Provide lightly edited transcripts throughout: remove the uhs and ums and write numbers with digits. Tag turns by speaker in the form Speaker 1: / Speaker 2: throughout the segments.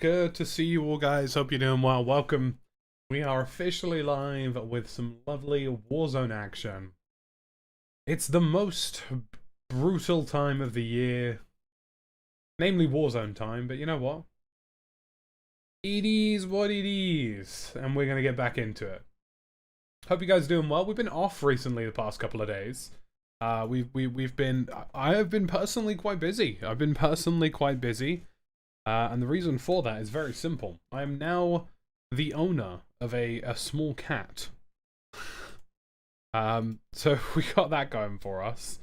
Speaker 1: Good to see you all, guys. Hope you're doing well. Welcome. We are officially live with some lovely Warzone action. It's the most brutal time of the year, namely Warzone time, but you know what? It is what it is, and we're going to get back into it. Hope you guys are doing well. We've been off recently the past couple of days. I have been personally quite busy. And the reason for that is very simple. I am now the owner of a small cat. So we got that going for us.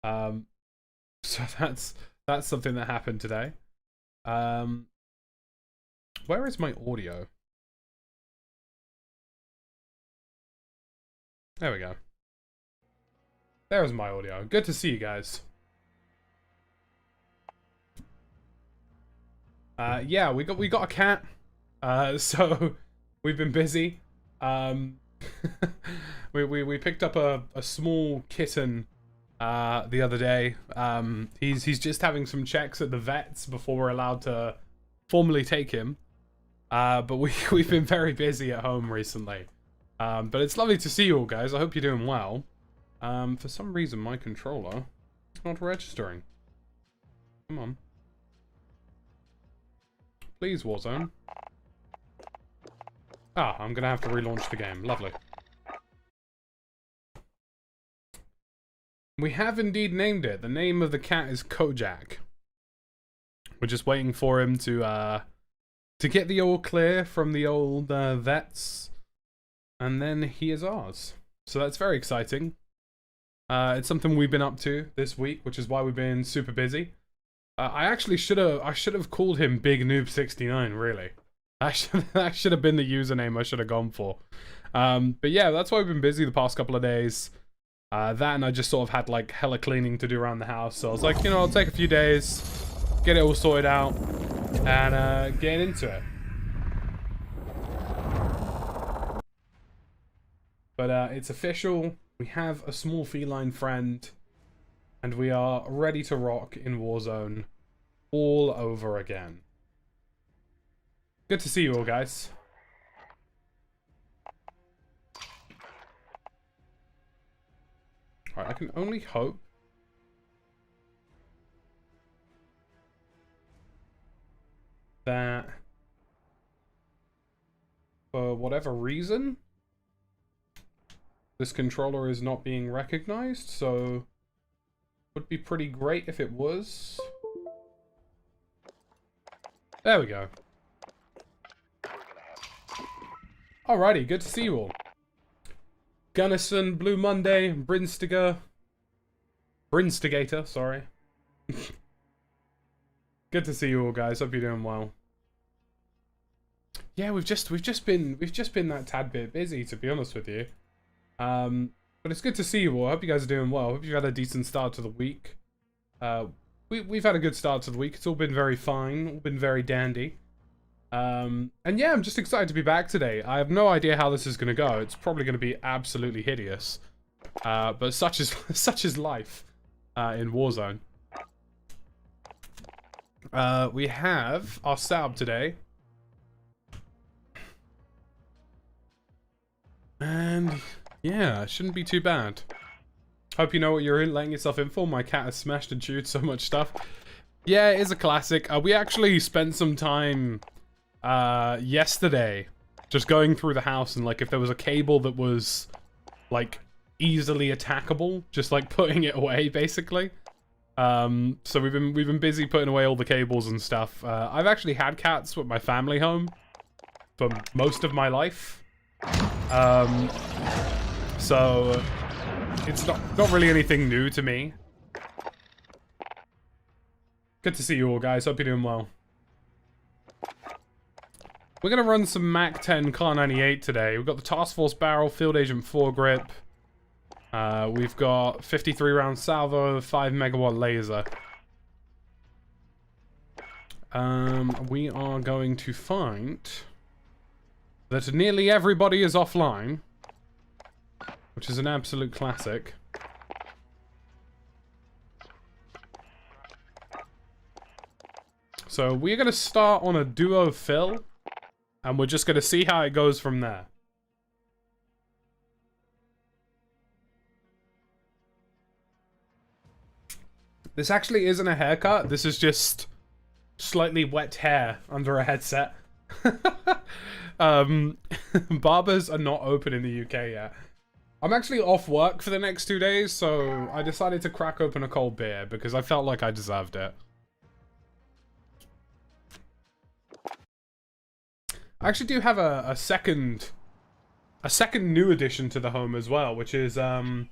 Speaker 1: So that's something that happened today. Where is my audio? There we go. There's my audio. Good to see you guys. Yeah, we got a cat. So we've been busy. We picked up a small kitten the other day. He's just having some checks at the vets before we're allowed to formally take him. But we've been very busy at home recently. But it's lovely to see you all, guys. I hope you're doing well. For some reason my controller is not registering. Come on. Please, Warzone. Ah, I'm gonna have to relaunch the game. Lovely. We have indeed named it. The name of the cat is Kojak. We're just waiting for him to get the all clear from the old vets, and then he is ours. So that's very exciting. It's something we've been up to this week, which is why we've been super busy. I actually should have called him Big Noob 69. Really, that should have been the username I should have gone for. But yeah, that's why we've been busy the past couple of days. That, and I just sort of had like hella cleaning to do around the house, so I was like, you know, I'll take a few days, get it all sorted out, and get into it. But it's official. We have a small feline friend. And we are ready to rock in Warzone all over again. Good to see you all, guys. Alright, I can only hope that for whatever reason, this controller is not being recognized, so would be pretty great if it was. There we go. Alrighty, good to see you all. Gunnison, Blue Monday, Brinstigator, sorry. Good to see you all, guys. Hope you're doing well. Yeah, we've just been that tad bit busy, to be honest with you. But it's good to see you all. I hope you guys are doing well. I hope you've had a decent start to the week. We've had a good start to the week. It's all been very fine. All been very dandy. And yeah, I'm just excited to be back today. I have no idea how this is going to go. It's probably going to be absolutely hideous. But such is life in Warzone. We have our setup today. And yeah, it shouldn't be too bad. Hope you know what you're letting yourself in for. My cat has smashed and chewed so much stuff. Yeah, it is a classic. We actually spent some time yesterday just going through the house, and like if there was a cable that was like easily attackable, just like putting it away basically. So we've been busy putting away all the cables and stuff. I've actually had cats with my family home for most of my life. So it's not really anything new to me. Good to see you all, guys. Hope you're doing well. We're gonna run some Mac 10 Car 98 today. We've got the Task Force barrel, Field Agent 4-grip. We've got 53 round salvo, 5 megawatt laser. We are going to find that nearly everybody is offline, which is an absolute classic. So we're going to start on a duo fill, and we're just going to see how it goes from there. This actually isn't a haircut. This is just slightly wet hair under a headset. Barbers are not open in the UK yet. I'm actually off work for the next 2 days, so I decided to crack open a cold beer because I felt like I deserved it. I actually do have a second new addition to the home as well, which is the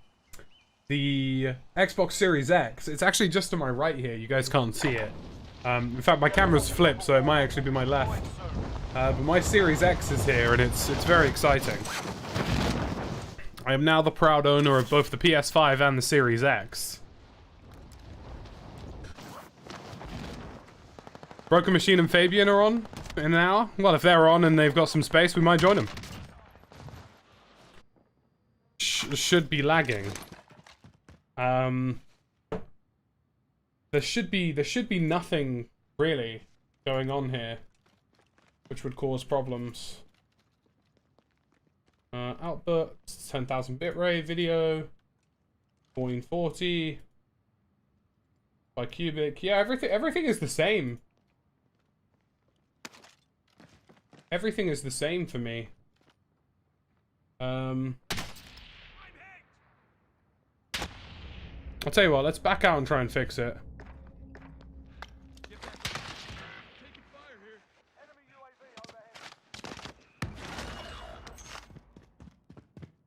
Speaker 1: Xbox Series X. It's actually just to my right here. You guys can't see it. In fact, my camera's flipped, so it might actually be my left. But my Series X is here, and it's very exciting. I am now the proud owner of both the PS5 and the Series X. Broken Machine and Fabian are on in an hour. Well, if they're on and they've got some space, we might join them. Should be lagging. There should be nothing really going on here which would cause problems. Output 10,000 bitrate video 1440 by cubic. Yeah, everything is the same. Everything is the same for me. I'll tell you what, let's back out and try and fix it.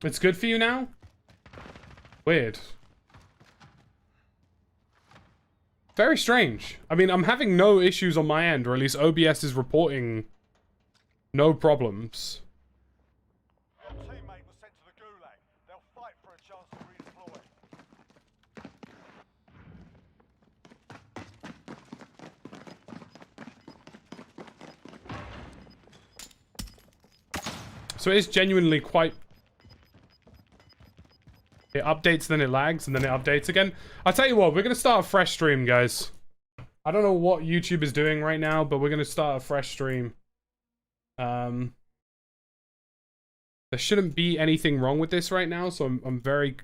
Speaker 1: It's good for you now? Weird. Very strange. I mean, I'm having no issues on my end, or at least OBS is reporting no problems.
Speaker 2: Your teammate was sent to the gulag. They'll fight for a chance to redeploy.
Speaker 1: So it is genuinely quite... It updates, then it lags, and then it updates again. I'll tell you what, we're going to start a fresh stream, guys. I don't know what YouTube is doing right now, but we're going to start a fresh stream. There shouldn't be anything wrong with this right now, so I'm very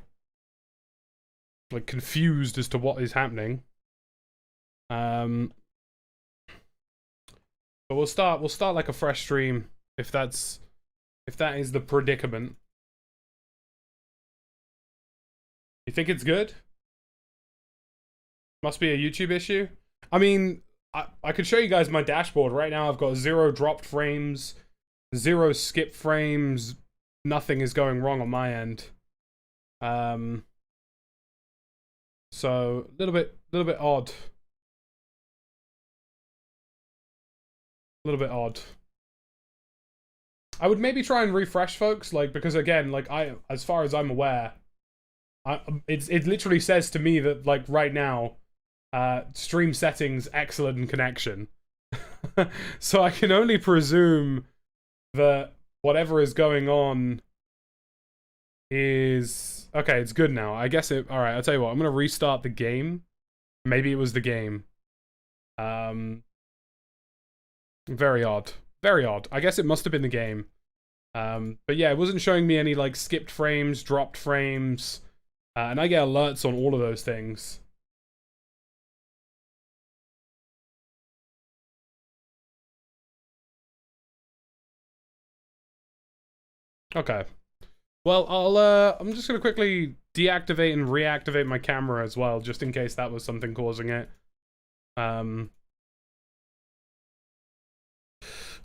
Speaker 1: like confused as to what is happening. But we'll start like a fresh stream if that is the predicament. You think it's good? Must be a YouTube issue. I mean, I could show you guys my dashboard. Right now I've got 0 dropped frames, 0 skip frames, nothing is going wrong on my end. So a little bit odd. A little bit odd. I would maybe try and refresh, folks, like, because again, like, as far as I'm aware, it literally says to me that, like, right now, stream settings, excellent connection. So I can only presume that whatever is going on is... Okay, it's good now. I guess it... Alright, I'll tell you what. I'm going to restart the game. Maybe it was the game. Very odd. Very odd. I guess it must have been the game. But yeah, it wasn't showing me any, like, skipped frames, dropped frames. And I get alerts on all of those things. Okay. Well, I'm just gonna quickly deactivate and reactivate my camera as well, just in case that was something causing it.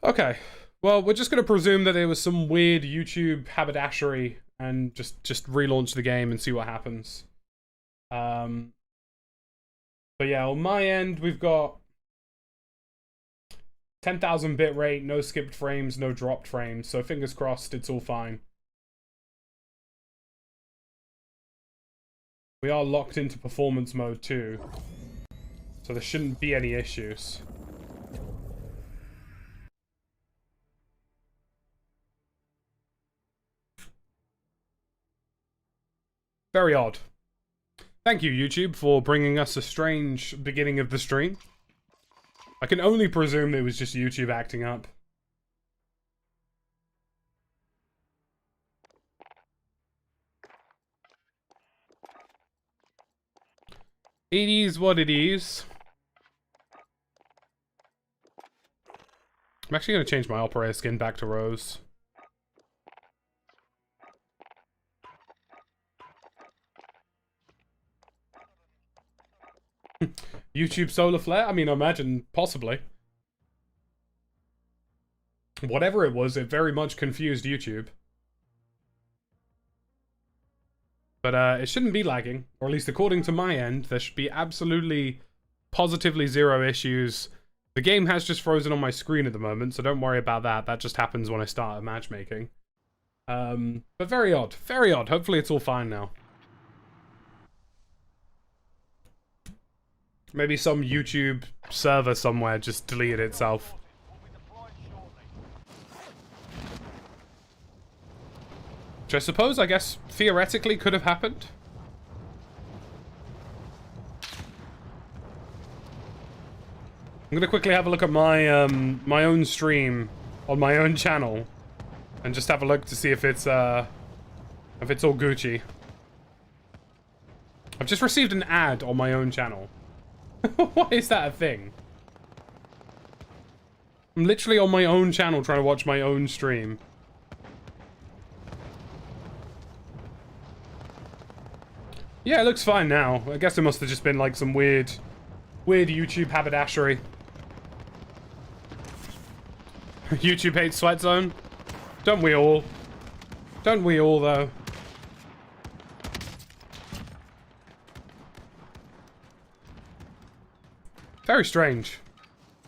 Speaker 1: Okay. Well, we're just gonna presume that there was some weird YouTube haberdashery and just relaunch the game and see what happens. But yeah, on my end, we've got 10,000 bitrate, no skipped frames, no dropped frames, so fingers crossed it's all fine. We are locked into performance mode too, so there shouldn't be any issues. Very odd. Thank you, YouTube, for bringing us a strange beginning of the stream. I can only presume it was just YouTube acting up. It is what it is. I'm actually going to change my operator skin back to rose. YouTube solar flare? I mean, I imagine possibly. Whatever it was, it very much confused YouTube. But it shouldn't be lagging, or at least according to my end, there should be absolutely, positively zero issues. The game has just frozen on my screen at the moment, so don't worry about that. That just happens when I start matchmaking. But very odd, very odd. Hopefully it's all fine now. Maybe some YouTube server somewhere just deleted itself. Which I suppose, I guess, theoretically could have happened. I'm gonna quickly have a look at my my own stream on my own channel, and just have a look to see if it's all Gucci. I've just received an ad on my own channel. Why is that a thing? I'm literally on my own channel trying to watch my own stream. Yeah, it looks fine now. I guess it must have just been like some weird YouTube haberdashery. YouTube hates Sweatzone. Don't we all? Don't we all, though? Very strange.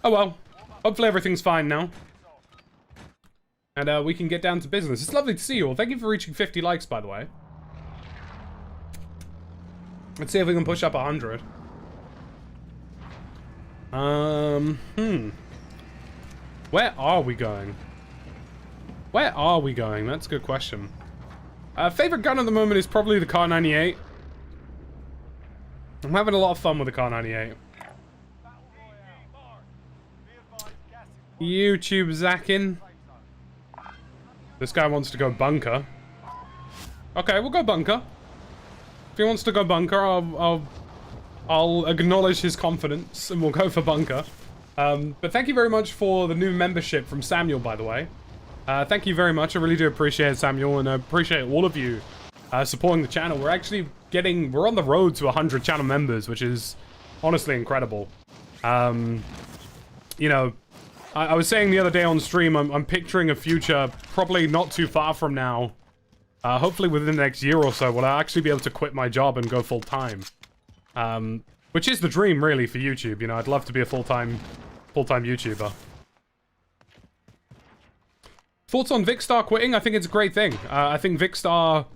Speaker 1: Oh well. Hopefully everything's fine now. And we can get down to business. It's lovely to see you all. Thank you for reaching 50 likes, by the way. Let's see if we can push up 100. Where are we going? Where are we going? That's a good question. Favorite gun at the moment is probably the Kar 98. I'm having a lot of fun with the Kar 98. YouTube Zakin. This guy wants to go bunker. Okay, we'll go bunker. If he wants to go bunker, I'll acknowledge his confidence and we'll go for bunker. But thank you very much for the new membership from Samuel, by the way. Thank you very much. I really do appreciate it, Samuel, and I appreciate all of you supporting the channel. We're actually we're on the road to 100 channel members, which is honestly incredible. You know, I was saying the other day on stream, I'm picturing a future probably not too far from now. Hopefully within the next year or so, will I actually be able to quit my job and go full-time. Which is the dream, really, for YouTube. You know, I'd love to be a full-time YouTuber. Thoughts on Vicstar quitting? I think it's a great thing. I think Vicstar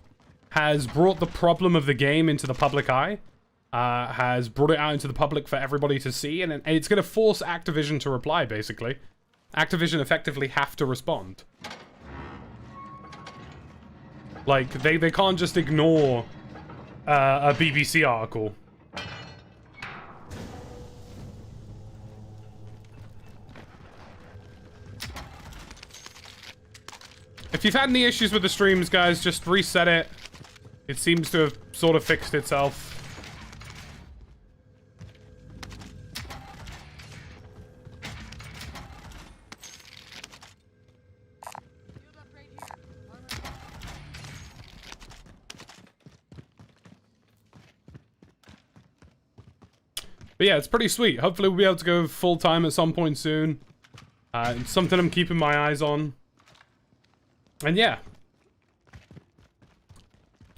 Speaker 1: has brought the problem of the game into the public eye. Has brought it out into the public for everybody to see, and it's going to force Activision to reply, basically. Activision effectively have to respond. Like, they can't just ignore a BBC article. If you've had any issues with the streams, guys, just reset it. It seems to have sort of fixed itself. But yeah, it's pretty sweet. Hopefully we'll be able to go full-time at some point soon. It's something I'm keeping my eyes on. And yeah.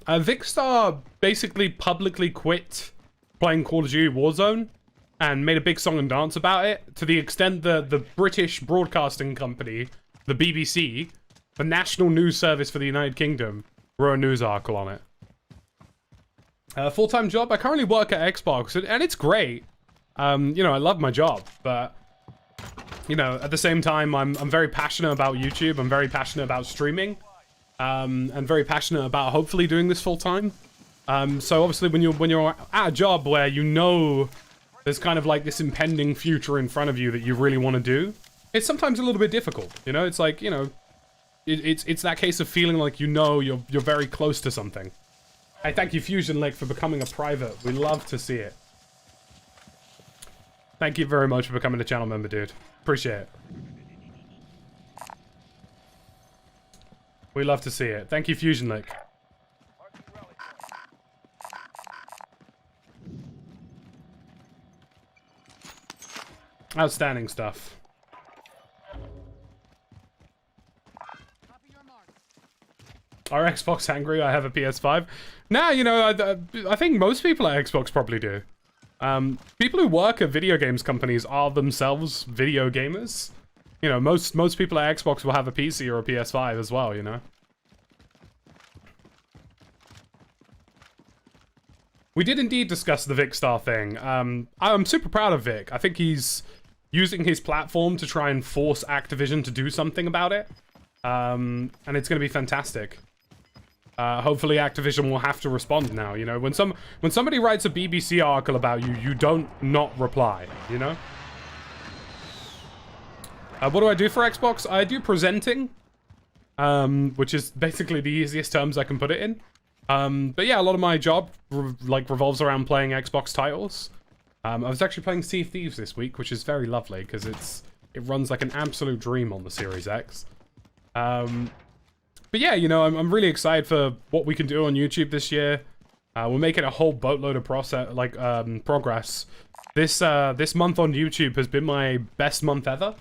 Speaker 1: Vicstar basically publicly quit playing Call of Duty Warzone and made a big song and dance about it, to the extent that the British broadcasting company, the BBC, the national news service for the United Kingdom, wrote a news article on it. Full-time job? I currently work at Xbox, and it's great. You know, I love my job, but, you know, at the same time, I'm very passionate about YouTube. I'm very passionate about streaming. And very passionate about hopefully doing this full-time. So obviously when you're at a job where you know there's kind of like this impending future in front of you that you really want to do, it's sometimes a little bit difficult, you know? It's like, you know, it's that case of feeling like you're very close to something. Hey, thank you, Fusion Lake, for becoming a private. We love to see it. Thank you very much for becoming a channel member, dude. Appreciate it. We love to see it. Thank you, Fusion Lake. Outstanding stuff. Are Xbox angry I have a PS5? Nah, you know, I think most people at Xbox probably do. People who work at video games companies are themselves video gamers. You know, most people at Xbox will have a PC or a PS5 as well, you know? We did indeed discuss the Vic Star thing. I'm super proud of Vic. I think he's using his platform to try and force Activision to do something about it. And it's going to be fantastic. Hopefully Activision will have to respond now, you know? When somebody writes a BBC article about you, you don't not reply, you know? What do I do for Xbox? I do presenting, which is basically the easiest terms I can put it in. But yeah, a lot of my job revolves around playing Xbox titles. I was actually playing Sea of Thieves this week, which is very lovely because it runs like an absolute dream on the Series X. But yeah, you know, I'm really excited for what we can do on YouTube this year. We're making a whole boatload of progress. This month on YouTube has been my best month ever,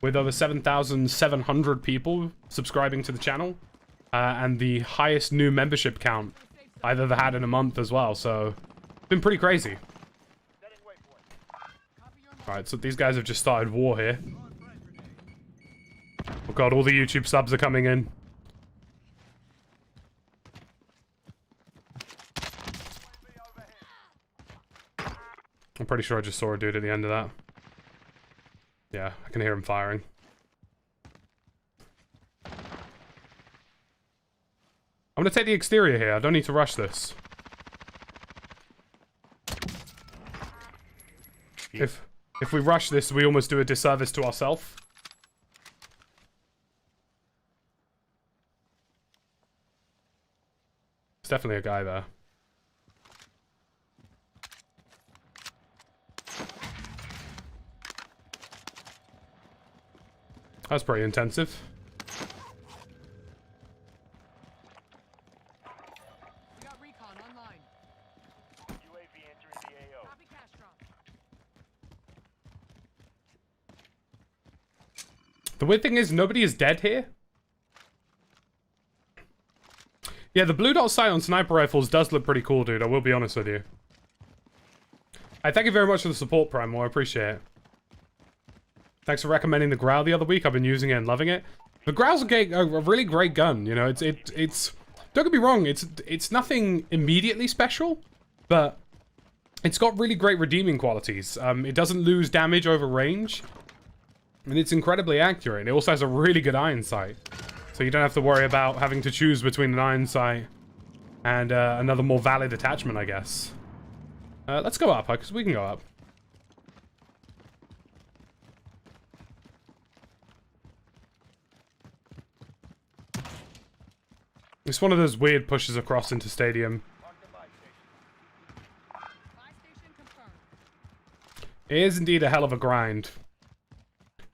Speaker 1: with over 7,700 people subscribing to the channel, and the highest new membership count I've ever had in a month as well. So it's been pretty crazy. All right, so these guys have just started war here. Oh god, all the YouTube subs are coming in. I'm pretty sure I just saw a dude at the end of that. Yeah, I can hear him firing. I'm gonna take the exterior here. I don't need to rush this. If we rush this, we almost do a disservice to ourselves. There's definitely a guy there. That's pretty intensive.
Speaker 3: We got recon online.
Speaker 2: UAV entering the AO.
Speaker 3: Copy cash drop.
Speaker 1: The weird thing is, nobody is dead here. Yeah, the blue dot sight on sniper rifles does look pretty cool, dude. I will be honest with you. I thank you very much for the support, Primal. I appreciate it. Thanks for recommending the Growl the other week. I've been using it and loving it. The Growl's a really great gun, you know. It's don't get me wrong, it's nothing immediately special, but it's got really great redeeming qualities. It doesn't lose damage over range, and it's incredibly accurate. It also has a really good iron sight, so you don't have to worry about having to choose between an iron sight and another more valid attachment, I guess. Let's go up, because we can go up. It's one of those weird pushes across into stadium.
Speaker 3: Buy station confirmed.
Speaker 1: It is indeed a hell of a grind.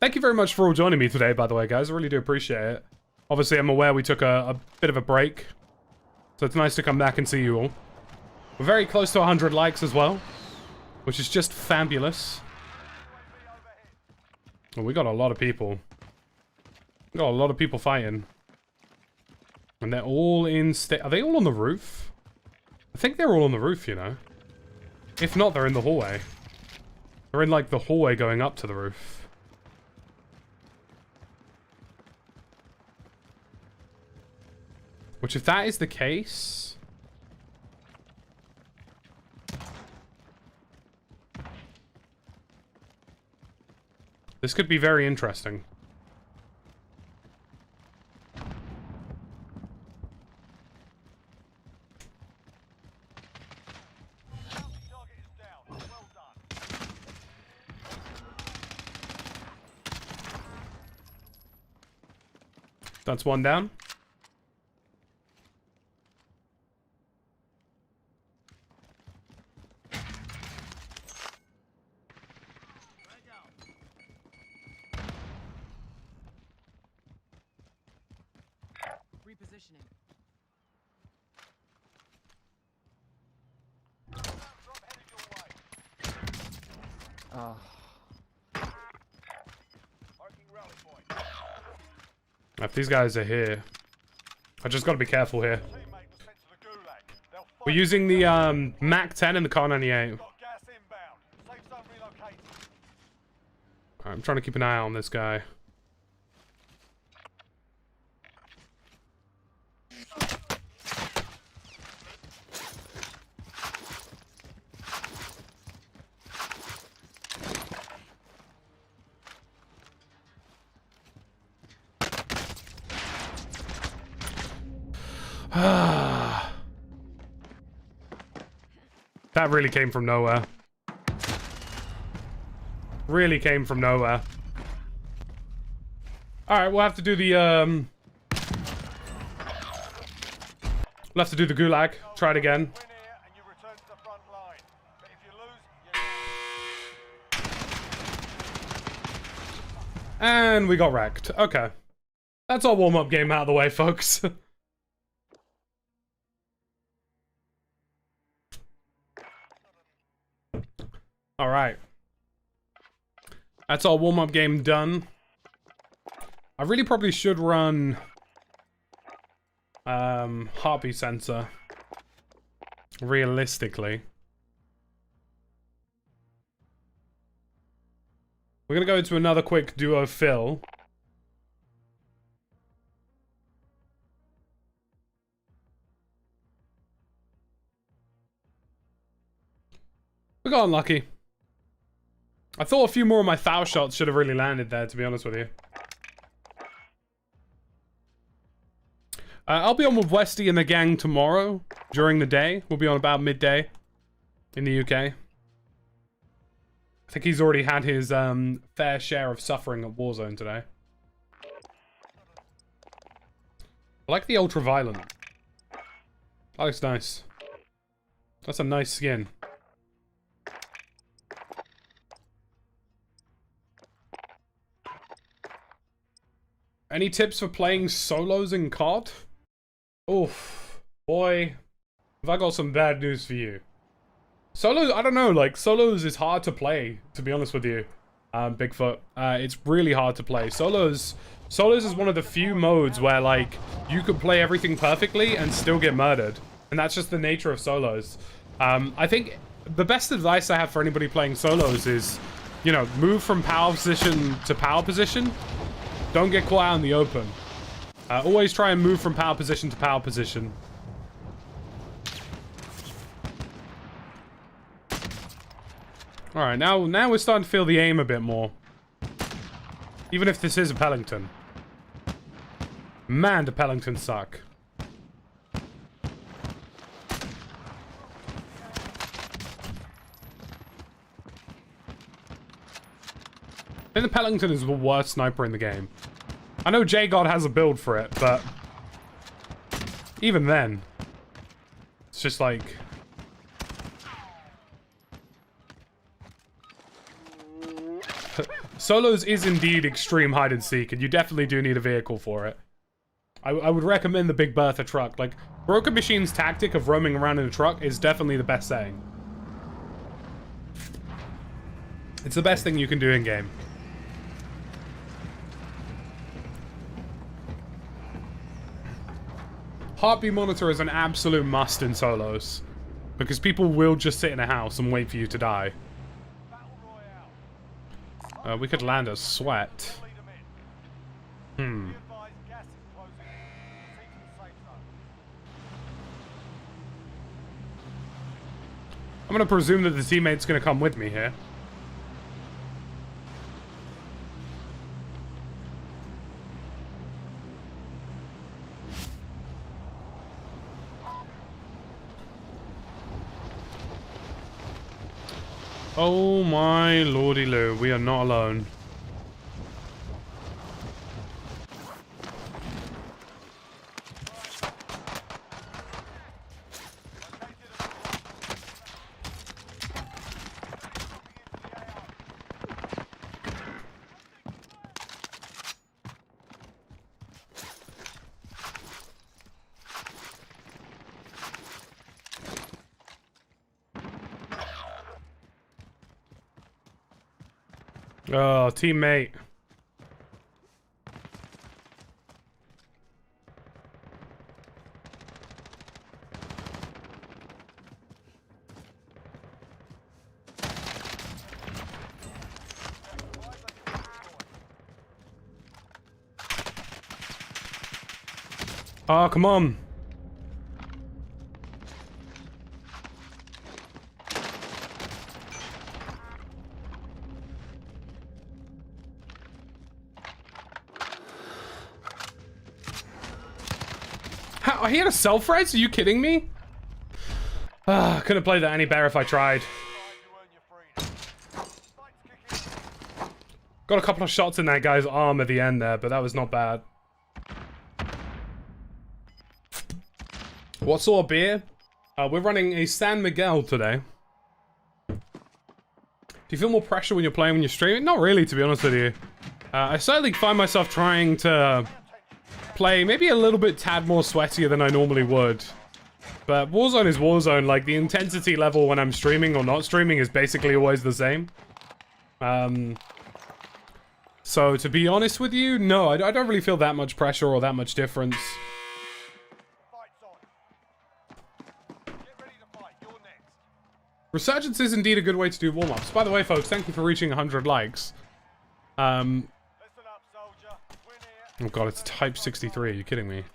Speaker 1: Thank you very much for all joining me today, by the way, guys. I really do appreciate it. Obviously, I'm aware we took a bit of a break, so it's nice to come back and see you all. We're very close to 100 likes as well, which is just fabulous. Well, we got a lot of people. We got a lot of people fighting. And they're all in are they all on the roof? I think they're all on the roof, you know. If not, they're in the hallway. They're in, like, the hallway going up to the roof. Which, if that is the case... this could be very interesting. That's one down.
Speaker 3: Repositioning.
Speaker 2: Drop headed your way. Marking rally point.
Speaker 1: If these guys are here, I just gotta be careful here.
Speaker 2: Teammate was sent to the gulag. They'll fight.
Speaker 1: We're using the Mac 10 and the Car 98.
Speaker 2: Got gas inbound. Safe zone relocated.
Speaker 1: I'm trying to keep an eye on this guy. That really came from nowhere. Really came from nowhere. Alright, we'll have to do the we'll have to do the gulag. Try it again.
Speaker 2: Win here and you return to the front line. But if you lose, you're
Speaker 1: And we got wrecked. Okay. That's our warm-up game out of the way, folks. Alright. That's our warm-up game done. I really probably should run heartbeat sensor. Realistically. We're gonna go into another quick duo fill. We got unlucky. I thought a few more of my foul shots should have really landed there, to be honest with you. I'll be on with Westy and the gang tomorrow during the day. We'll be on about midday in the UK. I think he's already had his fair share of suffering at Warzone today. I like the ultra-violent. That looks nice. That's a nice skin. Any tips for playing solos in COD? Oof. Boy, have I got some bad news for you. Solos, I don't know, like, solos is hard to play, to be honest with you, Bigfoot. It's really hard to play. Solos is one of the few modes where, like, you could play everything perfectly and still get murdered. And that's just the nature of solos. I think the best advice I have for anybody playing solos is, you know, move from power position to power position. Don't get caught out in the open. Always try and move from power position to power position. Alright, now we're starting to feel the aim a bit more. Even if this is a Pellington. Man, do Pellingtons suck. I think the Pellington is the worst sniper in the game. I know J-God has a build for it, but even then, it's just like... Solos is indeed extreme hide and seek, and you definitely do need a vehicle for it. I would recommend the Big Bertha truck. Like, Broken Machine's tactic of roaming around in a truck is definitely the best saying. It's the best thing you can do in game. Heartbeat monitor is an absolute must in solos, because people will just sit in a house and wait for you to die. We could land a sweat. Hmm. I'm gonna presume that the teammate's gonna come with me here. Oh my lordy loo, we are not alone. Oh, teammate. Oh, come on. How, he had a self-res? Are you kidding me? Ah, couldn't play that any better if I tried. Got a couple of shots in that guy's arm at the end there, but that was not bad. What sort of beer? We're running a San Miguel today. Do you feel more pressure when you're playing when you're streaming? Not really, to be honest with you. I certainly find myself trying to play maybe a little bit tad more sweatier than I normally would. But Warzone is Warzone. Like, the intensity level when I'm streaming or not streaming is basically always the same. So, to be honest with you, no, I don't really feel that much pressure or that much difference. Resurgence is indeed a good way to do warm-ups. By the way, folks, thank you for reaching 100 likes. Oh god, it's Type 63. Are you kidding me?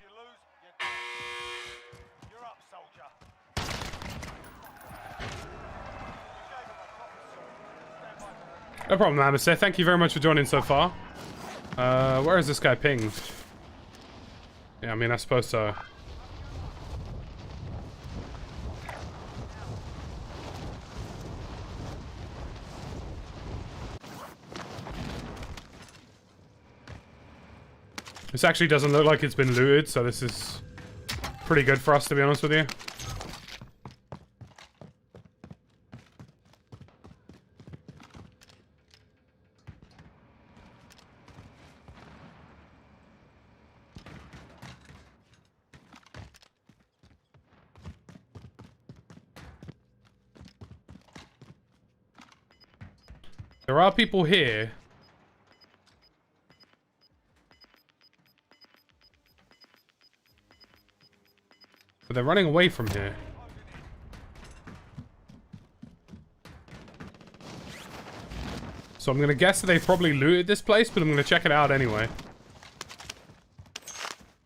Speaker 1: No problem, Amateur. Thank you very much for joining so far. Where is this guy pinged? Yeah, I mean, I suppose so. This actually doesn't look like it's been looted, so this is pretty good for us, to be honest with you. There are people here. But they're running away from here. So I'm gonna guess that they probably looted this place, but I'm gonna check it out anyway.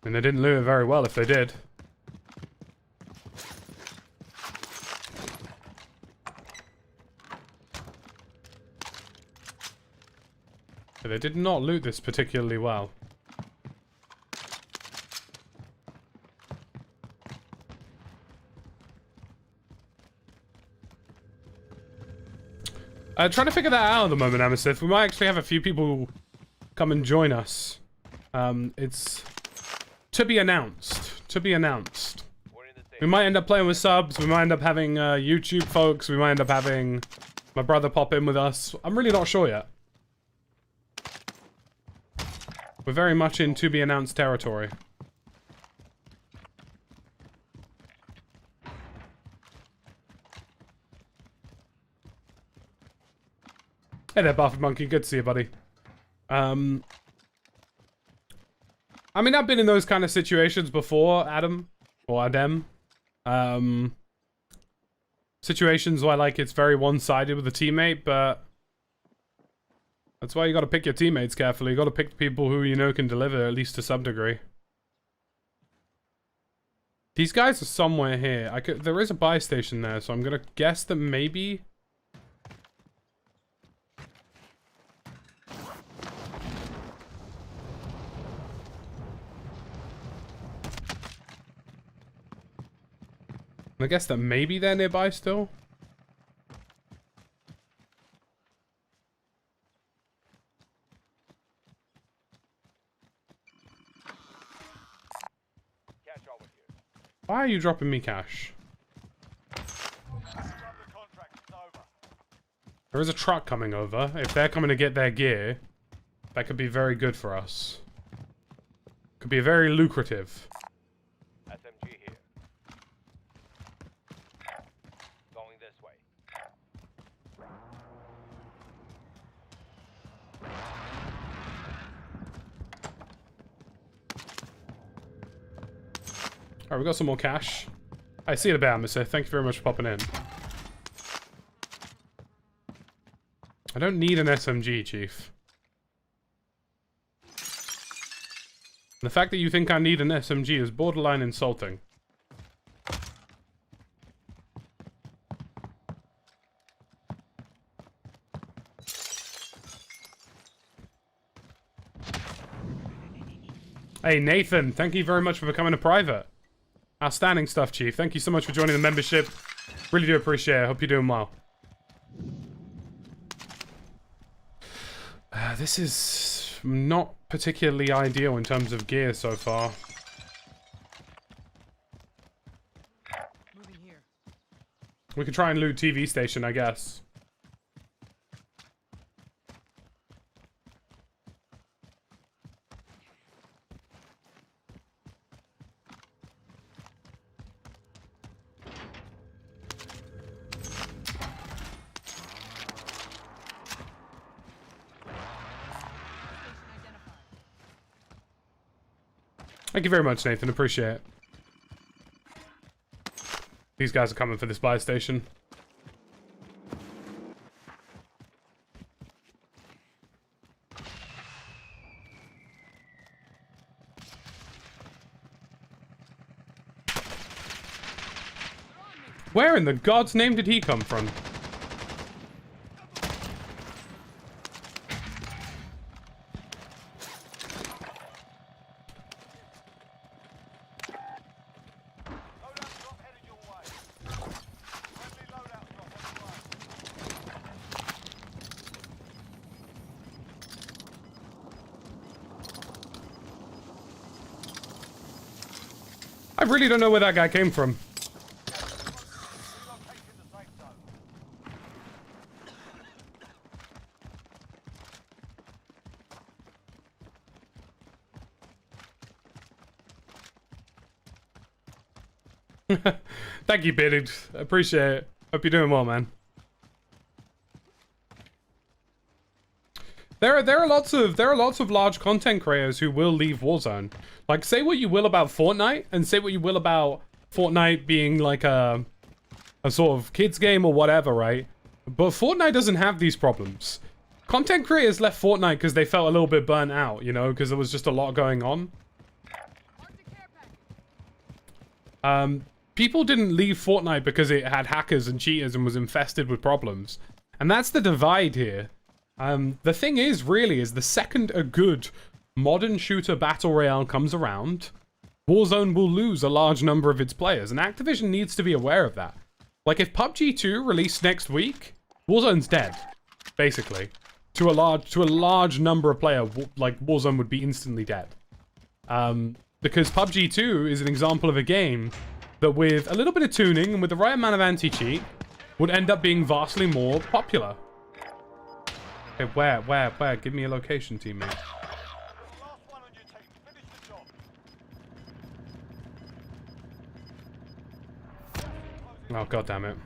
Speaker 1: And they didn't loot it very well if they did. But they did not loot this particularly well. Trying to figure that out at the moment, Amethyst. We might actually have a few people come and join us. It's to be announced. To be announced. We might end up playing with subs. We might end up having YouTube folks. We might end up having my brother pop in with us. I'm really not sure yet. We're very much in to be announced territory. Hey there, Buffett Monkey. Good to see you, buddy. I mean, I've been in those kind of situations before, Adam. Or Adem. Situations where, like, it's very one-sided with a teammate, but that's why you gotta pick your teammates carefully. You gotta pick the people who you know can deliver, at least to some degree. These guys are somewhere here. There is a buy station there, so I'm gonna guess that maybe... I guess that maybe they're nearby still. Why are you dropping me cash? There is a truck coming over. If they're coming to get their gear, that could be very good for us. Could be very lucrative. Alright, we got some more cash. I see it about, Mr. Thank you very much for popping in. I don't need an SMG, Chief. The fact that you think I need an SMG is borderline insulting. Hey, Nathan, thank you very much for becoming a private. Outstanding stuff, Chief. Thank you so much for joining the membership. Really do appreciate it. Hope you're doing well. This is not particularly ideal in terms of gear so far.
Speaker 3: Moving here.
Speaker 1: We could try and loot TV station, I guess. Thank you very much, Nathan. Appreciate it. These guys are coming for this buy station. Where in the God's name did he come from? I really don't know where that guy came from. Thank you, Bearded. Appreciate it. Hope you're doing well, man. There are lots of large content creators who will leave Warzone. Like, say what you will about Fortnite, and say what you will about Fortnite being like a sort of kids game or whatever, right? But Fortnite doesn't have these problems. Content creators left Fortnite because they felt a little bit burnt out, you know, because there was just a lot going on. People didn't leave Fortnite because it had hackers and cheaters and was infested with problems. And that's the divide here. The thing is, really, is the second a good modern shooter battle royale comes around, Warzone will lose a large number of its players, and Activision needs to be aware of that. Like, if PUBG 2 released next week, Warzone's dead, basically. To a large number of players, like, Warzone would be instantly dead. Because PUBG 2 is an example of a game that with a little bit of tuning and with the right amount of anti-cheat would end up being vastly more popular. Okay, where? Give me a location, teammate. Oh, god damn it.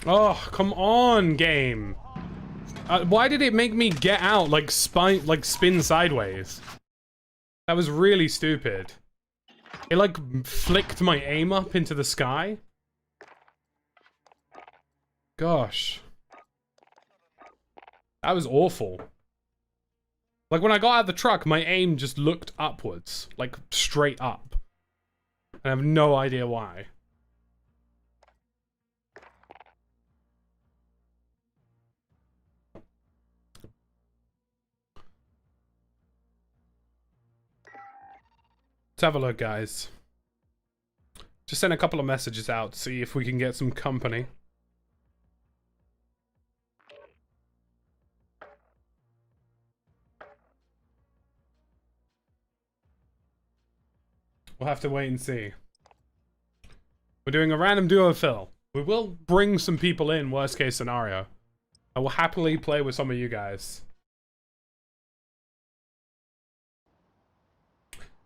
Speaker 1: Oh, come on, game. Why did it make me get out, like, spin sideways? That was really stupid. It, like, flicked my aim up into the sky. Gosh. That was awful. Like, when I got out of the truck, my aim just looked upwards. Like, straight up. And I have no idea why. Let's have a look, guys. Just send a couple of messages out to see if we can get some company. We'll have to wait and see. We're doing a random duo fill. We will bring some people in, worst case scenario. I will happily play with some of you guys.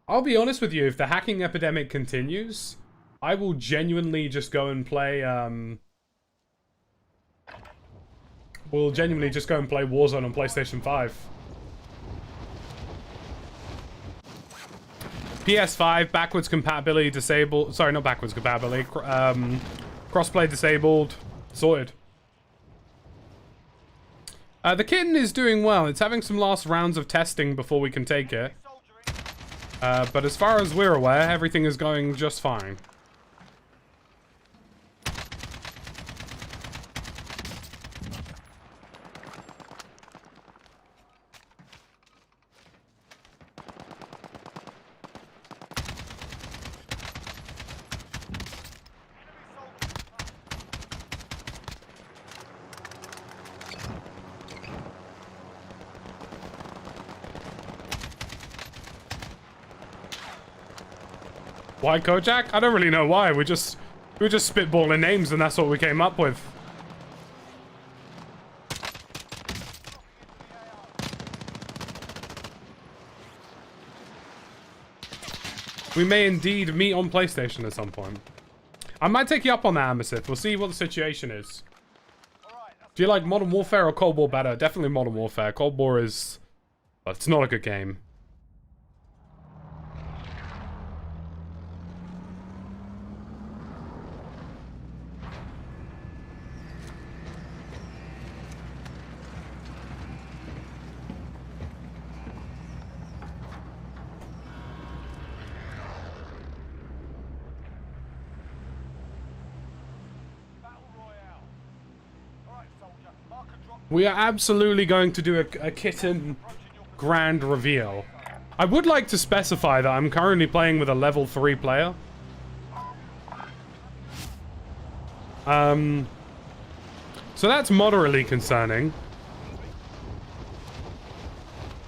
Speaker 1: I'll be honest with you, if the hacking epidemic continues, I will genuinely just go and play we'll genuinely just go and play Warzone on PlayStation 5. PS5 backwards compatibility disabled. Sorry, not backwards compatibility. Crossplay disabled. Sorted. The kitten is doing well. It's having some last rounds of testing before we can take it. But as far as we're aware, everything is going just fine. Why Kojak? I don't really know why. We were just spitballing names and that's what we came up with. We may indeed meet on PlayStation at some point. I might take you up on that, Amasith. We'll see what the situation is. Do you like Modern Warfare or Cold War better? Definitely Modern Warfare. Cold War is... well, it's not a good game. We are absolutely going to do a kitten grand reveal. I would like to specify that I'm currently playing with a level 3 player. So that's moderately concerning.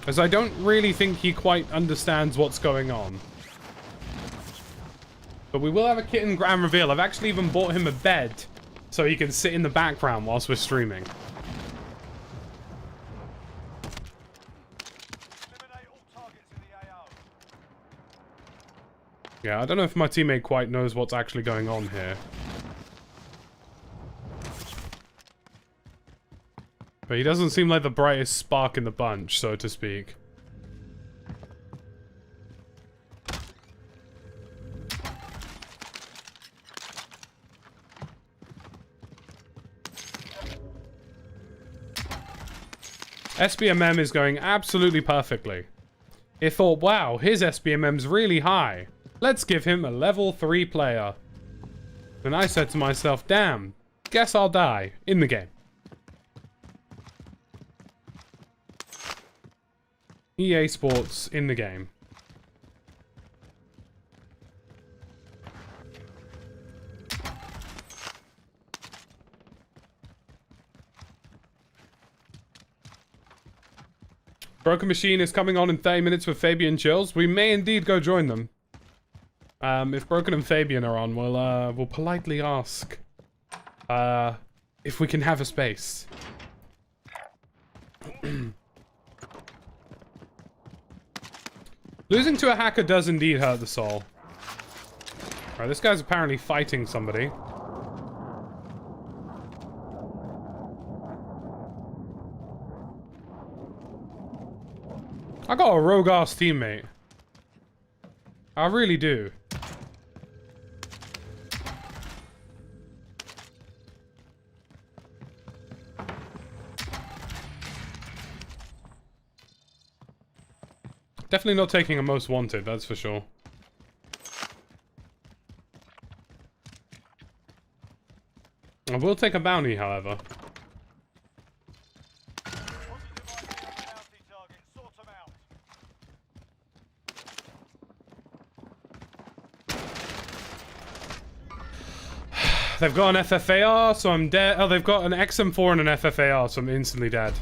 Speaker 1: As I don't really think he quite understands what's going on. But we will have a kitten grand reveal. I've actually even bought him a bed so he can sit in the background whilst we're streaming. Yeah, I don't know if my teammate quite knows what's actually going on here. But he doesn't seem like the brightest spark in the bunch, so to speak. SBMM is going absolutely perfectly. He thought, wow, his SBMM's really high. Let's give him a level 3 player. And I said to myself, damn, guess I'll die in the game. EA Sports in the game. Broken Machine is coming on in 30 minutes with Fabian Chills. We may indeed go join them. If Broken and Fabian are on, we'll politely ask if we can have a space. Losing to a hacker does indeed hurt the soul. Alright, this guy's apparently fighting somebody. I got a rogue-ass teammate. I really do. Definitely not taking a most wanted, that's for sure. I will take a bounty, however. They've got an FFAR, so I'm dead. Oh, they've got an XM4 and an FFAR, so I'm instantly dead.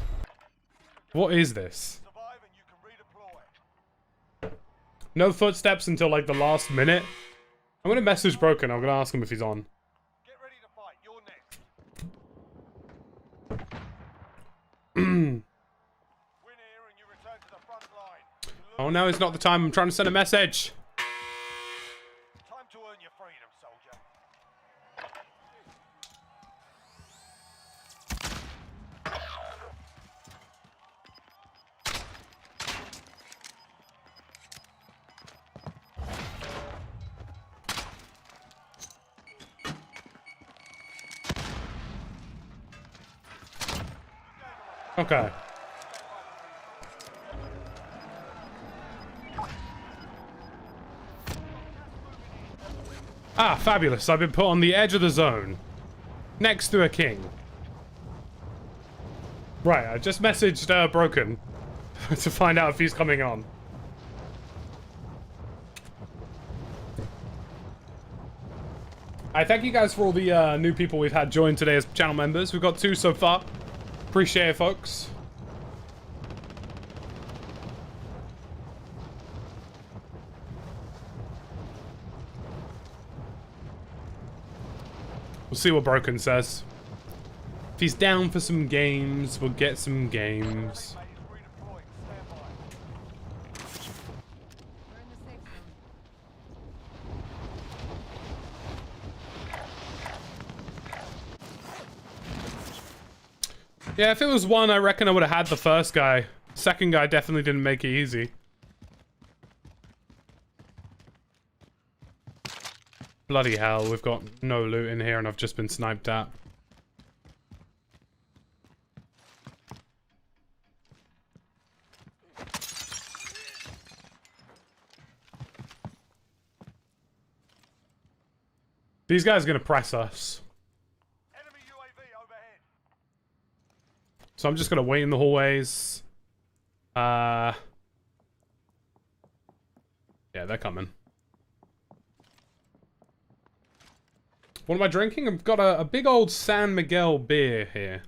Speaker 1: What is this? No footsteps until like the last minute. I'm gonna message Broken. I'm gonna ask him if he's on.
Speaker 2: Get ready to fight. You're next. Win here and you return to the front line.
Speaker 1: Oh no, it's not the time. I'm trying to send a message.
Speaker 2: Time to earn your freedom, soldier.
Speaker 1: Okay. Ah, fabulous. I've been put on the edge of the zone. Next to a king. Right, I just messaged Broken to find out if he's coming on. I thank you guys for all the new people we've had join today as channel members. We've got 2 so far. Appreciate it, folks. We'll see what Broken says. If he's down for some games, we'll get some games.
Speaker 3: We're in the safe zone.
Speaker 1: Yeah, if it was 1, I reckon I would have had the first guy. Second guy definitely didn't make it easy. Bloody hell, we've got no loot in here and I've just been sniped at. These guys are gonna press us.
Speaker 2: Enemy UAV overhead.
Speaker 1: So I'm just gonna wait in the hallways. Yeah, they're coming. What am I drinking? I've got a big old San Miguel beer here.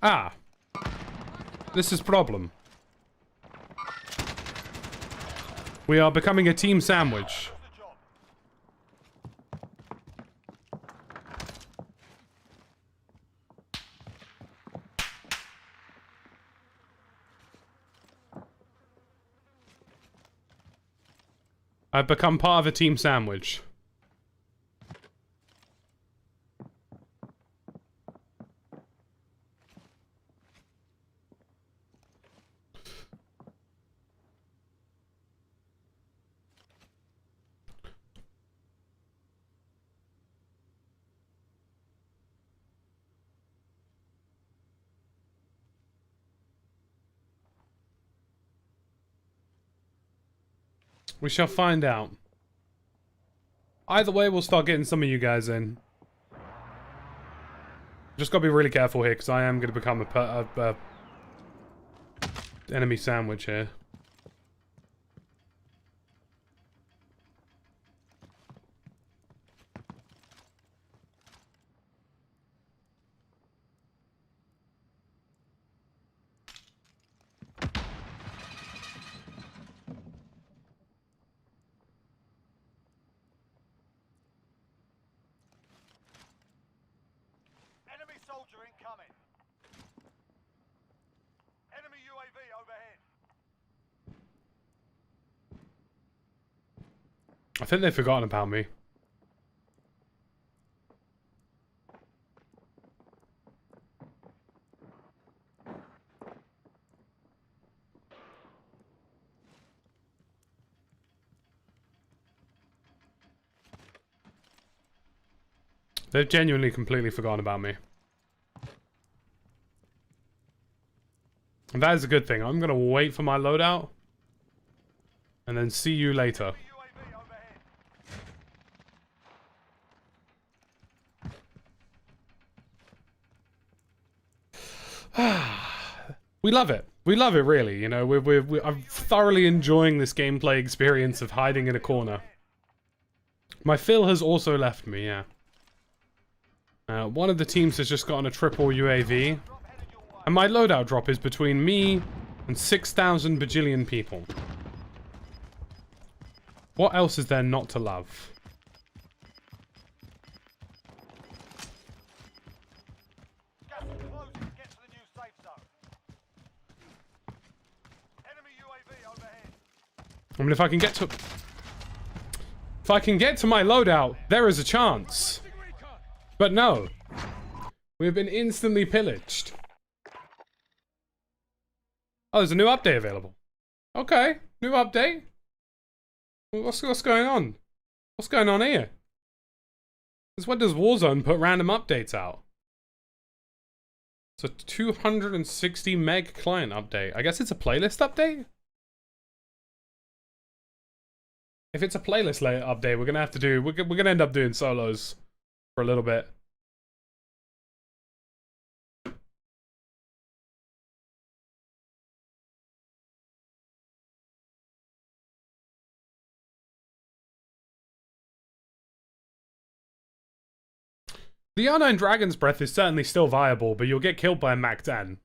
Speaker 1: Ah. This is problem. We are becoming a team sandwich.
Speaker 2: The job.
Speaker 1: I've become part of a team sandwich. We shall find out. Either way, we'll start getting some of you guys in. Just gotta be really careful here, because I am gonna become a enemy sandwich here.
Speaker 2: Enemy soldier incoming. Enemy UAV overhead.
Speaker 1: I think they've forgotten about me. They've genuinely completely forgotten about me. And that is a good thing. I'm gonna wait for my loadout. And then see you later.
Speaker 2: UAV overhead.
Speaker 1: We love it. We love it, really. You know, I'm thoroughly enjoying this gameplay experience of hiding in a corner. My fill has also left me, yeah. One of the teams has just gotten a triple UAV. And my loadout drop is between me and 6,000 bajillion people. What else is there not to love?
Speaker 2: Gas is closing. Get to the new safe zone. Enemy UAV overhead.
Speaker 1: I mean, if I can get to... If I can get to my loadout, there is a chance. But no. We've been instantly pillaged. Oh, there's a new update available. Okay, new update. What's going on? What's going on here? Since when does Warzone put random updates out? It's a 260 meg client update. I guess it's a playlist update? If it's a playlist update, we're gonna have to do... We're gonna end up doing solos for a little bit. The R9 Dragon's Breath is certainly still viable, but you'll get killed by a Mac 10.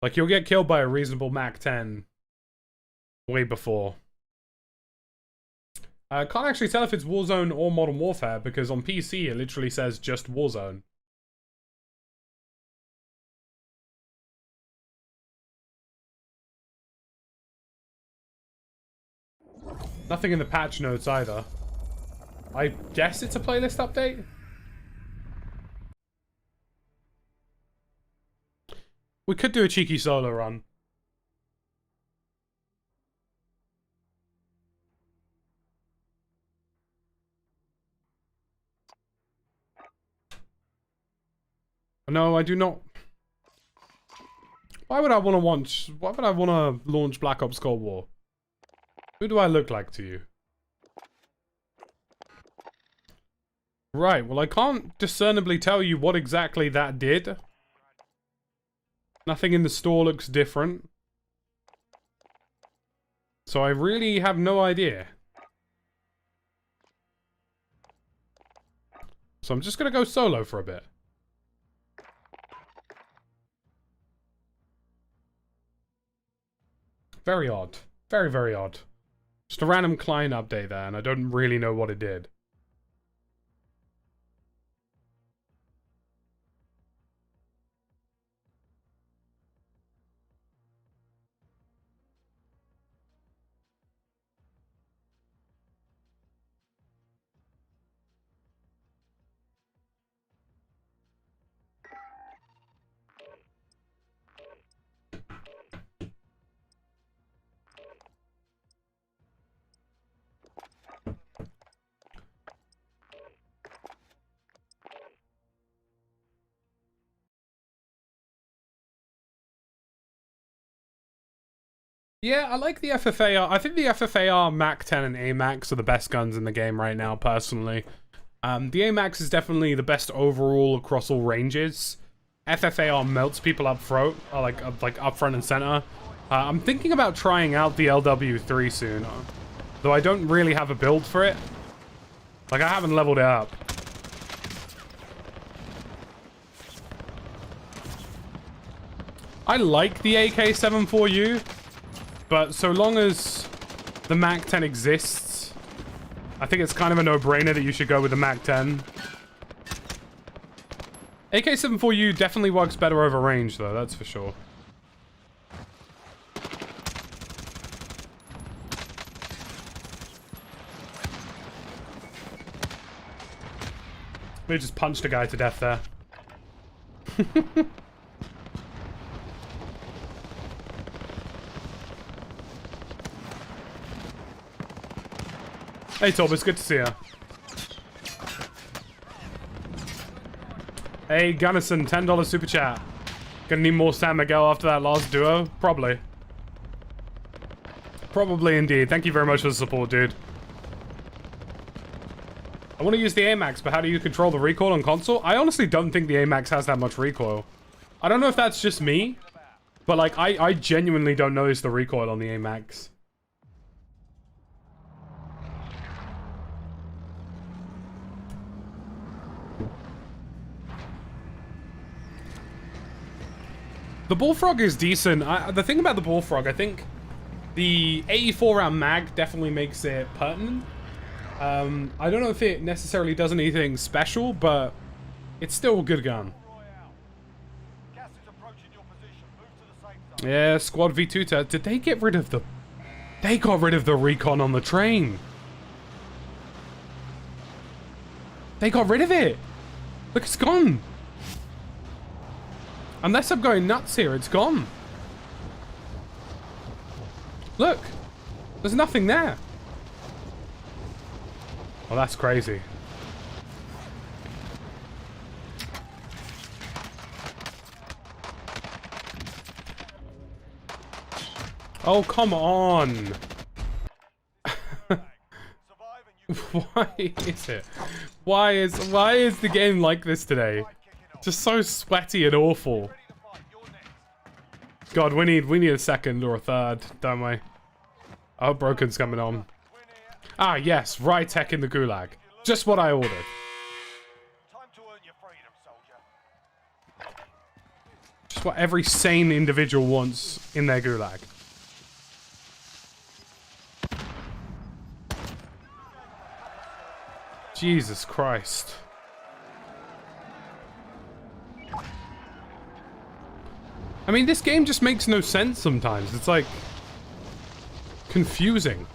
Speaker 1: Like, you'll get killed by a reasonable Mac 10 way before. I can't actually tell if it's Warzone or Modern Warfare, because on PC it literally says just Warzone. Nothing in the patch notes either. I guess it's a playlist update? We could do a cheeky solo run. No, I do not. Why would I want to launch? Why would I want to launch Black Ops Cold War? Who do I look like to you? Right, well I can't discernibly tell you what exactly that did. Nothing in the store looks different. So I really have no idea. So I'm just gonna go solo for a bit. Very odd. Very, very odd. Just a random client update there, and I don't really know what it did. Yeah, I like the FFAR. I think the FFAR Mac 10 and AMAX are the best guns in the game right now, personally. The AMAX is definitely the best overall across all ranges. FFAR melts people up front, like up front and center. I'm thinking about trying out the LW3 soon, though I don't really have a build for it. Like, I haven't leveled it up. I like the AK-74U. But so long as the Mac 10 exists, I think it's kind of a no-brainer that you should go with the Mac 10. AK-74U definitely works better over range, though, that's for sure. We just punched a guy to death there. Hey Torbis, good to see you. Hey Gunnison, $10 super chat. Gonna need more San Miguel after that last duo? Probably. Probably indeed. Thank you very much for the support, dude. I want to use the AMAX, but how do you control the recoil on console? I honestly don't think the AMAX has that much recoil. I don't know if that's just me, but like, I genuinely don't notice the recoil on the AMAX. The Bullfrog is decent. The thing about the Bullfrog, I think the 84 round mag definitely makes it pertinent. I don't know if it necessarily does anything special, but it's still a good gun. Yeah, Squad V2. Did they get rid of the... They got rid of the recon on the train. They got rid of it. Look, it's gone. Unless I'm going nuts here, it's gone. Look! There's nothing there. Oh, that's crazy. Oh, come on! Why is it? Why is the game like this today? Just so sweaty and awful. God, we need a second or a third, don't we? Oh, Broken's coming on. Ah, yes, right tech in the gulag. Just what I ordered.
Speaker 2: Time to earn your freedom, soldier.
Speaker 1: Just what every sane individual wants in their gulag. Jesus Christ. I mean, this game just makes no sense sometimes. It's like confusing.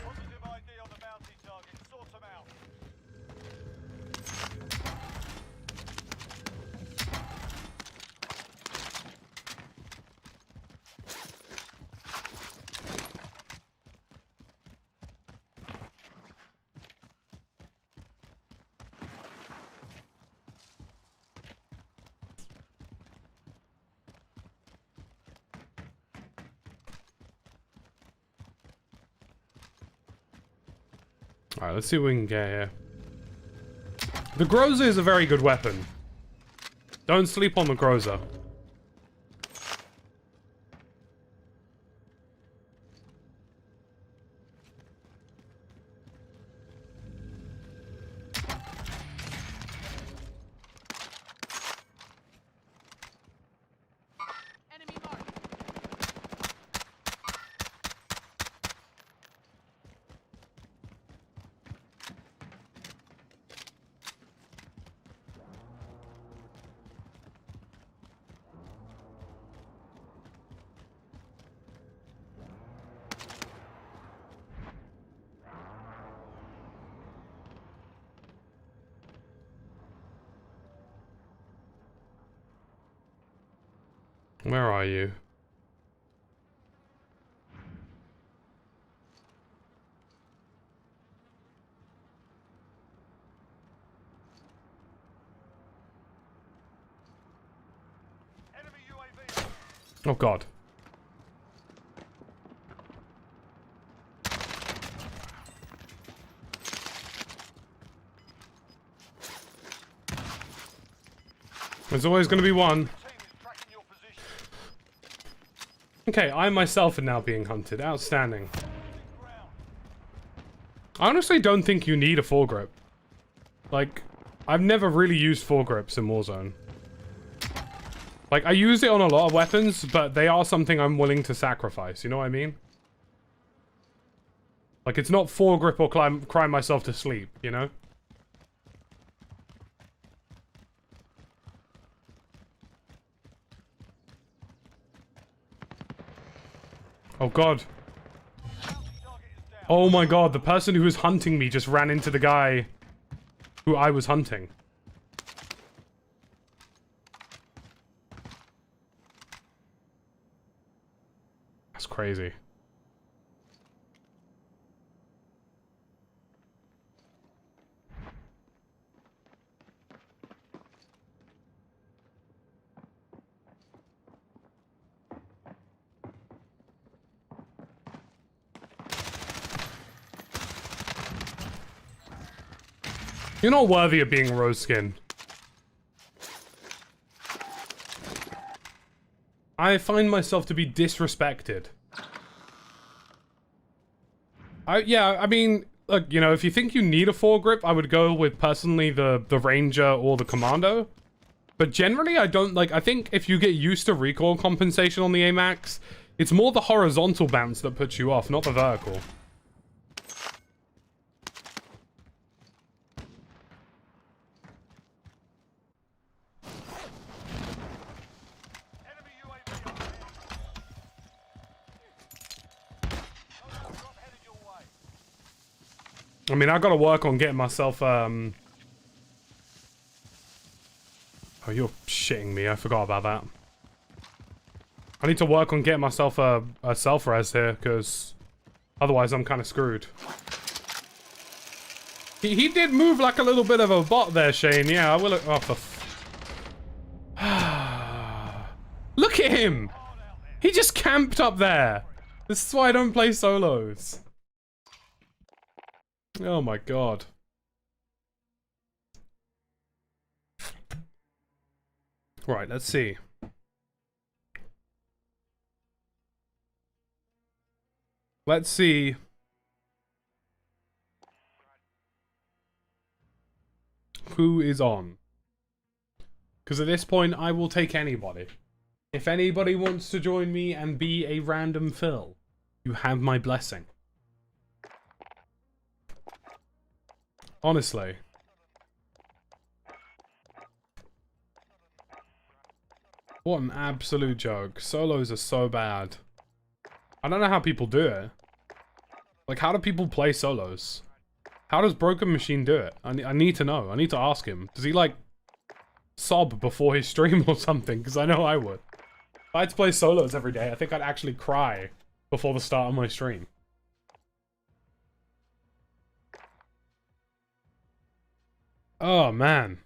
Speaker 2: Positive ID on the bounty target. Sort them out.
Speaker 1: Alright, let's see what we can get here. The Groza is a very good weapon. Don't sleep on the Groza.
Speaker 3: Enemy mark.
Speaker 1: Where are you?
Speaker 2: Enemy UAV.
Speaker 1: Oh god. There's always going to be one.
Speaker 2: Team is tracking your position.
Speaker 1: Okay, I myself am now being hunted. Outstanding.
Speaker 2: Ground.
Speaker 1: I honestly don't think you need a foregrip. Like, I've never really used foregrips in Warzone. Like, I use it on a lot of weapons, but they are something I'm willing to sacrifice, you know what I mean? Like, it's not foregrip or cry myself to sleep, you know? Oh god.
Speaker 2: Bounty target is down.
Speaker 1: Oh my god, the person who was hunting me just ran into the guy who I was hunting. That's crazy. You're not worthy of being rose skin. I find myself to be disrespected. Yeah, I mean, look, you know, if you think you need a foregrip, I would go with, personally, the Ranger or the Commando. But generally, I don't, like, I think if you get used to recoil compensation on the AMAX, it's more the horizontal bounce that puts you off, not the vertical.
Speaker 2: Enemy UAV.
Speaker 1: I mean, I gotta work on getting myself, Oh, you're shitting me. I forgot about that. I need to work on getting myself a self-res here, because otherwise I'm kind of screwed. He did move like a little bit of a bot there, Shane. Yeah, I will... Oh, for... Look at him! He just camped up there! This is why I don't play solos. Oh my god. Right, let's see. Let's see. Who is on? Because at this point, I will take anybody. If anybody wants to join me and be a random fill, you have my blessing. Honestly. What an absolute joke. Solos are so bad. I don't know how people do it. Like, how do people play solos? How does Broken Machine do it? I need to know. I need to ask him. Does he, like, sob before his stream or something? Because I know I would. If I had to play solos every day, I think I'd actually cry before the start of my stream. Oh, man.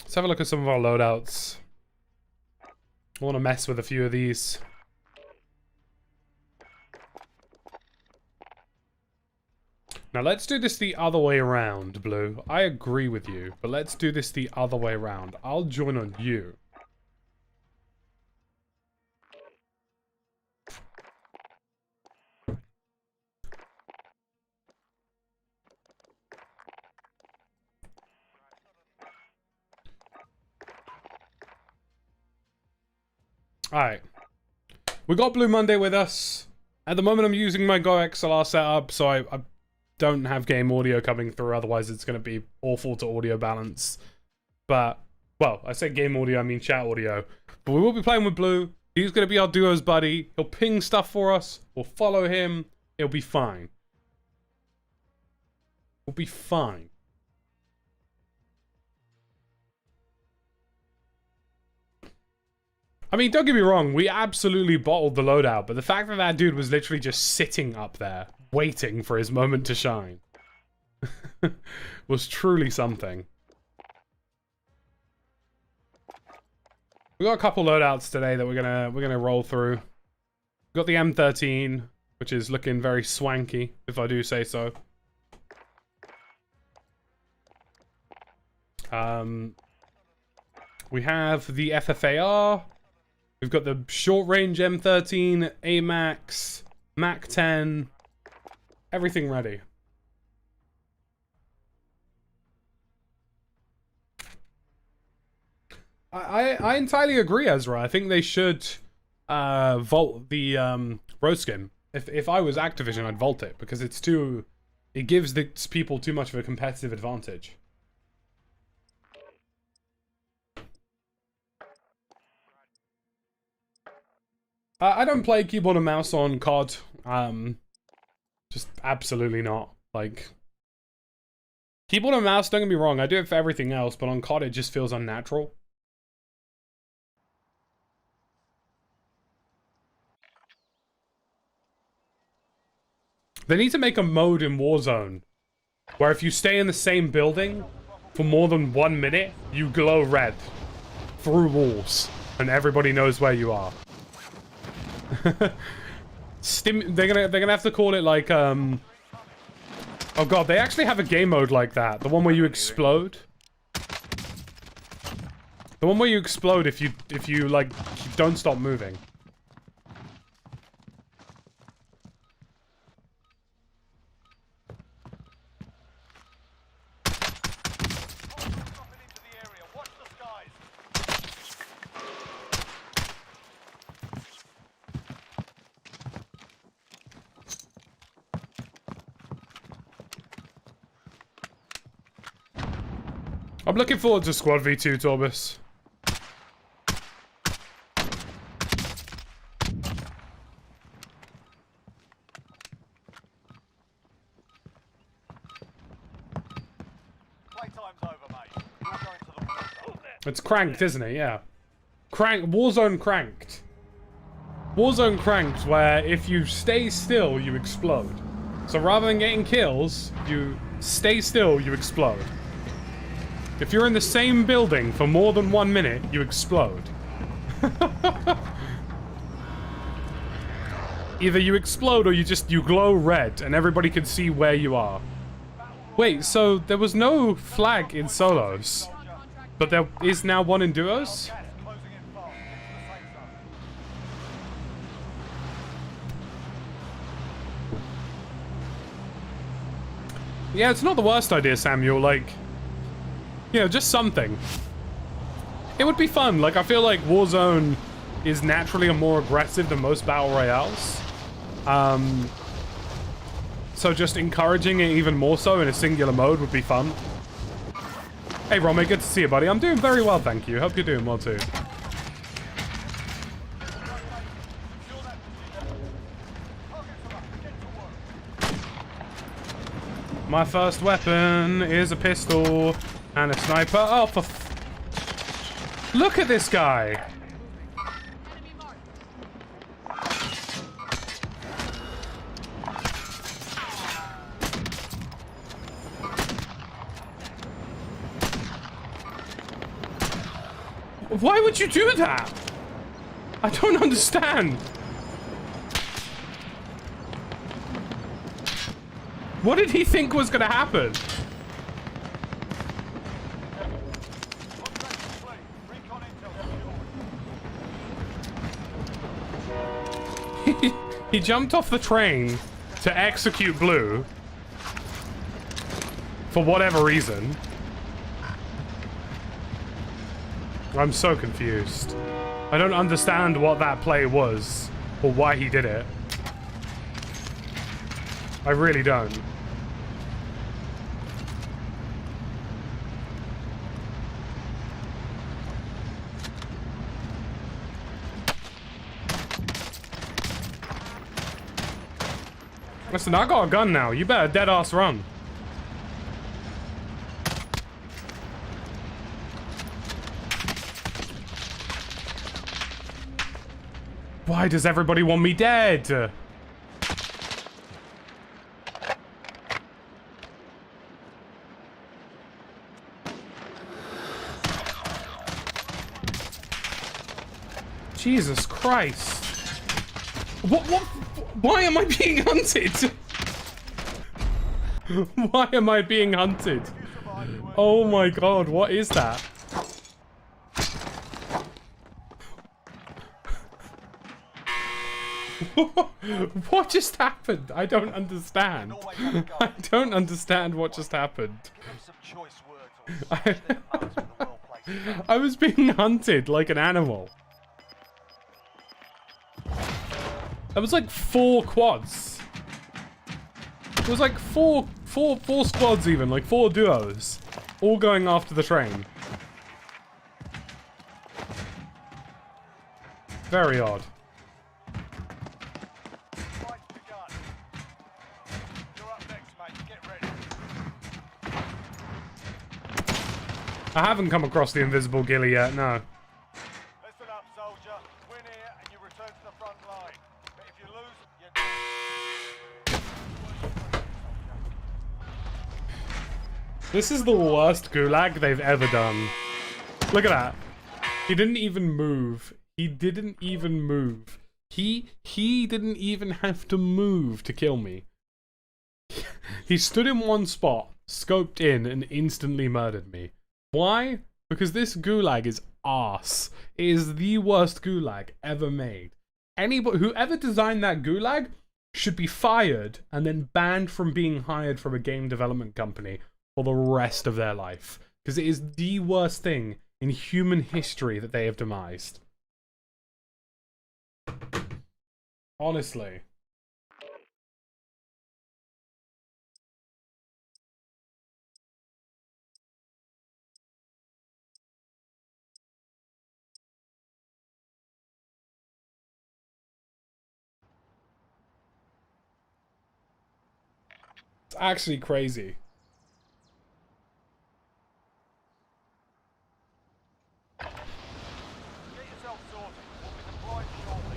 Speaker 1: Let's have a look at some of our loadouts. I want to mess with a few of these. Now let's do this the other way around, Blue. I agree with you, but let's do this the other way around. I'll join on you. Alright. We got Blue Monday with us. At the moment I'm using my Go XLR setup, so I don't have game audio coming through, otherwise it's going to be awful to audio balance. But, well, I say game audio, I mean chat audio. But we will be playing with Blue. He's going to be our duo's buddy. He'll ping stuff for us. We'll follow him. It'll be fine. We'll be fine. I mean, don't get me wrong, we absolutely bottled the loadout, but the fact that that dude was literally just sitting up there, waiting for his moment to shine, was truly something. We got a couple loadouts today that we're gonna roll through. We got the M13, which is looking very swanky, if I do say so. We have the FFAR. We've got the short-range M13, AMAX, MAC-10, everything ready. I entirely agree, Ezra. I think they should vault the road skin. If I was Activision, I'd vault it because it's too... It gives the people too much of a competitive advantage. I don't play keyboard and mouse on COD. Just absolutely not. Like, keyboard and mouse, don't get me wrong, I do it for everything else, but on COD it just feels unnatural. They need to make a mode in Warzone where if you stay in the same building for more than 1 minute, you glow red through walls, and everybody knows where you are. They're gonna have to call it like oh god, they actually have a game mode like that. The one where you explode. The one where you explode if you like don't stop moving. I'm looking forward to Squad v2, Torbis.
Speaker 2: Playtime's over, mate. You're going to the Warzone.
Speaker 1: It's cranked, isn't it? Yeah. Warzone cranked. Warzone cranked, where if you stay still, you explode. So rather than getting kills, you stay still, you explode. If you're in the same building for more than 1 minute, you explode. Either you explode or you glow red and everybody can see where you are. Wait, so there was no flag in solos, but there is now one in duos?
Speaker 2: Gas closing in fast. Get to the safe zone.
Speaker 1: Yeah, it's not the worst idea, Samuel, like, you know, just something. It would be fun, like, I feel like Warzone is naturally more aggressive than most battle royales. So just encouraging it even more so in a singular mode would be fun. Hey, Romy, good to see you, buddy. I'm doing very well, thank you. Hope you're doing well, too. My first weapon is a pistol and a sniper. Oh, for look at this guy.
Speaker 3: Enemy marked.
Speaker 1: Why would you do that? I don't understand. What did he think was gonna happen?
Speaker 2: Contract complete. Recon intel secured.
Speaker 1: He jumped off the train to execute Blue. For whatever reason. I'm so confused. I don't understand what that play was, or why he did it. I really don't. Listen, I got a gun now. You better dead-ass run. Why does everybody want me dead? Jesus Christ. What? Why am I being hunted? Why am I being hunted? Oh my god, what is that? What just happened? I don't understand. I don't understand what just happened.
Speaker 2: Give them some choice words or switch their modes with a well-placed.
Speaker 1: I was being hunted like an animal. There was like 4 quads. It was like four squads even, like 4 duos. All going after the train. Very odd.
Speaker 2: Right to gun. You're up next, mate. Get ready.
Speaker 1: I haven't come across the invisible ghillie yet, no.
Speaker 2: Listen up, soldier. Win here and you return to the front line. But if you lose, you
Speaker 1: This is the worst gulag they've ever done. Look at that. He didn't even move. He didn't even move. He didn't even have to move to kill me. He stood in one spot, scoped in, and instantly murdered me. Why? Because this gulag is arse. It is the worst gulag ever made. Whoever designed that gulag should be fired and then banned from being hired from a game development company for the rest of their life. Because it is the worst thing in human history that they have demised. Honestly. It's actually crazy.
Speaker 2: Get yourself sorted. We'll be deployed shortly.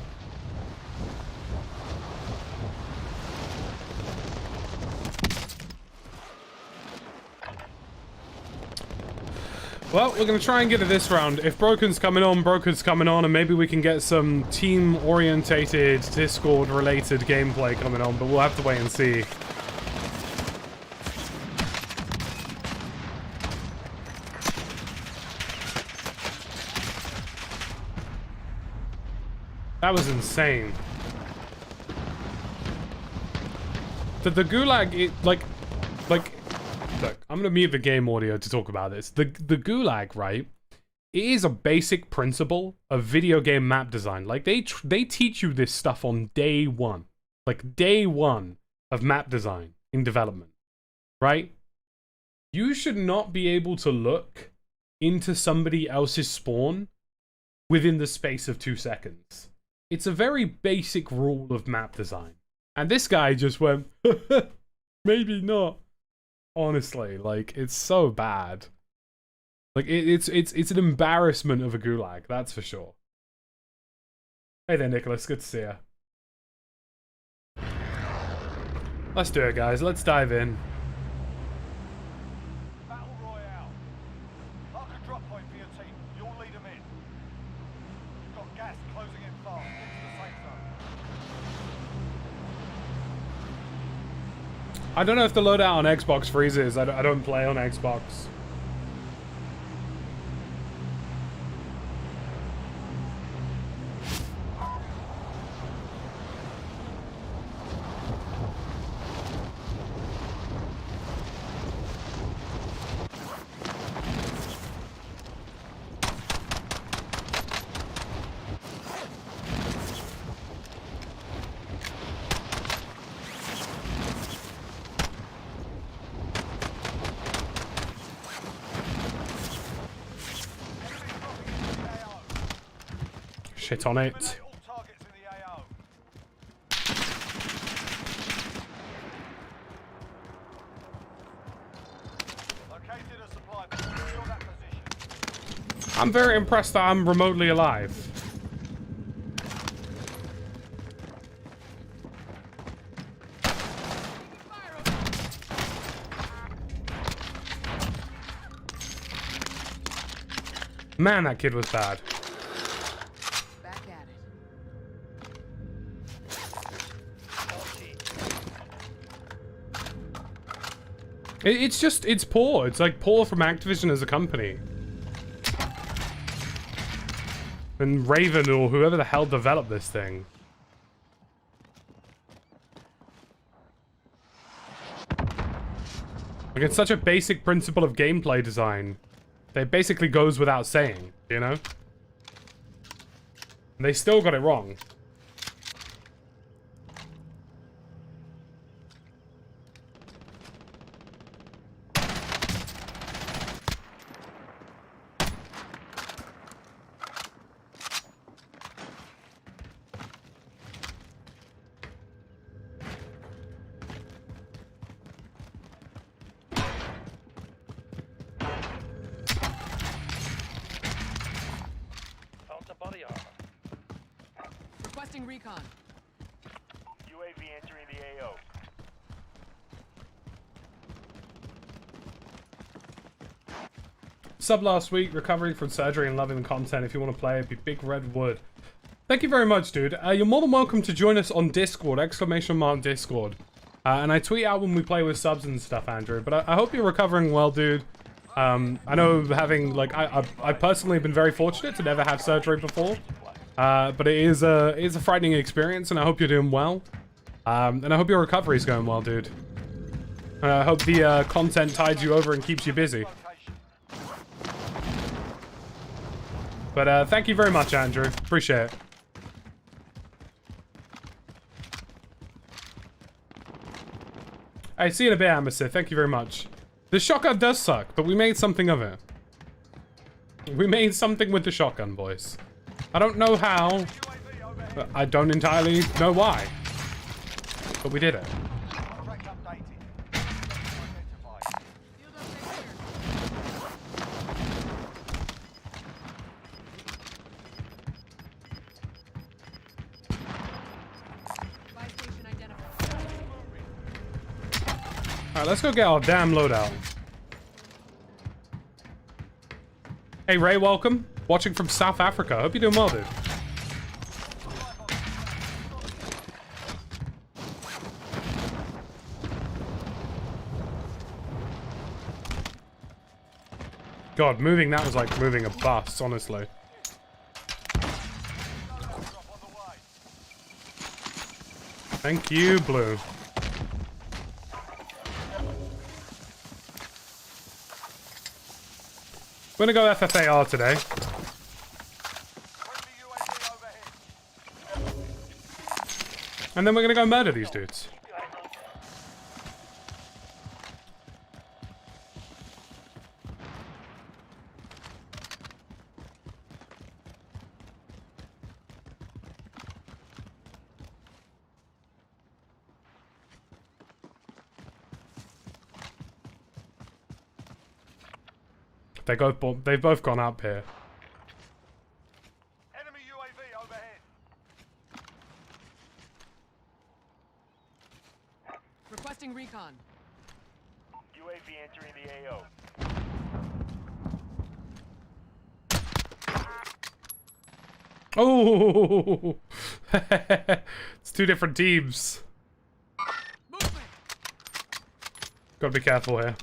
Speaker 1: Well, we're going to try and get to this round. If Broken's coming on, Broken's coming on, and maybe we can get some team-orientated, Discord-related gameplay coming on, but we'll have to wait and see. That was insane. The Gulag, look, I'm gonna mute the game audio to talk about this. The Gulag, right? It is a basic principle of video game map design. Like they teach you this stuff on day one, like day one of map design in development, right? You should not be able to look into somebody else's spawn within the space of 2 seconds. It's a very basic rule of map design. And this guy just went, maybe not. Honestly, like, it's so bad. Like, it's an embarrassment of a Gulag, that's for sure. Hey there, Nicholas, good to see you. Let's do it, guys. Let's dive in.
Speaker 2: Battle Royale. Mark a drop point for your team. You'll lead them in. You've got gas closing in fast. Get to the safe zone.
Speaker 1: I don't know if the loadout on Xbox freezes. I don't play on Xbox. Shit on it.
Speaker 2: Eliminate all targets in the AO. Located a supply point. Secure that position.
Speaker 1: I'm very impressed that I'm remotely alive. Man, that kid was bad.
Speaker 3: Back at it.
Speaker 1: It's poor. It's like poor from Activision as a company. And Raven or whoever the hell developed this thing. Like, it's such a basic principle of gameplay design. That basically goes without saying, you know? And they still got it wrong.
Speaker 3: Requesting recon.
Speaker 2: UAV entering the AO.
Speaker 1: Sub last week, recovering from surgery and loving the content. If you want to play, it'd be Big Red Wood. Thank you very much, dude. You're more than welcome to join us on Discord, !Discord. And I tweet out when we play with subs and stuff, Andrew. But I hope you're recovering well, dude. I know having, like, I personally have been very fortunate to never have surgery before. But it is a frightening experience, and I hope you're doing well. And I hope your recovery is going well, dude. And I hope the content tides you over and keeps you busy. But thank you very much, Andrew. Appreciate it. I see you in a bit, Amosith. Thank you very much. The shotgun does suck, but we made something of it. We made something with the shotgun, boys. I don't know how. I don't entirely know why. But we did it.
Speaker 2: Contract updated.
Speaker 1: Alright, let's go get our damn loadout. Hey Ray, welcome. Watching from South Africa. Hope you're doing well, dude. God, moving that was like moving a bus, honestly. Thank you, Blue. We're gonna go FFAR today. And then we're gonna go murder these dudes. They've both gone up here.
Speaker 2: Enemy UAV overhead.
Speaker 3: Requesting recon.
Speaker 2: UAV entering the AO.
Speaker 1: Oh, it's two different teams.
Speaker 3: Movement.
Speaker 1: Gotta be careful here.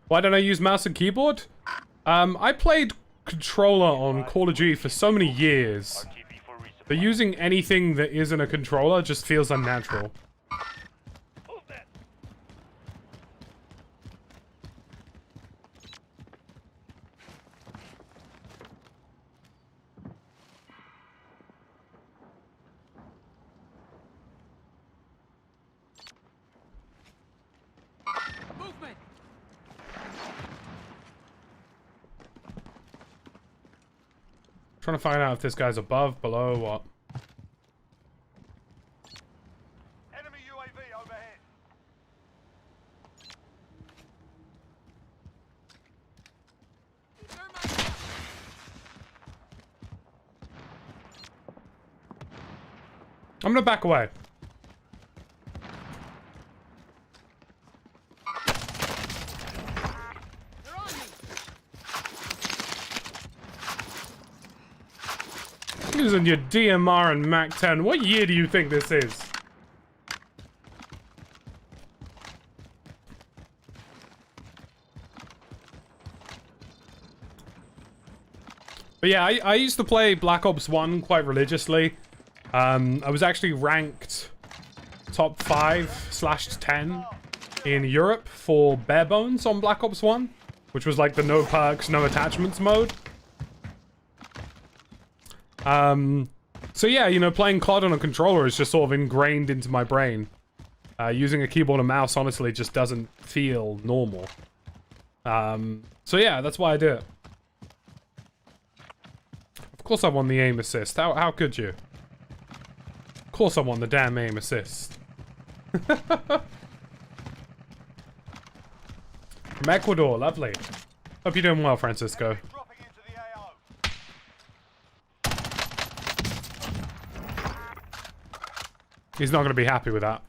Speaker 1: Why don't I use mouse and keyboard? I played controller on Call of Duty for so many years, but using anything that isn't a controller just feels unnatural.
Speaker 3: Movement.
Speaker 1: Trying to find out if this guy's above, below, what.
Speaker 2: Enemy UAV overhead.
Speaker 3: Thermite.
Speaker 1: I'm gonna back away.
Speaker 3: They're on me.
Speaker 1: Using your DMR and Mac 10. What year do you think this is? But yeah, I used to play Black Ops 1 quite religiously. I was actually ranked top 5/10 in Europe for bare bones on Black Ops 1, which was like the no perks, no attachments mode. So yeah, you know, playing COD on a controller is just sort of ingrained into my brain. Using a keyboard and mouse honestly just doesn't feel normal. So yeah, that's why I do it. Of course I won the aim assist. How could you? Of course I won the damn aim assist. From Ecuador, lovely. Hope you're doing well, Francisco.
Speaker 2: Dropping into the AO.
Speaker 1: He's not going to be happy with that.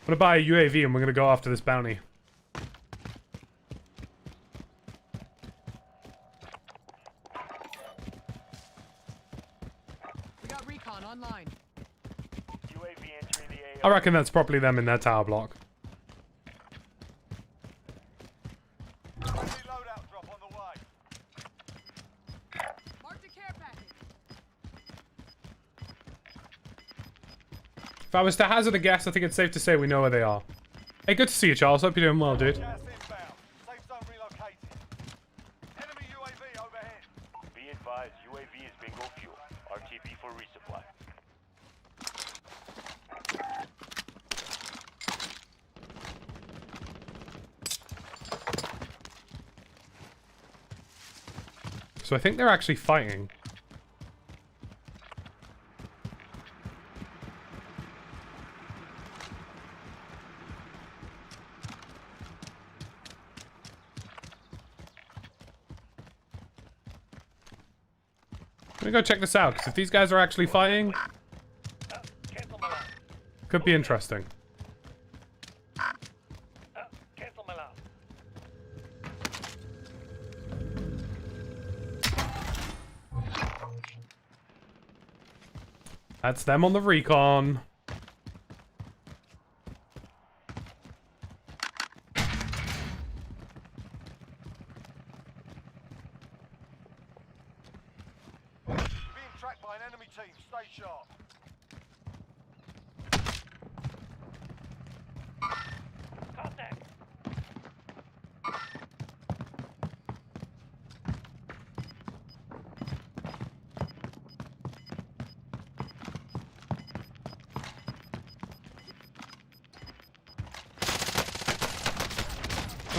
Speaker 1: I'm going to buy a UAV and we're going to go after this bounty.
Speaker 3: We got recon online.
Speaker 2: UAV entering the
Speaker 1: I
Speaker 2: AO.
Speaker 1: reckon that's probably them in their tower block.
Speaker 2: Friendly loadout drop on the way.
Speaker 3: Mark the care package.
Speaker 1: If I was to hazard a guess, I think it's safe to say we know where they are. Hey, good to see you, Charles. Hope you're doing well, dude.
Speaker 2: Gas inbound. Safe zone relocated. Enemy UAV overhead.
Speaker 4: Be advised, UAV is bingo fuel. RTB for resupply.
Speaker 1: So I think they're actually fighting. Let me go check this out, because if these guys are actually fighting,
Speaker 4: Cancel my last.
Speaker 1: could be interesting.
Speaker 4: Cancel my last.
Speaker 1: That's them on the recon.
Speaker 2: You're being tracked by an enemy team. Stay sharp.
Speaker 4: Contact.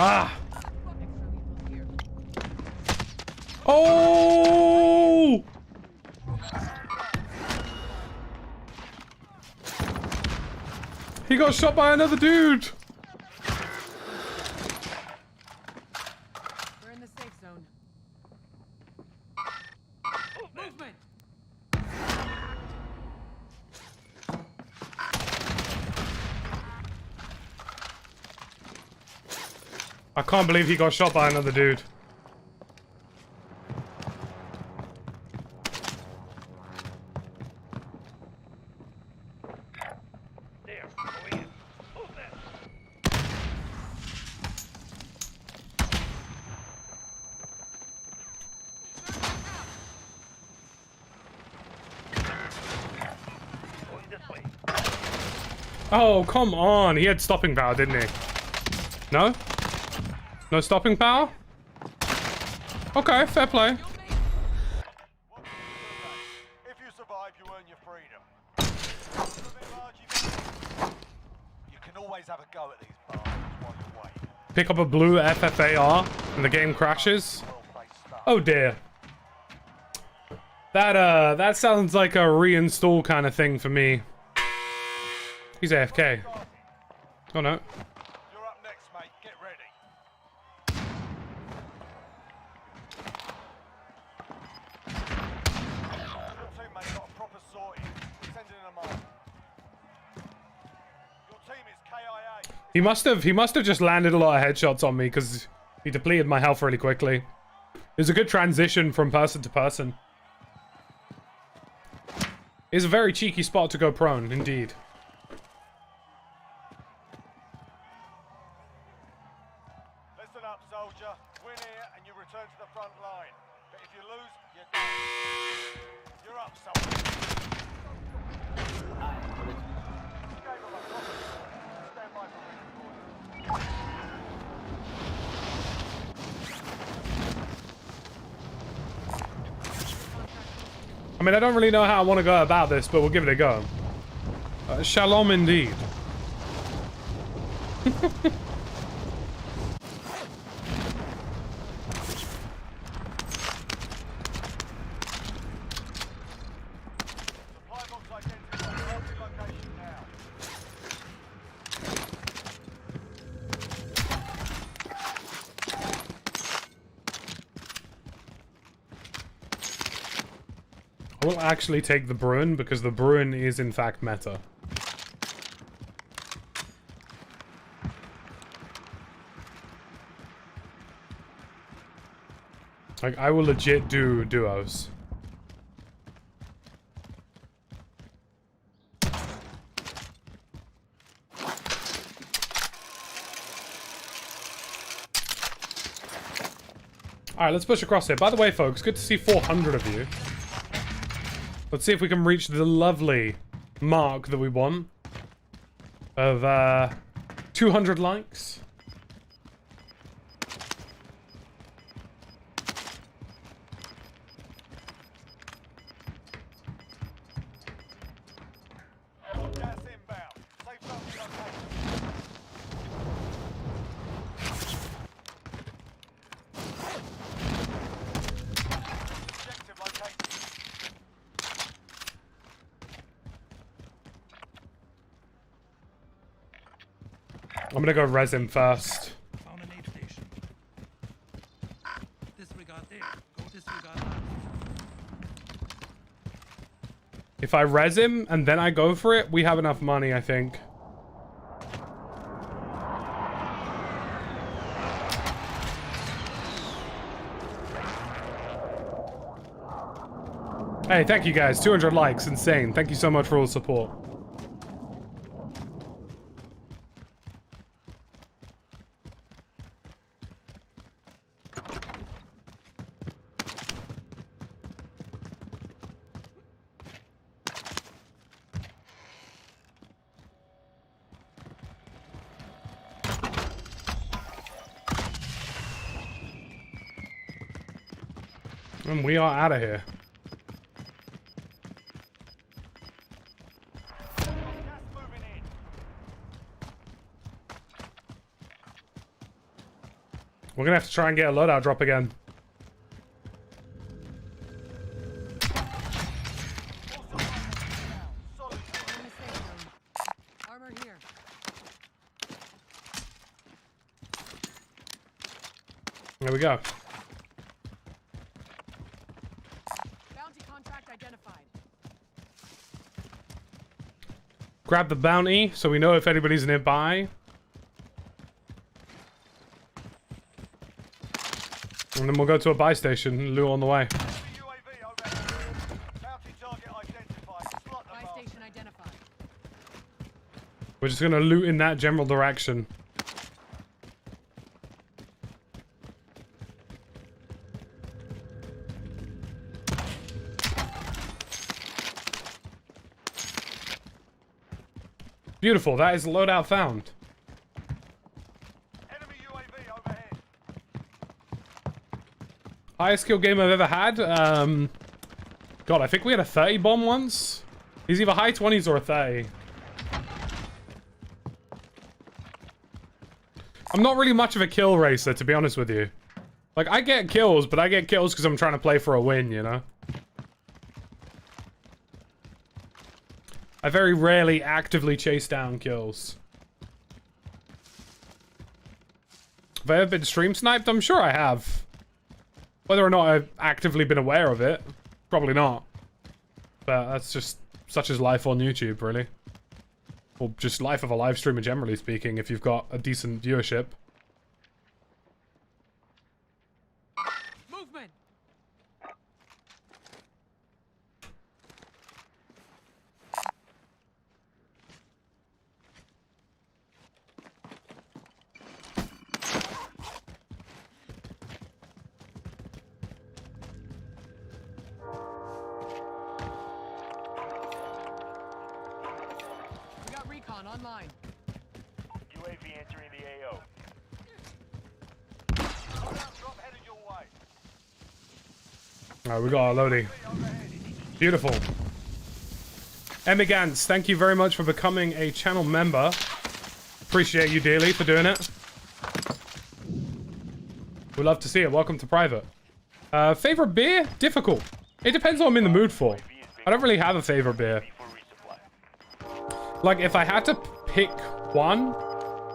Speaker 1: Ah!
Speaker 3: Extra lethal here.
Speaker 1: Oh! He got shot by another dude!
Speaker 3: We're in the safe zone. Movement!
Speaker 1: I can't believe he got shot by another dude.
Speaker 4: There. Go in. Move that. Going this way.
Speaker 1: Oh, come on. He had stopping power, didn't he? No? No stopping power? Okay, fair play.
Speaker 2: If you survive, you earn your freedom. A bit large, you can always have a go at these bastards while you're waiting.
Speaker 1: Pick up a blue FFAR and the game crashes.
Speaker 2: Well-placed stuff.
Speaker 1: Oh dear. That sounds like a reinstall kind of thing for me. He's AFK. Oh no.
Speaker 2: You're up next, mate. Get ready. Your teammate got a proper sorting. Sending them on. Your team is KIA.
Speaker 1: He must have just landed a lot of headshots on me because he depleted my health really quickly. It was a good transition from person to person. It's a very cheeky spot to go prone, indeed.
Speaker 2: Listen up, soldier. Win here and you return to the front line. But if you lose, you're done. You're up, soldier. This game of a proper sorting. Stand by for reinforcements.
Speaker 1: I mean, I don't really know how I want to go about this, but we'll give it a go. Shalom indeed.
Speaker 2: Supply box identified. Marking location now.
Speaker 1: I will actually take the Bruin because the Bruin is in fact meta. Like, I will legit do duos. Alright, let's push across here. By the way, folks, good to see 400 of you. Let's see if we can reach the lovely mark that we want of 200 likes.
Speaker 2: Gas inbound. Safe zone relocation. Objective located.
Speaker 1: I'm gonna go res him first.
Speaker 5: Found an aid station. Disregard there. Go disregard that.
Speaker 1: If I res him and then I go for it, we have enough money, I think. Hey, thank you guys. 200 likes. Insane. Thank you so much for all the support. And we are out of here.
Speaker 2: Gas moving in.
Speaker 1: We're gonna have to try and get a loadout drop again.
Speaker 2: Solid.
Speaker 3: In the safe zone. Armor here.
Speaker 1: There we go.
Speaker 3: Bounty contract identified.
Speaker 1: Grab the bounty so we know if anybody's nearby. And then we'll go to a buy station and loot on the way.
Speaker 2: Enemy UAV overhead. Bounty target identified. Slot the
Speaker 3: Buy
Speaker 2: mark.
Speaker 3: station identified.
Speaker 1: We're just gonna loot in that general direction. Beautiful, that is loadout found.
Speaker 2: Enemy UAV overhead.
Speaker 1: Highest kill game I've ever had. God, I think we had a 30 bomb once. He's either high 20s or a 30. I'm not really much of a kill racer, to be honest with you. Like, I get kills, but I get kills because I'm trying to play for a win, you know? I very rarely actively chase down kills. Have I ever been stream sniped? I'm sure I have. Whether or not I've actively been aware of it, probably not. But that's just such as life on YouTube, really. Or just life of a live streamer, generally speaking, if you've got a decent viewership.
Speaker 3: Movement. We got recon online.
Speaker 4: UAV entering the AO.
Speaker 2: Loadout drop headed your way.
Speaker 1: Alright, we got our loading.
Speaker 2: Overhead.
Speaker 1: Beautiful. Emigans, thank you very much for becoming a channel member. Appreciate you dearly for doing it. We'd love to see it. Welcome to private. Favorite beer? Difficult. It depends what I'm in the mood for. I don't really have a favorite beer.
Speaker 4: For resupply.
Speaker 1: Like, if I had to pick one,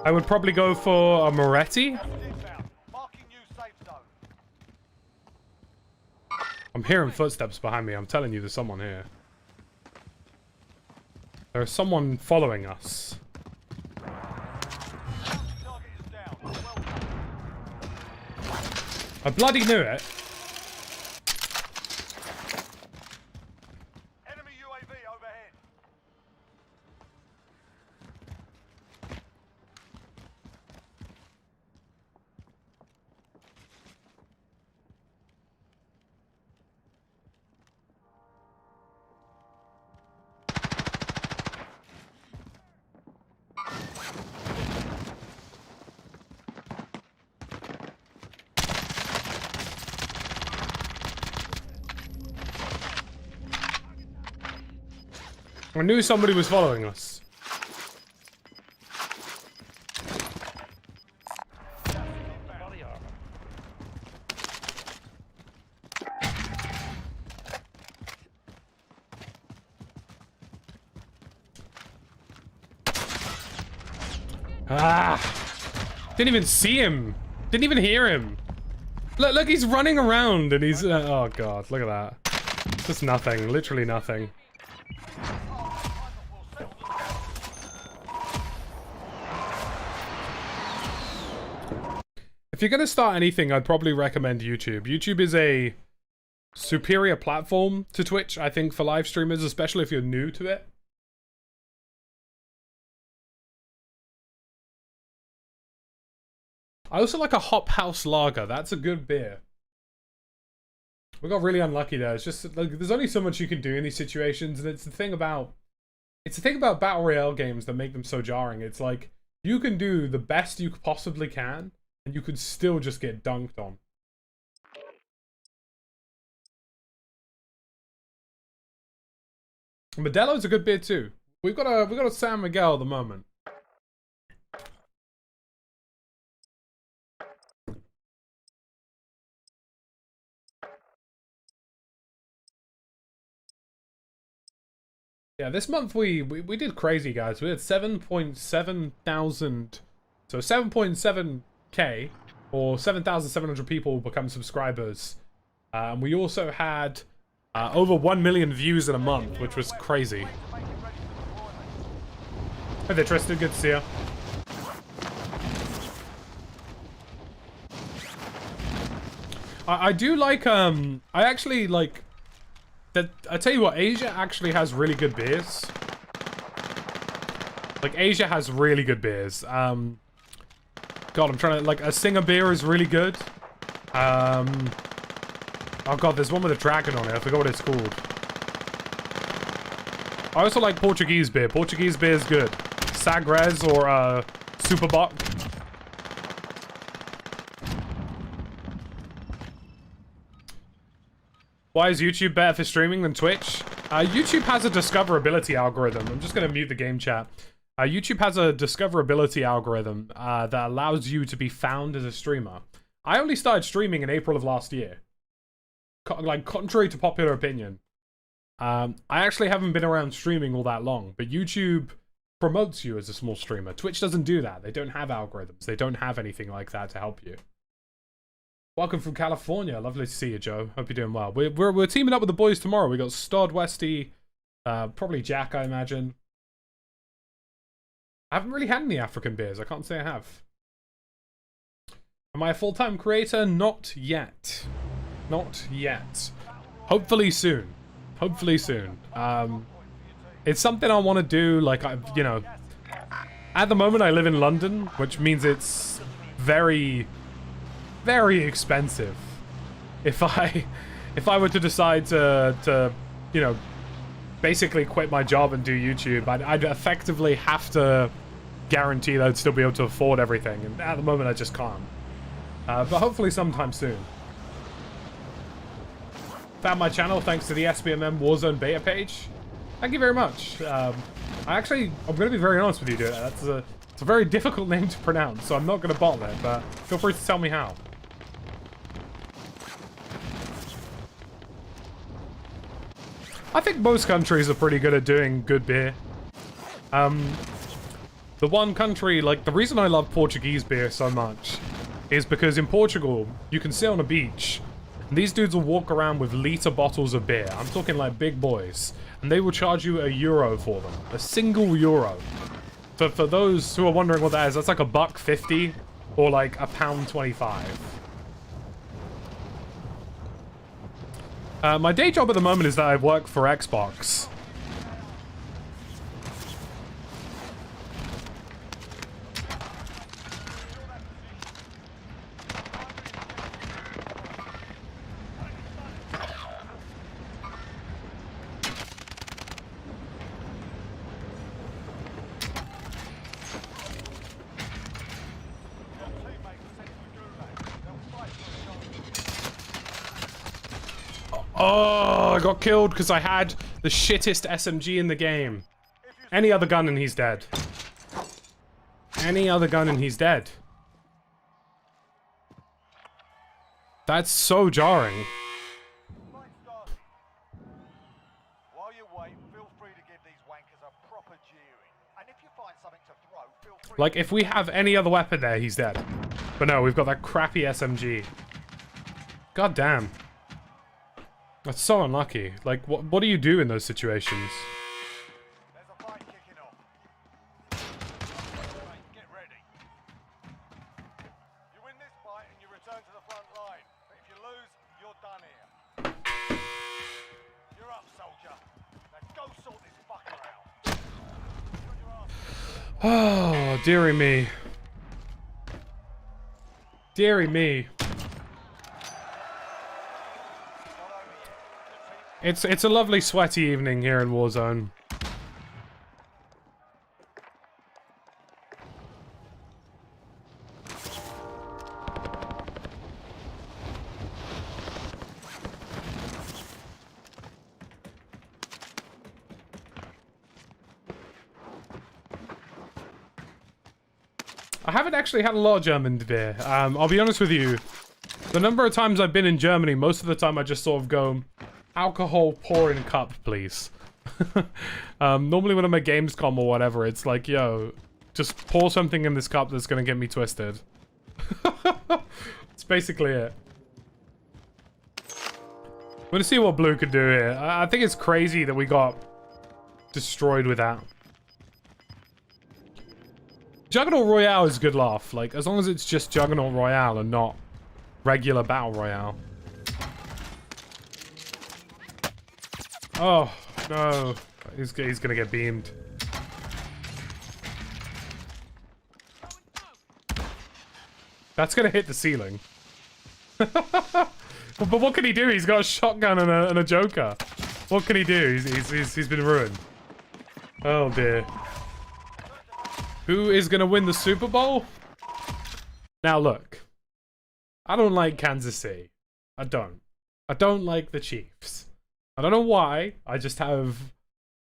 Speaker 1: I would probably go for a Moretti.
Speaker 2: Gas inbound. Marking new safe zone.
Speaker 1: I'm hearing footsteps behind me. I'm telling you, there's someone here. There's someone following us.
Speaker 2: Target is down. Well done.
Speaker 1: I bloody knew it.
Speaker 2: Enemy UAV overhead.
Speaker 1: I knew somebody was following us.
Speaker 4: Body armor.
Speaker 1: Ah! Didn't even see him. Didn't even hear him. Look, he's running around and he's... oh god, look at that. Just nothing. Literally nothing. If you're gonna start anything, I'd probably recommend YouTube. YouTube is a superior platform to Twitch, I think, for live streamers, especially if you're new to it. I also like a Hop House Lager. That's a good beer. We got really unlucky there. It's just like there's only so much you can do in these situations, and it's the thing about battle royale games that make them so jarring. It's like you can do the best you possibly can, and you could still just get dunked on. Modelo's a good beer too. We've got a San Miguel at the moment. Yeah, this month we did crazy, guys. We had 7.7 thousand, so 7.7k or 7,700 people become subscribers. We also had over 1 million views in a month, which was crazy. Hey there, Tristan. Good to see you. I do like, I actually like, that. I tell you what, Asia actually has really good beers. Like, Asia has really good beers. God, I'm trying to, like, a Singer beer is really good. Oh god, there's one with a dragon on it. I forgot what it's called. I also like Portuguese beer. Portuguese beer is good. Sagres or Superbock. Why is YouTube better for streaming than Twitch? YouTube has a discoverability algorithm. I'm just going to mute the game chat. YouTube has a discoverability algorithm that allows you to be found as a streamer. I only started streaming in April of last year. Like, contrary to popular opinion. I actually haven't been around streaming all that long, but YouTube promotes you as a small streamer. Twitch doesn't do that. They don't have algorithms. They don't have anything like that to help you. Welcome from California. Lovely to see you, Joe. Hope you're doing well. We're teaming up with the boys tomorrow. We got Stod, Westy, probably Jack, I imagine. I haven't really had any African beers. I can't say I have. Am I a full-time creator? Not yet. Not yet. Hopefully soon. Hopefully soon. It's something I want to do. Like, you know, at the moment I live in London, which means it's very, very expensive. If I were to decide to you know, basically quit my job and do YouTube, I'd effectively have to guarantee that I'd still be able to afford everything. And at the moment I just can't. But hopefully sometime soon. Found my channel thanks to the SBMM Warzone beta page. Thank you very much. I'm going to be very honest with you, dude. It's a very difficult name to pronounce, so I'm not going to bottle it, but feel free to tell me how. I think most countries are pretty good at doing good beer. The one country, like, the reason I love Portuguese beer so much is because in Portugal, you can sit on a beach, and these dudes will walk around with liter bottles of beer. I'm talking like big boys. And they will charge you €1 for them. A single euro. For those who are wondering what that is, that's like $1.50 or like £1.25. My day job at the moment is that I work for Xbox. Oh, I got killed because I had the shittest SMG in the game. Any other gun and he's dead. Any other gun and he's dead. That's so jarring.
Speaker 2: While you wait, feel free to give these wankers a proper jeering. And if you find something to throw, feel free.
Speaker 1: Like, if we have any other weapon there, he's dead. But no, we've got that crappy SMG. God damn. That's so unlucky. Like, what do you do in those situations? Oh, dearie me. Dearie me. It's a lovely sweaty evening here in Warzone. I haven't actually had a lot of German today. I'll be honest with you. The number of times I've been in Germany, most of the time I just sort of go, alcohol pour in cup, please. Normally when I'm at Gamescom or whatever, it's like, yo, just pour something in this cup that's gonna get me twisted. That's basically it. I'm gonna see what Blue could do here. I think it's crazy that we got destroyed with that. Juggernaut Royale is a good laugh. Like, as long as it's just Juggernaut Royale and not regular Battle Royale. Oh, no. He's gonna get beamed. That's gonna hit the ceiling. But what can he do? He's got a shotgun and a Joker. What can he do? He's been ruined. Oh, dear. Who is gonna win the Super Bowl? Now look, I don't like Kansas City. I don't like the Chiefs. I don't know why. I just have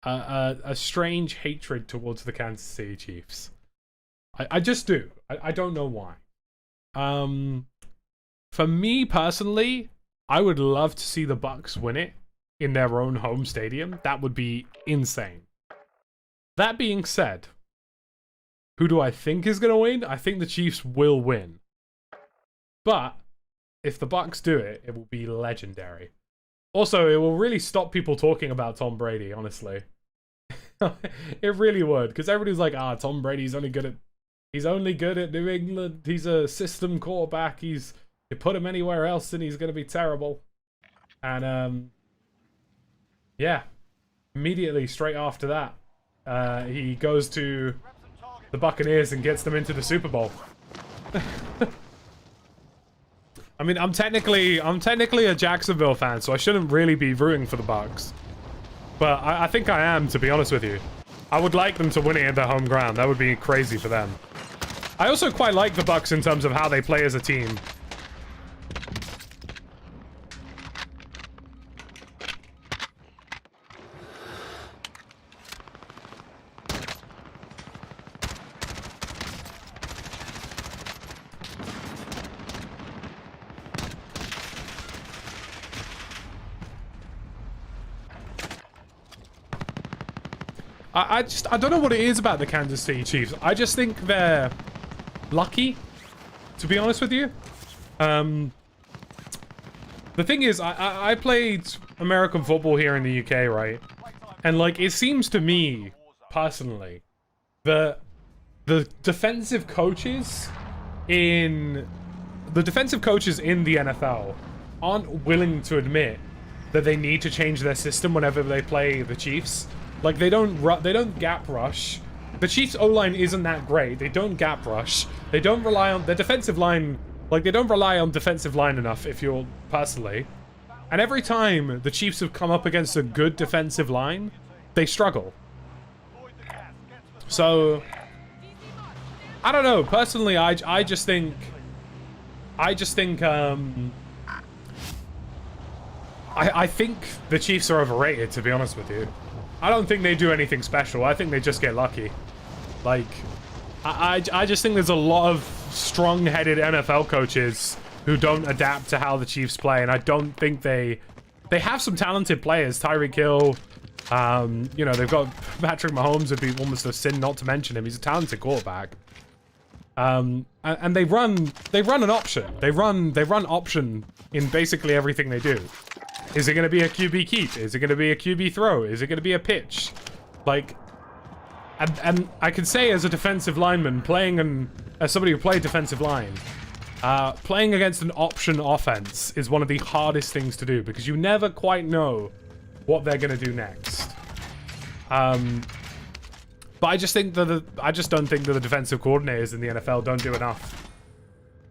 Speaker 1: a strange hatred towards the Kansas City Chiefs. I just do. I don't know why. For me personally, I would love to see the Bucks win it in their own home stadium. That would be insane. That being said, who do I think is going to win? I think the Chiefs will win. But if the Bucks do it, it will be legendary. Also, it will really stop people talking about Tom Brady, honestly. It really would, because everybody's like, Tom Brady's only good at New England. He's a system quarterback. You put him anywhere else and he's going to be terrible. And yeah, immediately straight after that, he goes to the Buccaneers and gets them into the Super Bowl. I mean, I'm technically a Jacksonville fan, so I shouldn't really be rooting for the Bucs. But I think I am, to be honest with you. I would like them to win it at their home ground. That would be crazy for them. I also quite like the Bucs in terms of how they play as a team. I don't know what it is about the Kansas City Chiefs. I just think they're lucky, to be honest with you. The thing is, I played American football here in the UK, right? And like, it seems to me, personally, that the defensive coaches in the NFL aren't willing to admit that they need to change their system whenever they play the Chiefs. Like, they don't gap rush. The Chiefs' O-line isn't that great. They don't gap rush. They don't rely on their defensive line. Like, they don't rely on defensive line enough, if you're personally. And every time the Chiefs have come up against a good defensive line, they struggle. So, I don't know. Personally, I just think I think the Chiefs are overrated, to be honest with you. I don't think they do anything special. I think they just get lucky. Like, I just think there's a lot of strong-headed NFL coaches who don't adapt to how the Chiefs play, and I don't think they have some talented players. Tyreek Hill, you know, they've got Patrick Mahomes. Would be almost a sin not to mention him. He's a talented quarterback. And they run an option. They run option in basically everything they do. Is it going to be a QB keep? Is it going to be a QB throw? Is it going to be a pitch? Like, and I can say as a defensive lineman, as somebody who played defensive line, playing against an option offense is one of the hardest things to do because you never quite know what they're going to do next. But But I just think that I just don't think that the defensive coordinators in the NFL don't do enough.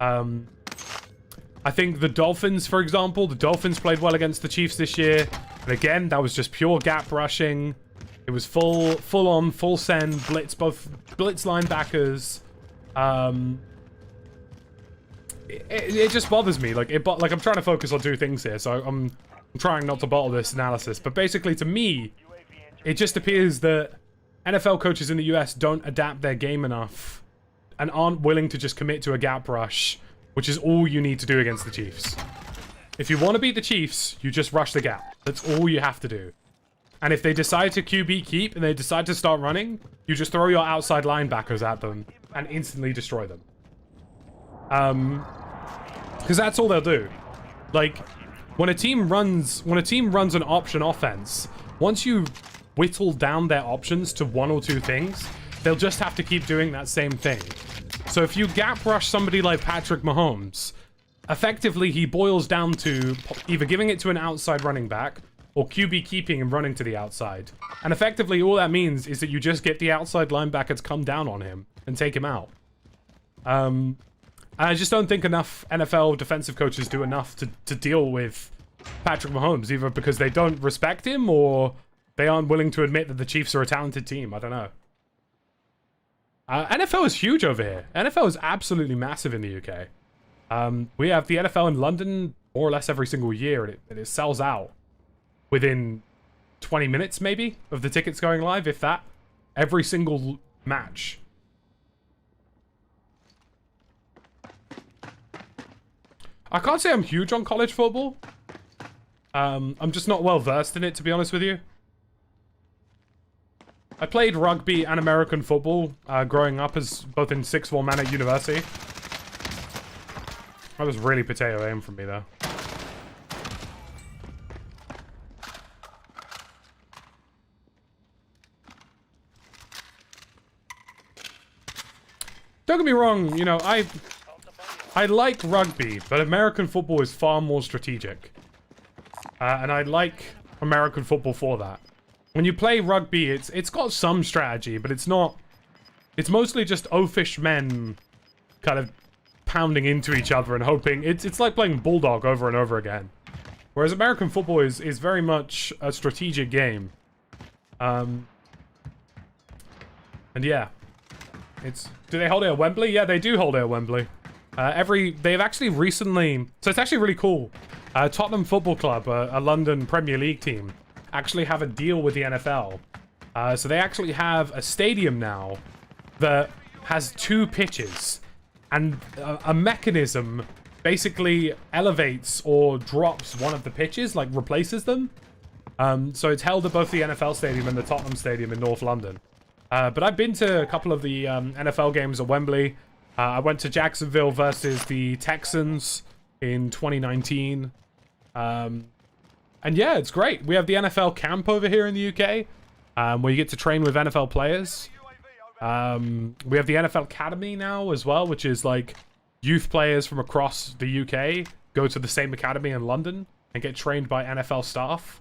Speaker 1: I think the Dolphins, for example, the Dolphins played well against the Chiefs this year. And again, that was just pure gap rushing. It was full on, full send, blitz, both blitz linebackers. It just bothers me. Like I'm trying to focus on two things here, so I'm trying not to bottle this analysis. But basically, to me, it just appears that NFL coaches in the US don't adapt their game enough and aren't willing to just commit to a gap rush, which is all you need to do against the Chiefs. If you want to beat the Chiefs, you just rush the gap. That's all you have to do. And if they decide to QB keep and they decide to start running, you just throw your outside linebackers at them and instantly destroy them. Because that's all they'll do. Like, when a team runs an option offense, once you whittle down their options to one or two things, they'll just have to keep doing that same thing. So if you gap rush somebody like Patrick Mahomes, effectively he boils down to either giving it to an outside running back or QB keeping and running to the outside. And effectively all that means is that you just get the outside linebacker to come down on him and take him out. I just don't think enough NFL defensive coaches do enough to deal with Patrick Mahomes, either because they don't respect him or they aren't willing to admit that the Chiefs are a talented team. I don't know. NFL is huge over here. NFL is absolutely massive in the UK. We have the NFL in London more or less every single year, and it sells out within 20 minutes, maybe, of the tickets going live, if that. Every single match. I can't say I'm huge on college football. I'm just not well versed in it, to be honest with you. I played rugby and American football growing up as both in sixth form and at university. That was really potato aim from me, though. Don't get me wrong, you know, I like rugby, but American football is far more strategic. And I like American football for that. When you play rugby, it's got some strategy, but it's not... It's mostly just oafish men kind of pounding into each other and hoping... It's like playing Bulldog over and over again. Whereas American football is very much a strategic game. And yeah. Do they hold it at Wembley? Yeah, they do hold it at Wembley. They've actually recently... So it's actually really cool. Tottenham Football Club, a London Premier League team, actually have a deal with the NFL. So they actually have a stadium now that has 2 pitches. And a mechanism basically elevates or drops one of the pitches, like replaces them. So it's held at both the NFL stadium and the Tottenham Stadium in North London. But I've been to a couple of the NFL games at Wembley. I went to Jacksonville versus the Texans in 2019. And yeah, it's great. We have the NFL camp over here in the UK, where you get to train with NFL players. We have the NFL Academy now as well, which is like youth players from across the UK go to the same academy in London and get trained by NFL staff.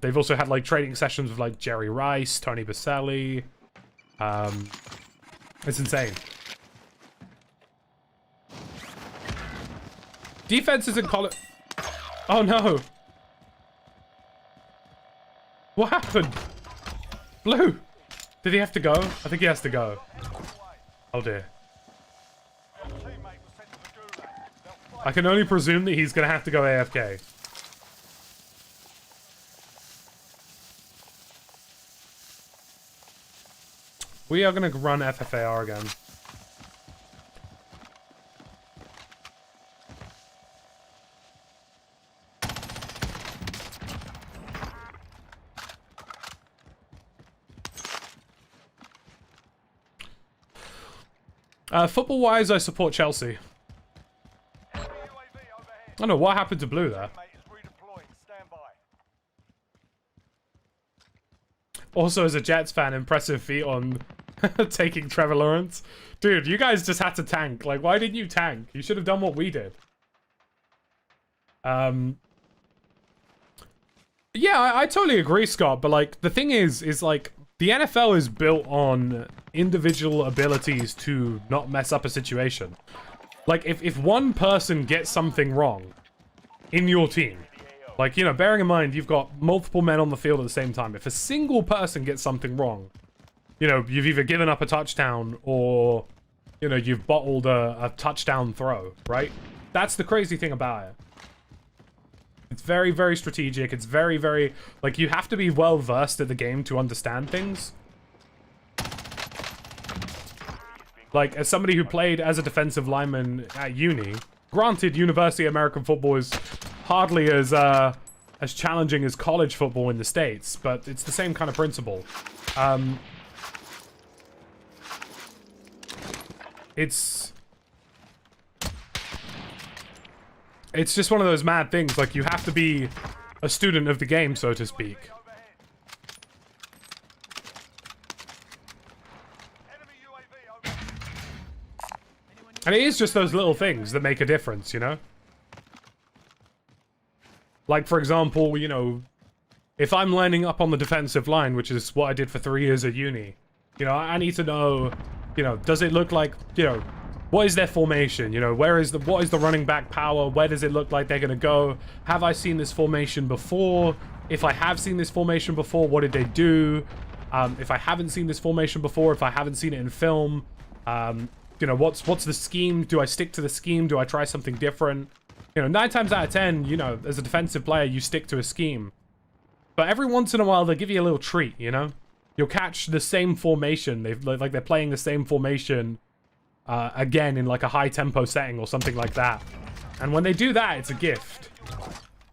Speaker 1: They've also had like training sessions with like Jerry Rice, Tony Baselli. It's insane. Defenses in college... Oh no! What happened? Blue! Did he have to go? I think he has to go. Oh dear. I can only presume that he's gonna have to go AFK. We are gonna run FFAR again. Football-wise, I support Chelsea. I don't know what happened to Blue there. Also, as a Jets fan, impressive feat on taking Trevor Lawrence. Dude, you guys just had to tank. Like, why didn't you tank? You should have done what we did. Yeah, I totally agree, Scott. But like, the thing is like, the NFL is built on individual abilities to not mess up a situation. Like, if one person gets something wrong in your team, like, you know, bearing in mind you've got multiple men on the field at the same time, if a single person gets something wrong, you know, you've either given up a touchdown or, you know, you've bottled a touchdown throw, right? That's the crazy thing about it. It's very, very strategic. It's very, very... Like, you have to be well-versed at the game to understand things. Like, as somebody who played as a defensive lineman at uni, granted, University American football is hardly as challenging as college football in the States, but it's the same kind of principle. It's just one of those mad things, like, you have to be a student of the game, so to speak. And it is just those little things that make a difference, you know? Like, for example, you know, if I'm lining up on the defensive line, which is what I did for 3 years at uni, you know, I need to know, you know, does it look like, you know, what is their formation? You know, what is the running back power? Where does it look like they're going to go? Have I seen this formation before? If I have seen this formation before, what did they do? If I haven't seen this formation before, if I haven't seen it in film, you know, what's the scheme? Do I stick to the scheme? Do I try something different? You know, 9 times out of 10, you know, as a defensive player, you stick to a scheme. But every once in a while, they give you a little treat, you know? You'll catch the same formation. They're playing the same formation again in like a high tempo setting or something like that. And when they do that, it's a gift.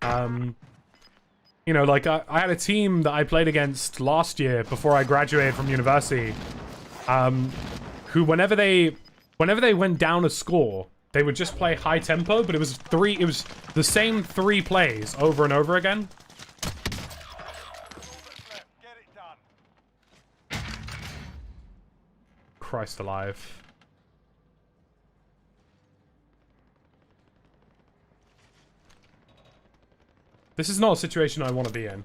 Speaker 1: You know, like I had a team that I played against last year before I graduated from university, who whenever they went down a score, they would just play high tempo, but it was the same 3 plays over and over again.
Speaker 2: Get it done.
Speaker 1: Christ alive. This is not a situation I want to be in.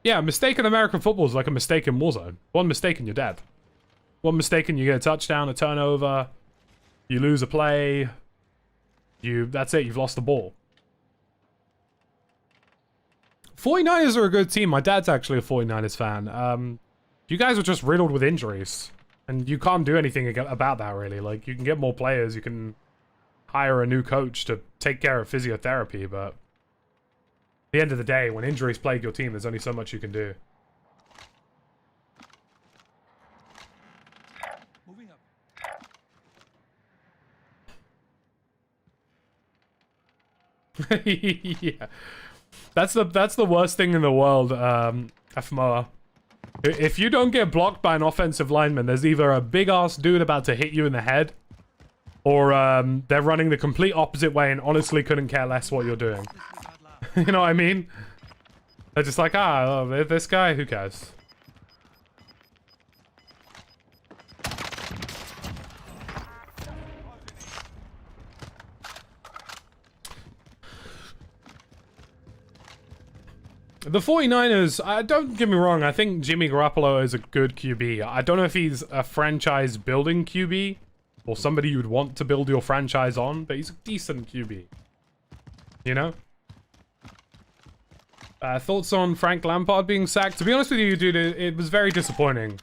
Speaker 1: Yeah, a mistake in American football is like a mistake in Warzone. One mistake and you're dead. One mistake and you get a touchdown, a turnover, you lose a play, that's it, you've lost the ball. 49ers are a good team. My dad's actually a 49ers fan. You guys are just riddled with injuries. And you can't do anything about that, really. Like, you can get more players, you can hire a new coach to take care of physiotherapy, but at the end of the day, when injuries plague your team, there's only so much you can do.
Speaker 2: Moving up.
Speaker 1: Yeah. That's the worst thing in the world, FMOA. If you don't get blocked by an offensive lineman, there's either a big-ass dude about to hit you in the head, or they're running the complete opposite way and honestly couldn't care less what you're doing. You know what I mean? They're just like, this guy, who cares? The 49ers, don't get me wrong, I think Jimmy Garoppolo is a good QB. I don't know if he's a franchise-building QB, or somebody you'd want to build your franchise on, but he's a decent QB. You know? Thoughts on Frank Lampard being sacked? To be honest with you, dude, it was very disappointing.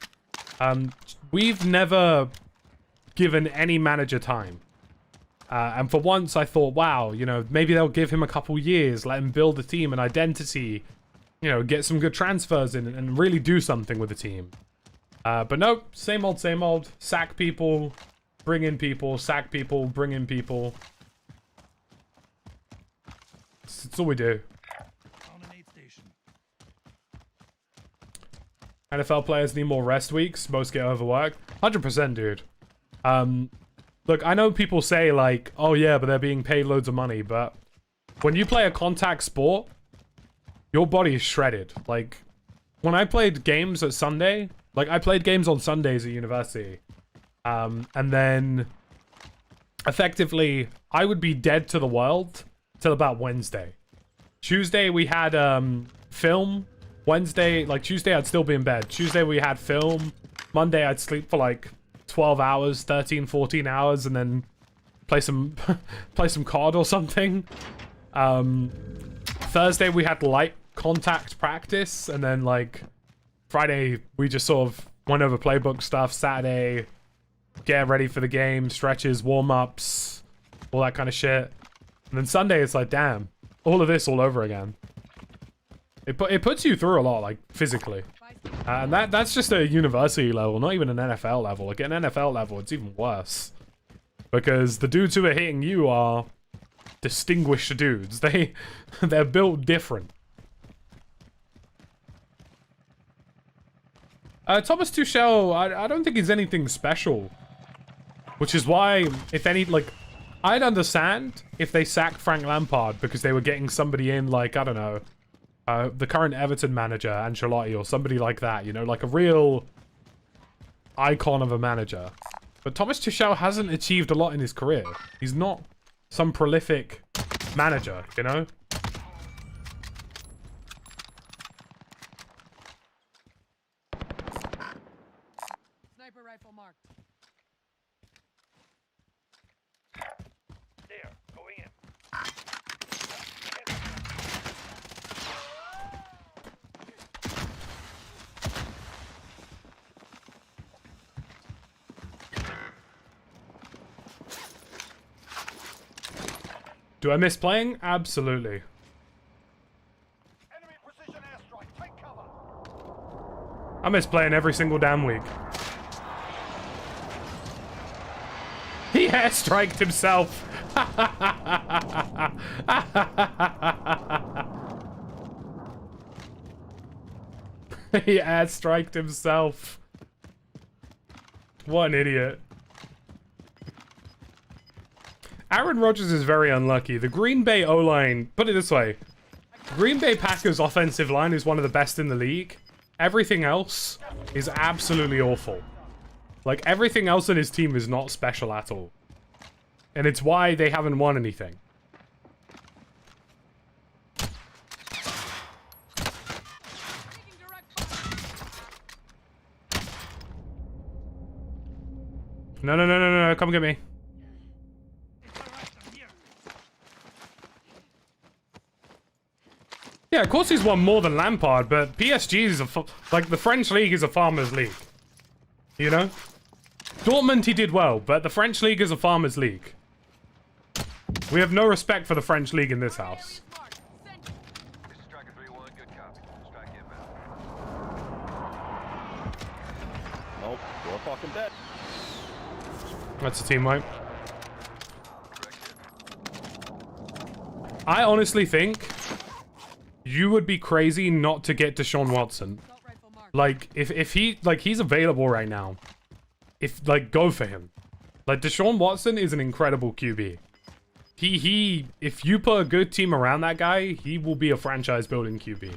Speaker 1: We've never given any manager time. And for once, I thought, wow, you know, maybe they'll give him a couple years, let him build a team, an identity, you know, get some good transfers in and really do something with the team. But nope, same old, sack people, bring in people, sack people, bring in people. It's all we do. NFL players need more rest weeks, most get overworked. 100%, dude. Look, I know people say, like, oh yeah, but they're being paid loads of money, but when you play a contact sport, your body is shredded. Like, when I played games at Sunday, like, I played games on Sundays at university, and then, effectively, I would be dead to the world till about Wednesday. Tuesday, we had, film, Wednesday, like Tuesday, I'd still be in bed. Tuesday, we had film. Monday, I'd sleep for like 12 hours, 13, 14 hours, and then play some play some COD or something. Thursday, we had light contact practice, and then like Friday, we just sort of went over playbook stuff. Saturday, get ready for the game, stretches, warm-ups, all that kind of shit. And then Sunday, it's like, damn, all of this all over again. It puts you through a lot, like, physically. And that's just a university level, not even an NFL level. Like, at an NFL level, it's even worse. Because the dudes who are hitting you are distinguished dudes. They're built different. Thomas Tuchel, I don't think he's anything special. Which is why, if any, like, I'd understand if they sacked Frank Lampard because they were getting somebody in, like, I don't know, the current Everton manager, Ancelotti, or somebody like that, you know, like a real icon of a manager. But Thomas Tuchel hasn't achieved a lot in his career. He's not some prolific manager, you know?
Speaker 3: Sniper rifle marked.
Speaker 4: There, going in.
Speaker 1: Do I miss playing? Absolutely.
Speaker 2: Enemy precision airstrike. Take cover.
Speaker 1: I miss playing every single damn week. He airstriked himself. He airstriked himself. What an idiot. Aaron Rodgers is very unlucky. The Green Bay O-line, put it this way. Green Bay Packers offensive line is one of the best in the league. Everything else is absolutely awful. Like, everything else in his team is not special at all. And it's why they haven't won anything.
Speaker 3: Taking direct fire.
Speaker 1: No, come get me. Yeah, of course he's won more than Lampard, but PSG is like, the French league is a farmer's league. You know? Dortmund, he did well, but the French league is a farmer's league. We have no respect for the French league in this house.
Speaker 3: Area's marked. Send
Speaker 4: This is Striker 3-1, good copy. Strike inbound.
Speaker 5: Nope, we're fucking dead.
Speaker 1: That's a team wipe. I honestly think you would be crazy not to get Deshaun Watson.
Speaker 3: assault rifle marked.
Speaker 1: Like, if he, like, he's available right now. If, like, go for him. Like, Deshaun Watson is an incredible QB. If you put a good team around that guy, he will be a franchise-building QB.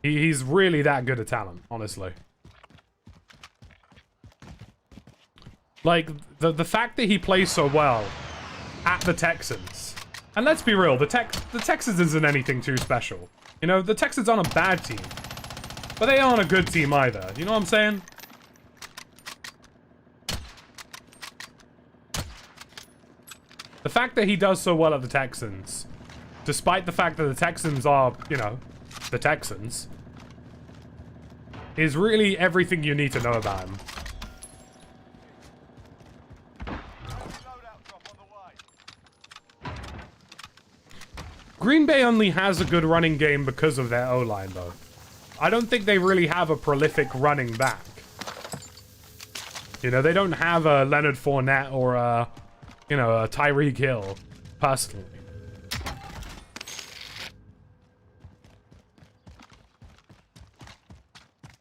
Speaker 1: He's really that good a talent, honestly. Like, the fact that he plays so well at the Texans. And let's be real, the Texans isn't anything too special. You know, the Texans aren't a bad team. But they aren't a good team either. You know what I'm saying? The fact that he does so well at the Texans, despite the fact that the Texans are, you know, the Texans, is really everything you need to know about him.
Speaker 2: Loadout drop on the way.
Speaker 1: Green Bay only has a good running game because of their O-line, though. I don't think they really have a prolific running back. You know, they don't have a Leonard Fournette or a, you know, a Tyreek Hill, personally.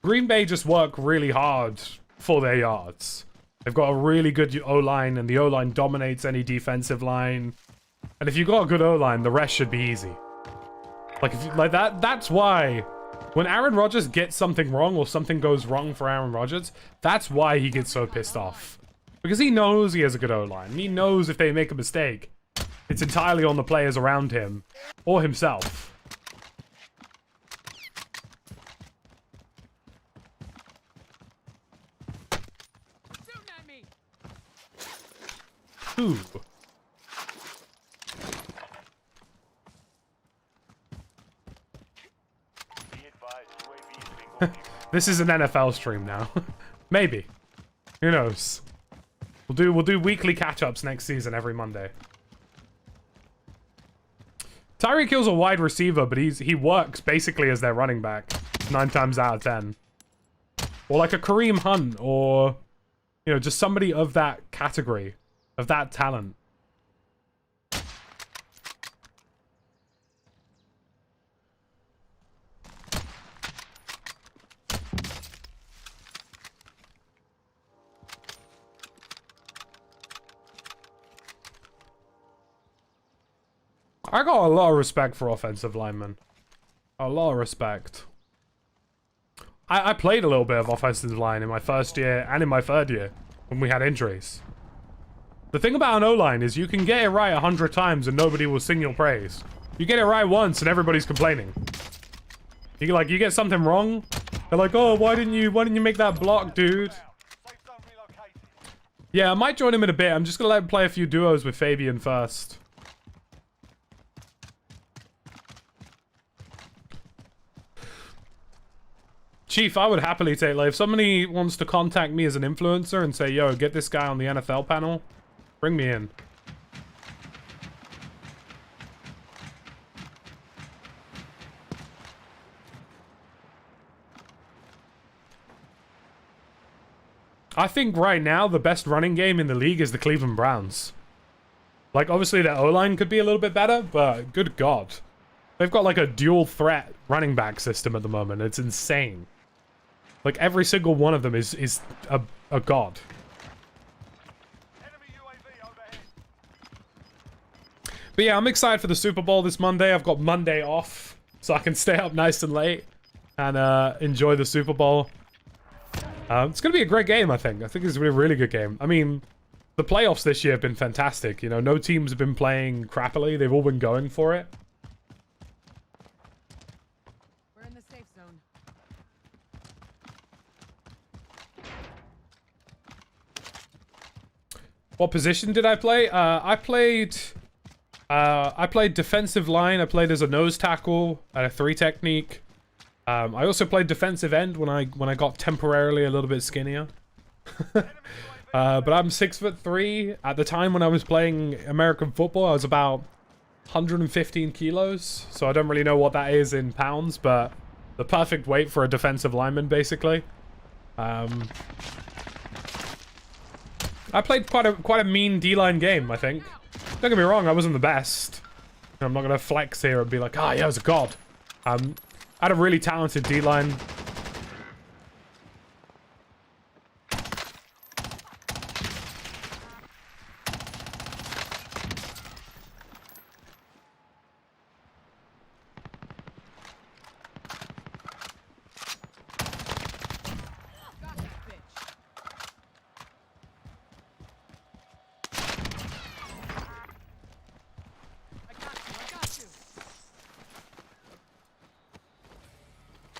Speaker 1: Green Bay just work really hard for their yards. They've got a really good O-line, and the O-line dominates any defensive line. And if you've got a good O-line, the rest should be easy. Like, if you, like that's why when Aaron Rodgers gets something wrong or something goes wrong for Aaron Rodgers, that's why he gets so pissed off. Because he knows he has a good O-line. He knows if they make a mistake, It's entirely on the players around him or himself.
Speaker 3: Shooting at me.
Speaker 1: Ooh.
Speaker 4: Be advised, UAV is bingo fuel.
Speaker 1: This is an NFL stream now. Maybe. Who knows? We'll do weekly catch-ups next season every Monday. Tyreek Hill's a wide receiver, but he works basically as their running back 9 times out of 10. Or like a Kareem Hunt, or you know, just somebody of that category, of that talent. I got a lot of respect for offensive linemen. A lot of respect. I played a little bit of offensive line in my first year and in my third year when we had injuries. The thing about an O-line is you can get it right 100 times and nobody will sing your praise. You get it right once and everybody's complaining. You get something wrong, they're like, oh, why didn't you make that block, dude?
Speaker 2: Safe zone relocated.
Speaker 1: Yeah, I might join him in a bit. I'm just gonna let him play a few duos with Fabian first. Chief, I would happily take, like, if somebody wants to contact me as an influencer and say, yo, get this guy on the NFL panel, bring me in. I think right now the best running game in the league is the Cleveland Browns. Like, obviously their O-line could be a little bit better, but good God. They've got like a dual threat running back system at the moment. It's insane. Like, every single one of them is a god.
Speaker 2: Enemy UAV overhead.
Speaker 1: But yeah, I'm excited for the Super Bowl this Monday. I've got Monday off, so I can stay up nice and late and enjoy the Super Bowl. It's going to be a great game, I think. I think it's going to be a really good game. I mean, the playoffs this year have been fantastic. You know, no teams have been playing crappily. They've all been going for it.
Speaker 3: We're in the safe zone.
Speaker 1: What position did I play? I played defensive line. I played as a nose tackle at a 3 technique. I also played defensive end when I got temporarily a little bit skinnier. But I'm 6'3". At the time when I was playing American football, I was about 115 kilos. So I don't really know what that is in pounds, but the perfect weight for a defensive lineman, basically. I played quite a mean D-line game, I think. Don't get me wrong, I wasn't the best. I'm not gonna flex here and be like, ah, yeah, I was a god. I had a really talented D-line.
Speaker 3: Got that bitch. I got you.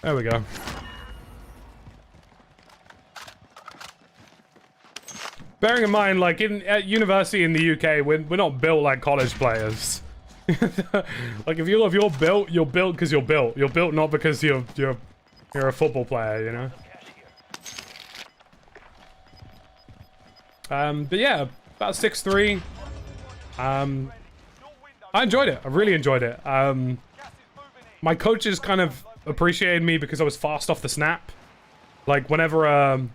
Speaker 1: There we go. Bearing in mind, like, at university in the UK, we're not built like college players. Like, if you're built, you're built because you're built. You're built not because you're a football player, you know? But yeah, about 6'3". I enjoyed it. I really enjoyed it. My coaches kind of appreciated me because I was fast off the snap. Like, whenever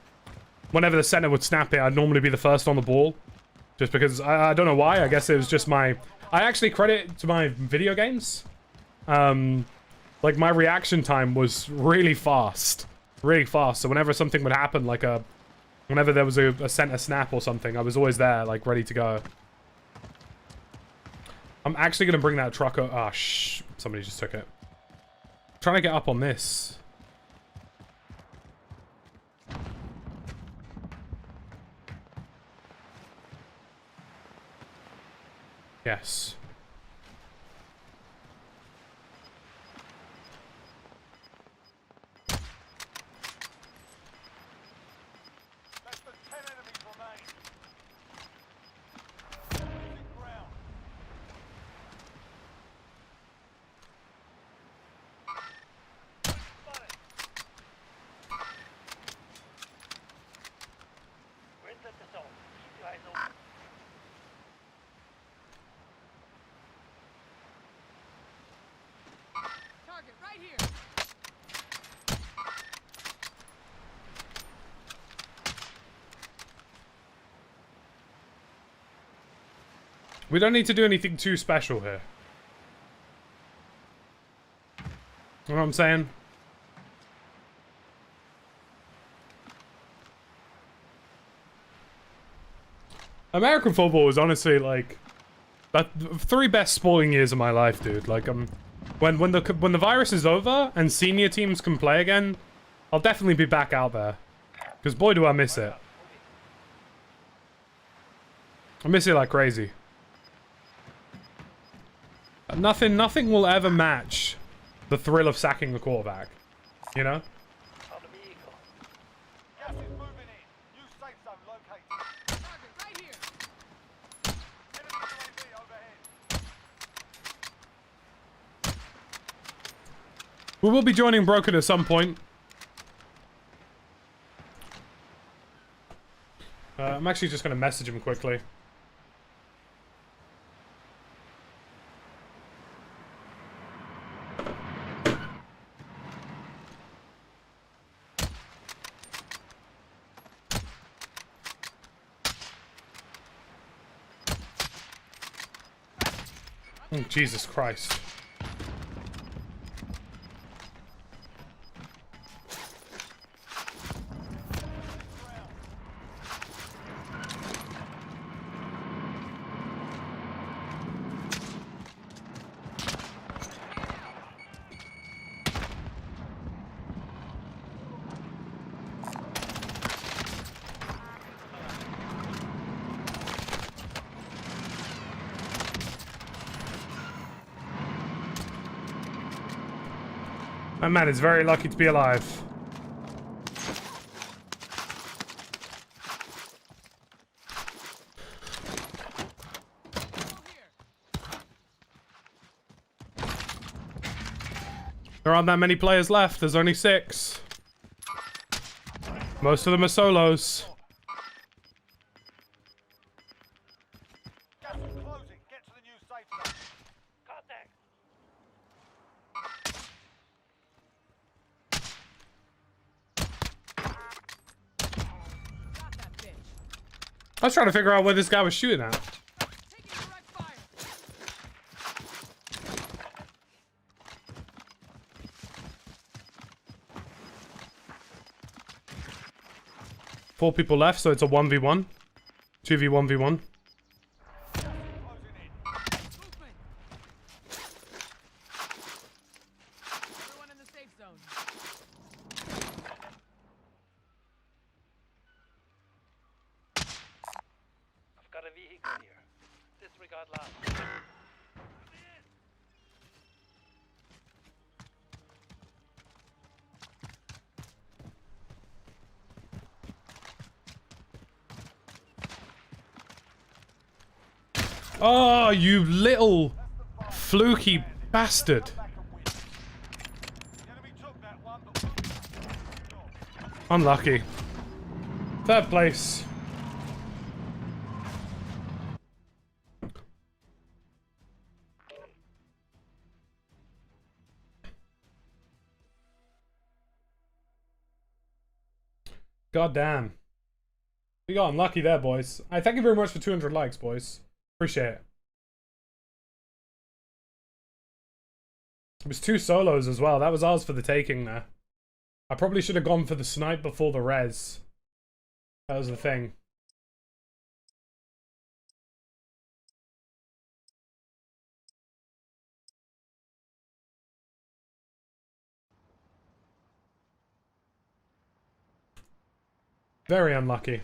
Speaker 1: the center would snap it, I'd normally be the first on the ball. Just because, I don't know why, I guess it was just my... I actually credit it to my video games. Like, my reaction time was really fast. Really fast, so whenever something would happen, like whenever there was a center snap or something, I was always there, like, ready to go. I'm actually gonna bring that truck up. Ah, shh. Somebody just took it. I'm trying to get up on this. Yes. We don't need to do anything too special here. You know what I'm saying? American football is honestly like the 3 best sporting years of my life, dude. Like when the virus is over and senior teams can play again, I'll definitely be back out there. Because boy do I miss it. I miss it like crazy. Nothing will ever match the thrill of sacking the quarterback. You know?
Speaker 2: Gas is moving in. New safe zone located.
Speaker 3: Target right here.
Speaker 2: Enemy UAV overhead.
Speaker 1: We will be joining Broken at some point. I'm actually just going to message him quickly. Oh, Jesus Christ. That man is very lucky to be alive. There aren't that many players left. There's only 6. Most of them are solos.
Speaker 2: Gas is closing. Get to the new safe zone. Contact.
Speaker 3: Got that bitch.
Speaker 1: I was trying to figure out where this guy was shooting at.
Speaker 3: Taking direct fire.
Speaker 1: 4 people left, so it's a 1v1. 2v1v1.
Speaker 2: Closing in.
Speaker 3: Movement. Everyone in the safe zone.
Speaker 6: I've got a vehicle here. Disregard last.
Speaker 1: Oh, you little fluky bastard.
Speaker 2: Back and win. The enemy took that one, but we'll do the job.
Speaker 1: Unlucky. 3rd place. God damn. We got unlucky there, boys. I thank you very much for 200 likes, boys. Appreciate it. It was 2 solos as well. That was ours for the taking there. I probably should have gone for the snipe before the res. That was the thing. Very unlucky.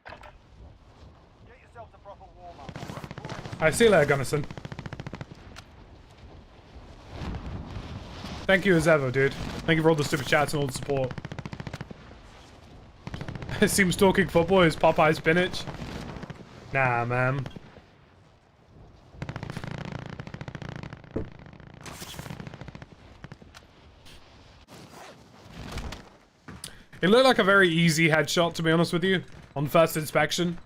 Speaker 2: Get yourself to proper warm-up.
Speaker 1: I see you later, Gunnison. Thank you as ever, dude. Thank you for all the super chats and all the support. It seems talking football is Popeye spinach. Nah, man. It looked like a very easy headshot, to be honest with you, on first inspection.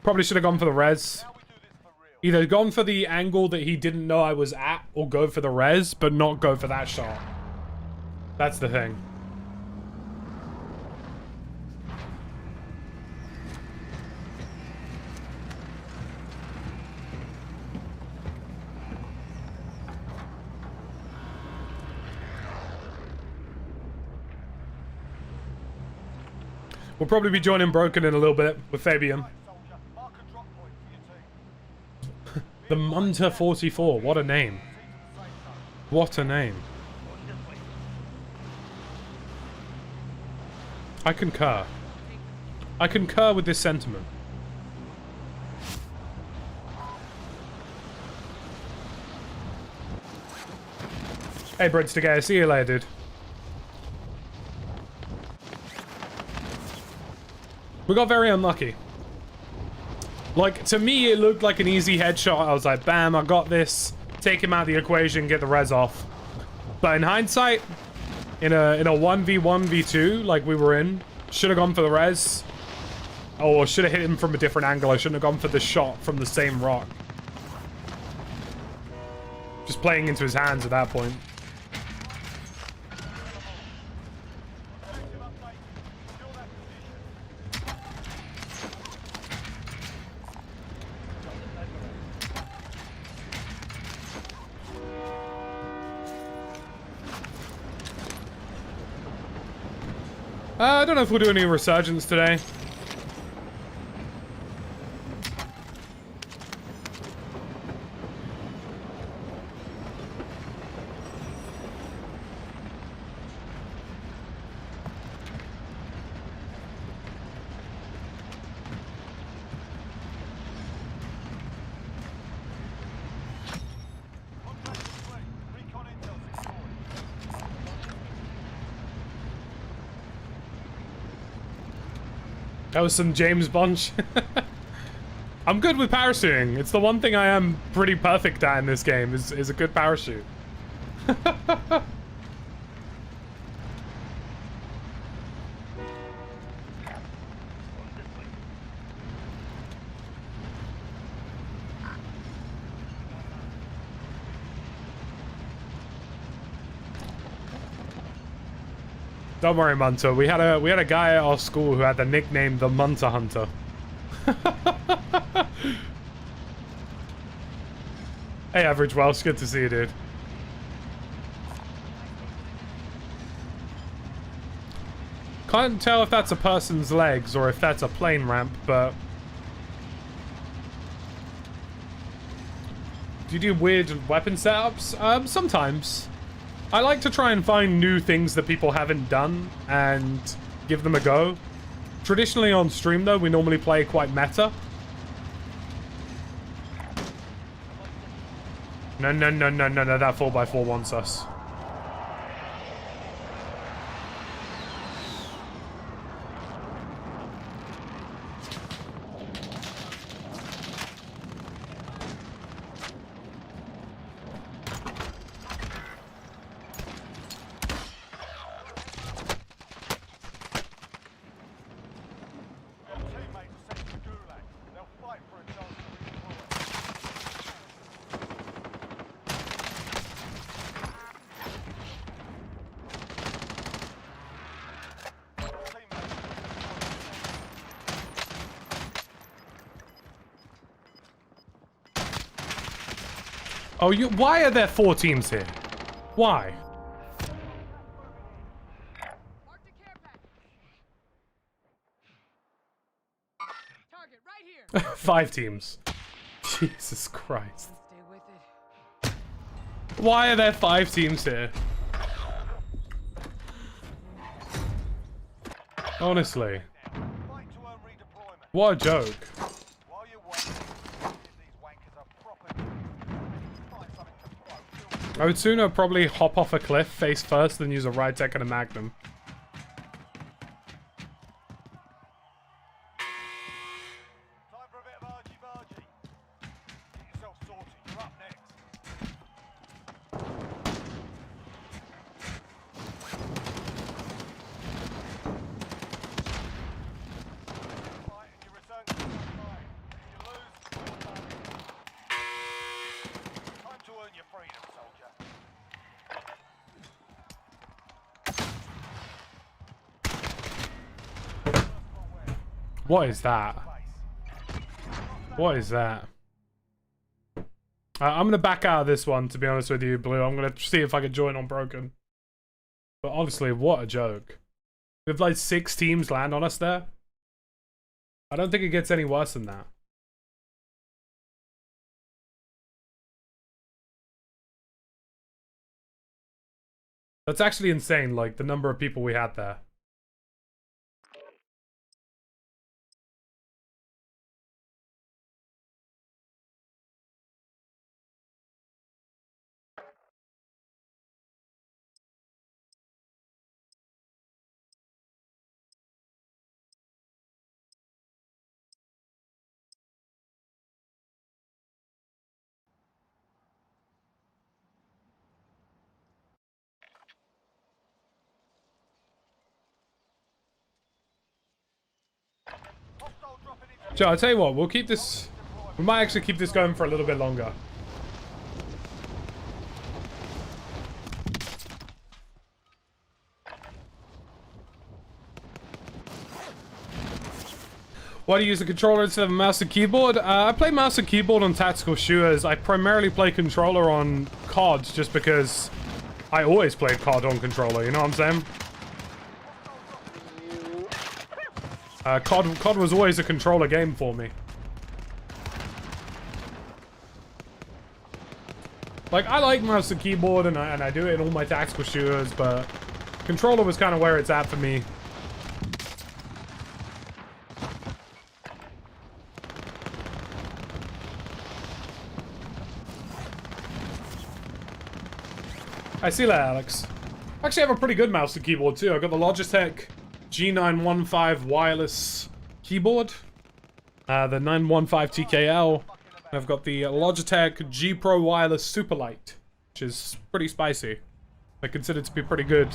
Speaker 1: Probably should have gone for the res.
Speaker 2: Now we do this for real.
Speaker 1: Either gone for the angle that he didn't know I was at, or go for the res, but not go for that shot. That's the thing. We'll probably be joining Broken in a little bit with Fabian.
Speaker 2: Right, soldier. Mark a drop point for your team.
Speaker 1: The Munter 44. What a name.
Speaker 2: Proceed to the safe zone.
Speaker 1: What a name.
Speaker 6: Going this way.
Speaker 1: I concur. I concur with this sentiment. Hey, Breadstick, see you later, dude. We got very unlucky. Like, to me, it looked like an easy headshot. I was like, bam, I got this. Take him out of the equation, get the res off. But in hindsight, in a 1v1v2 like we were in, should have gone for the res. Or should have hit him from a different angle. I shouldn't have gone for the shot from the same rock. Just playing into his hands at that point.
Speaker 2: Objective update. Secure that position.
Speaker 1: I don't know if we'll do any resurgence today.
Speaker 2: Contact complete. Recon intel secured.
Speaker 1: That was some James Bond shit. I'm good with parachuting. It's the one thing I am pretty perfect at in this game is a good parachute.
Speaker 6: Going this way.
Speaker 1: Don't worry, Munter. We had a guy at our school who had the nickname the Munter Hunter. Hey, Average Welsh, good to see you, dude. Can't tell if that's a person's legs or if that's a plane ramp, but... Do you do weird weapon setups? Sometimes. I like to try and find new things that people haven't done and give them a go. Traditionally on stream, though, we normally play quite meta. No, that 4x4 wants us.
Speaker 2: Your teammates are sent to the gulag. They'll fight for a chance to redeploy. Your teammates are
Speaker 1: Oh, why are there 4 teams here? Why?
Speaker 3: Mark the care package. Target right here.
Speaker 1: 5 teams. Jesus Christ.
Speaker 3: Stay with it.
Speaker 1: Why are there 5 teams here? Honestly.
Speaker 2: fight to earn redeployment.
Speaker 1: What a joke.
Speaker 2: While you're waiting, give these wankers a proper find something to throw.
Speaker 1: I would sooner probably hop off a cliff face first than use a ride tech and a magnum.
Speaker 2: Time for a bit of argy-bargy. Get yourself sorted. You're up next. Fight and you return to the front line. If you lose, you're done. Time to earn your freedom, soldier.
Speaker 1: What is that? What is that? I'm gonna back out of this one, to be honest with you, Blue. I'm gonna see if I can join on Broken. But honestly, what a joke. We have like 6 teams land on us there. I don't think it gets any worse than that. That's actually insane, like, the number of people we had there.
Speaker 2: Hostile dropping into
Speaker 1: So I'll tell you what, we'll keep this... We might actually keep this going for a little bit longer. Why do you use a controller instead of a mouse and keyboard? I play mouse and keyboard on tactical shooters. I primarily play controller on COD just because I always played COD on controller, you know what I'm saying? COD was always a controller game for me. Like, I like mouse and keyboard and I do it in all my tactical shooters, but controller was kind of where it's at for me. I see that, Alex. I actually have a pretty good mouse and keyboard too. I've got the Logitech G915 wireless keyboard, the 915 TKL. I've got the Logitech G Pro wireless Superlight, which is pretty spicy. I consider to be pretty good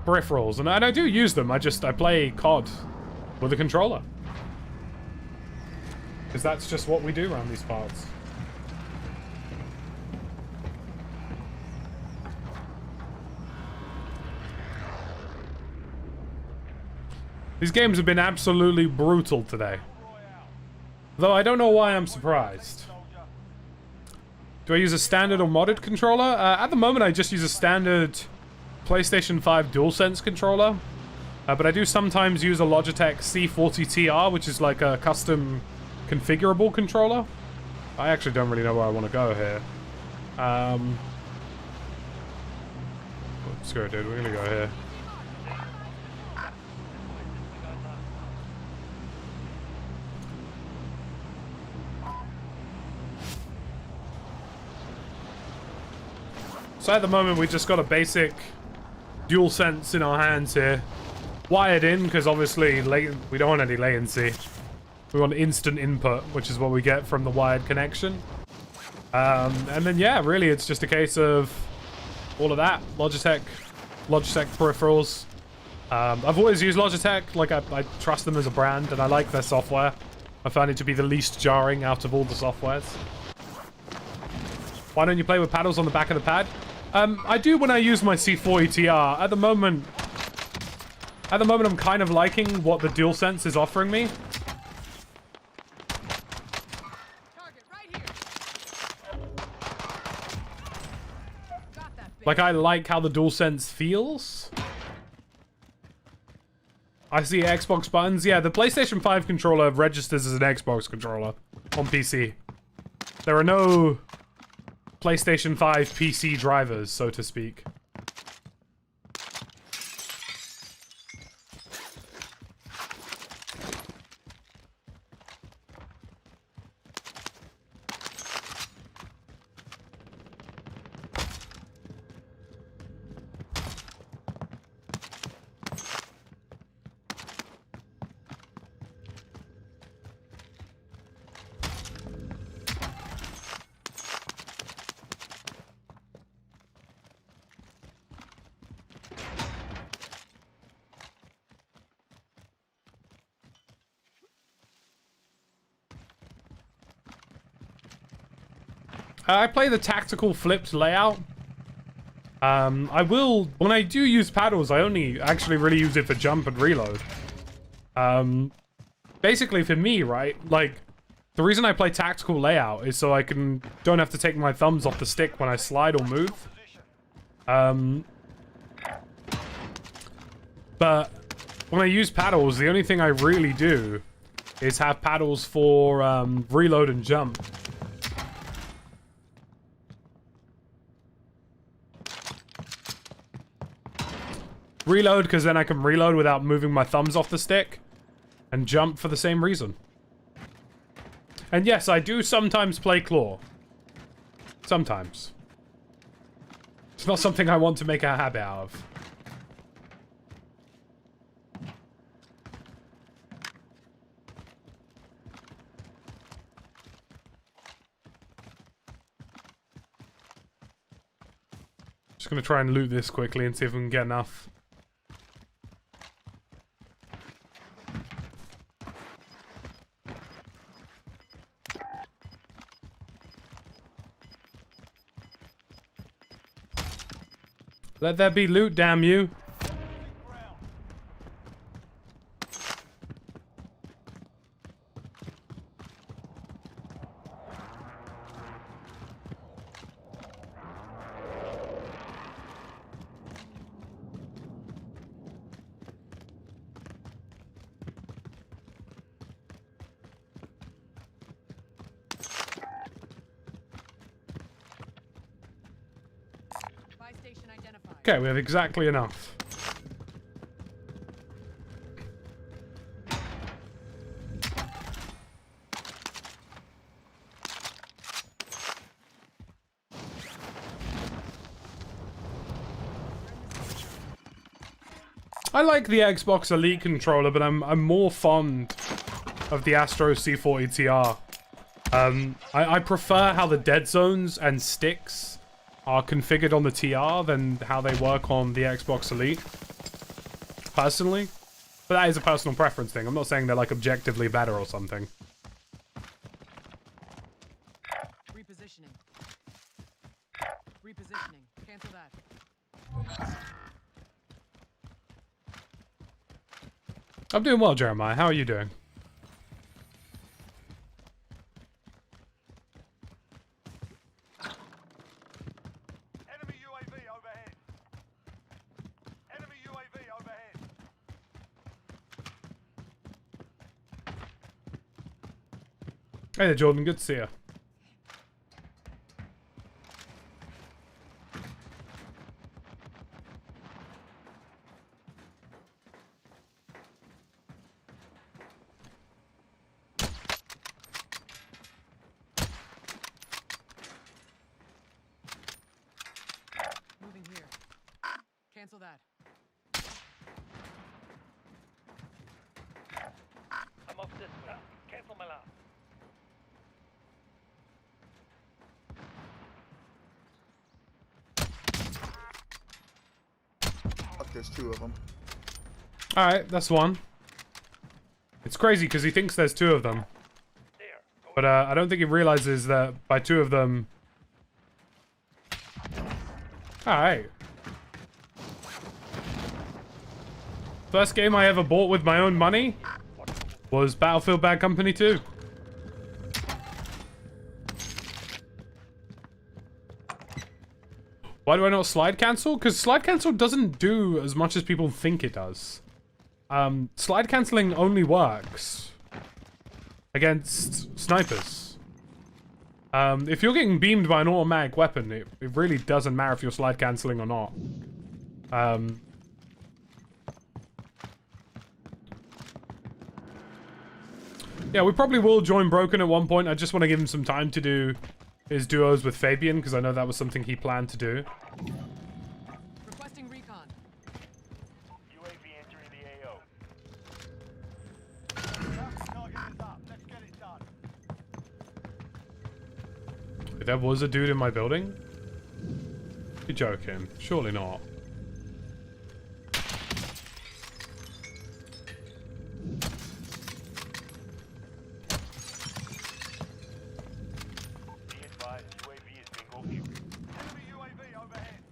Speaker 1: peripherals, and I do use them. I play COD with a controller, because that's just what we do around these parts. These games have been absolutely brutal today. Though I don't know why I'm surprised. Do I use a standard or modded controller? At the moment I just use a standard PlayStation 5 DualSense controller. But I do sometimes use a Logitech C40TR, which is like a custom configurable controller. I actually don't really know where I want to go here. Screw it, dude. We're gonna go here. So at the moment, we just got a basic DualSense in our hands here. Wired in, because obviously we don't want any latency. We want instant input, which is what we get from the wired connection. And then, yeah, really, it's just a case of all of that. Logitech peripherals. I've always used Logitech. Like, I trust them as a brand, and I like their software. I found it to be the least jarring out of all the softwares. Why don't you play with paddles on the back of the pad? I do when I use my C40TR. At the moment, I'm kind of liking what the DualSense is offering me.
Speaker 3: Target right here. Got that bitch.
Speaker 1: Like, I like how the DualSense feels. I see Xbox buttons. Yeah, the PlayStation 5 controller registers as an Xbox controller on PC. There are no PlayStation 5 PC drivers, so to speak. I play the tactical flipped layout. I will, when I do use paddles, I only actually really use it for jump and reload. Basically for me, right, like, the reason I play tactical layout is so I don't have to take my thumbs off the stick when I slide or move. But when I use paddles, the only thing I really do is have paddles for reload and jump. Reload, because then I can reload without moving my thumbs off the stick. And jump for the same reason. And yes, I do sometimes play claw. Sometimes. It's not something I want to make a habit out of. Just gonna try and loot this quickly and see if we can get enough. Let there be loot, damn you.
Speaker 3: Buy station identified.
Speaker 1: Okay, we have exactly enough. I like the Xbox Elite controller, but I'm more fond of the Astro C40 TR. I prefer how the dead zones and sticks are configured on the TR than how they work on the Xbox Elite. Personally. But that is a personal preference thing. I'm not saying they're like objectively better or something.
Speaker 3: Repositioning. Repositioning. Cancel that.
Speaker 1: I'm doing well, Jeremiah. How are you doing?
Speaker 2: Enemy UAV overhead. Enemy UAV overhead.
Speaker 1: Hey there, Jordan. Good to see you.
Speaker 3: Moving here. Cancel that.
Speaker 6: I'm off this way. Cancel my lap.
Speaker 7: Fuck, there's two of them.
Speaker 1: Alright, that's one. It's crazy because he thinks there's two of them.
Speaker 6: There.
Speaker 1: But I don't think he realizes that by two of them... Alright. First game I ever bought with my own money was Battlefield Bad Company 2. Why do I not slide cancel? Because slide cancel doesn't do as much as people think it does. Slide canceling only works against snipers. If you're getting beamed by an automatic weapon, it really doesn't matter if you're slide canceling or not. Yeah, we probably will join Broken at one point. I just want to give him some time to do his duos with Fabian, because I know that was something he planned to do.
Speaker 3: Requesting recon.
Speaker 4: UAV entering the AO.
Speaker 2: Target is up. Let's get it done.
Speaker 1: If there was a dude in my building? You're joking. Surely not.
Speaker 4: Be advised, UAV is bingo fuel.
Speaker 2: Enemy UAV overhead.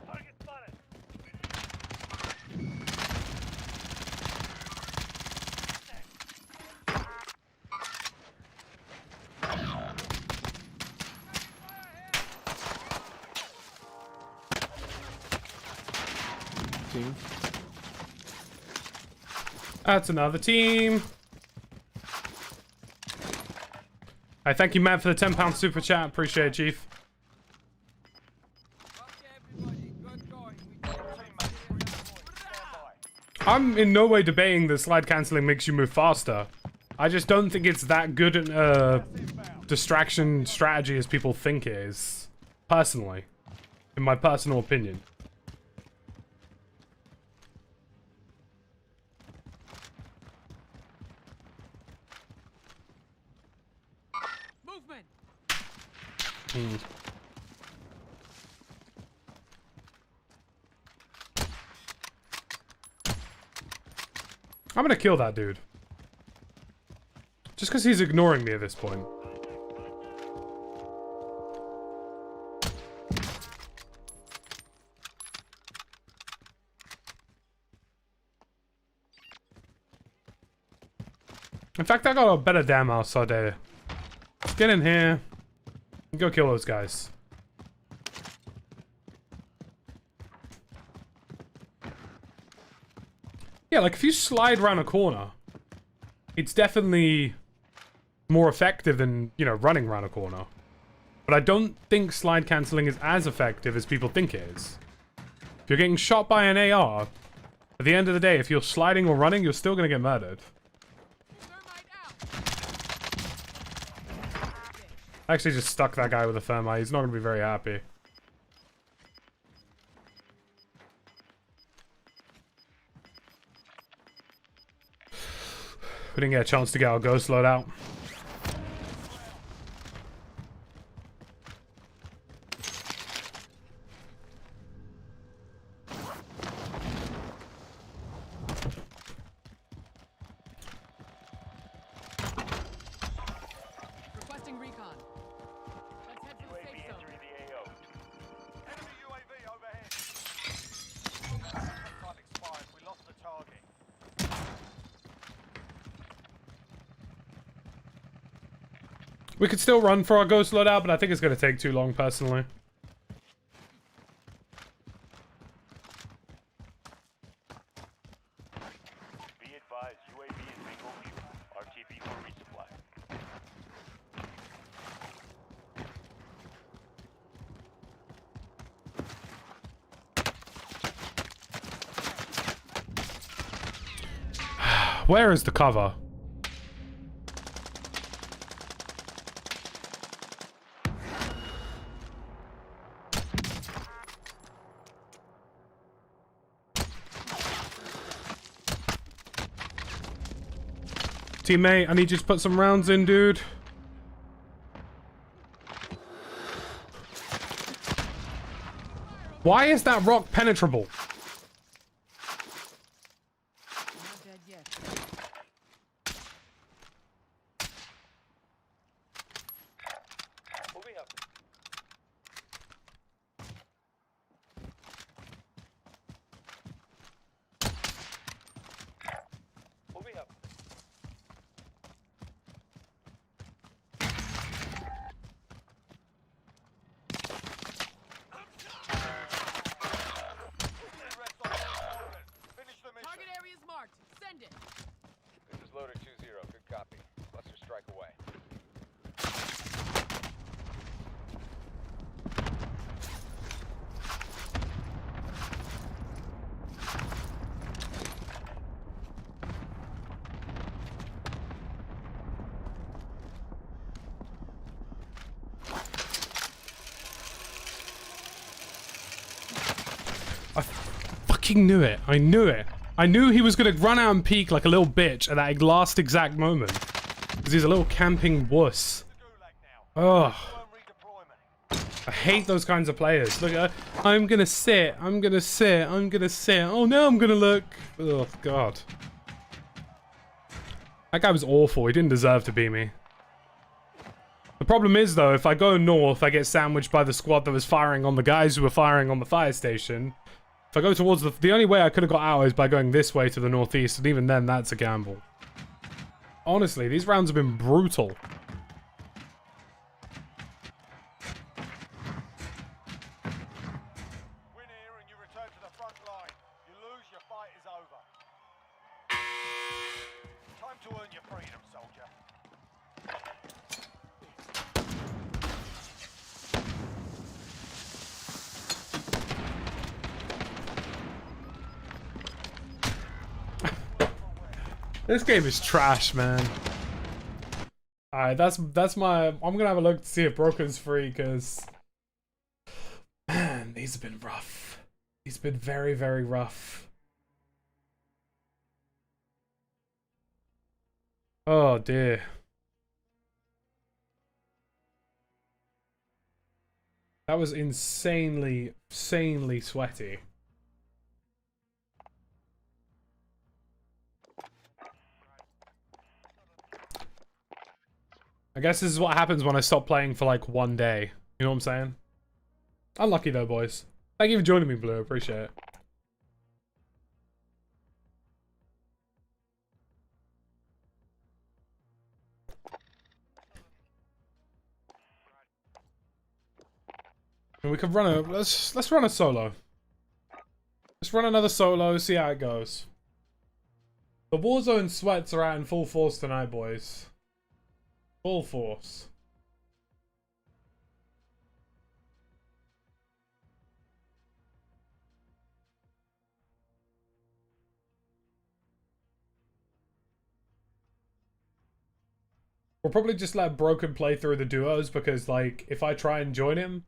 Speaker 6: Target spotted.
Speaker 5: team.
Speaker 1: That's another team. I thank you, Matt, for the £10 super chat. Appreciate it, Chief. I'm in no way debating that slide canceling makes you move faster. I just don't think it's that good a distraction strategy as people think it is. Personally. In my personal opinion.
Speaker 3: Movement.
Speaker 1: I'm gonna kill that dude. Just because he's ignoring me at this point. In fact, I got a better damn house out there. Get in here. And go kill those guys. Yeah, like if you slide around a corner, it's definitely more effective than, you know, running around a corner. But I don't think slide cancelling is as effective as people think it is. If you're getting shot by an AR, at the end of the day, if you're sliding or running, you're still gonna get murdered. I actually just stuck that guy with a thermite. He's not gonna be very happy. We didn't get a chance to get our ghost load out.
Speaker 3: Requesting recon. Let's head for the
Speaker 4: UAV
Speaker 3: safe zone.
Speaker 4: entering the AO.
Speaker 2: Enemy UAV overhead. Time expired. We lost the target.
Speaker 1: We could still run for our ghost loadout, but I think it's going to take too long, personally.
Speaker 4: Be advised, UAV is bingo fuel. RTB for resupply.
Speaker 1: Where is the cover? Teammate, I need you to put some rounds in, dude. Why is that rock penetrable?
Speaker 3: Not dead yet.
Speaker 6: Moving up. Moving up.
Speaker 2: Finish the mission.
Speaker 3: Target area is marked. Send it.
Speaker 7: This is loader 2-0. Good copy. Cluster strike away.
Speaker 1: I fucking knew it. I knew it. I knew he was going to run out and peek like a little bitch at that last exact moment. Because he's a little camping wuss. Ugh. I hate those kinds of players. Look, I'm going to sit. I'm going to sit. I'm going to sit. Oh, now I'm going to look. Oh, God. That guy was awful. He didn't deserve to be me. The problem is, though, if I go north, I get sandwiched by the squad that was firing on the guys who were firing on the fire station. If I go towards the only way I could have got out is by going this way to the northeast, and even then, that's a gamble. Honestly, these rounds have been brutal.
Speaker 2: Win here and you return to the front line. You
Speaker 1: This game is trash, man. Alright, that's my... I'm gonna have a look to see if Broken's free, because... Man, these have been rough. These have been very, very rough. Oh, dear. That was insanely sweaty. I guess this is what happens when I stop playing for like one day. You know what I'm saying? Unlucky though, boys. Thank you for joining me, Blue. Appreciate it. And we could run a let's run a solo. Let's run another solo, see how it goes. The Warzone sweats are out in full force tonight, boys. Full force. We'll probably just let Broken play through the duos, because like if I try and join him,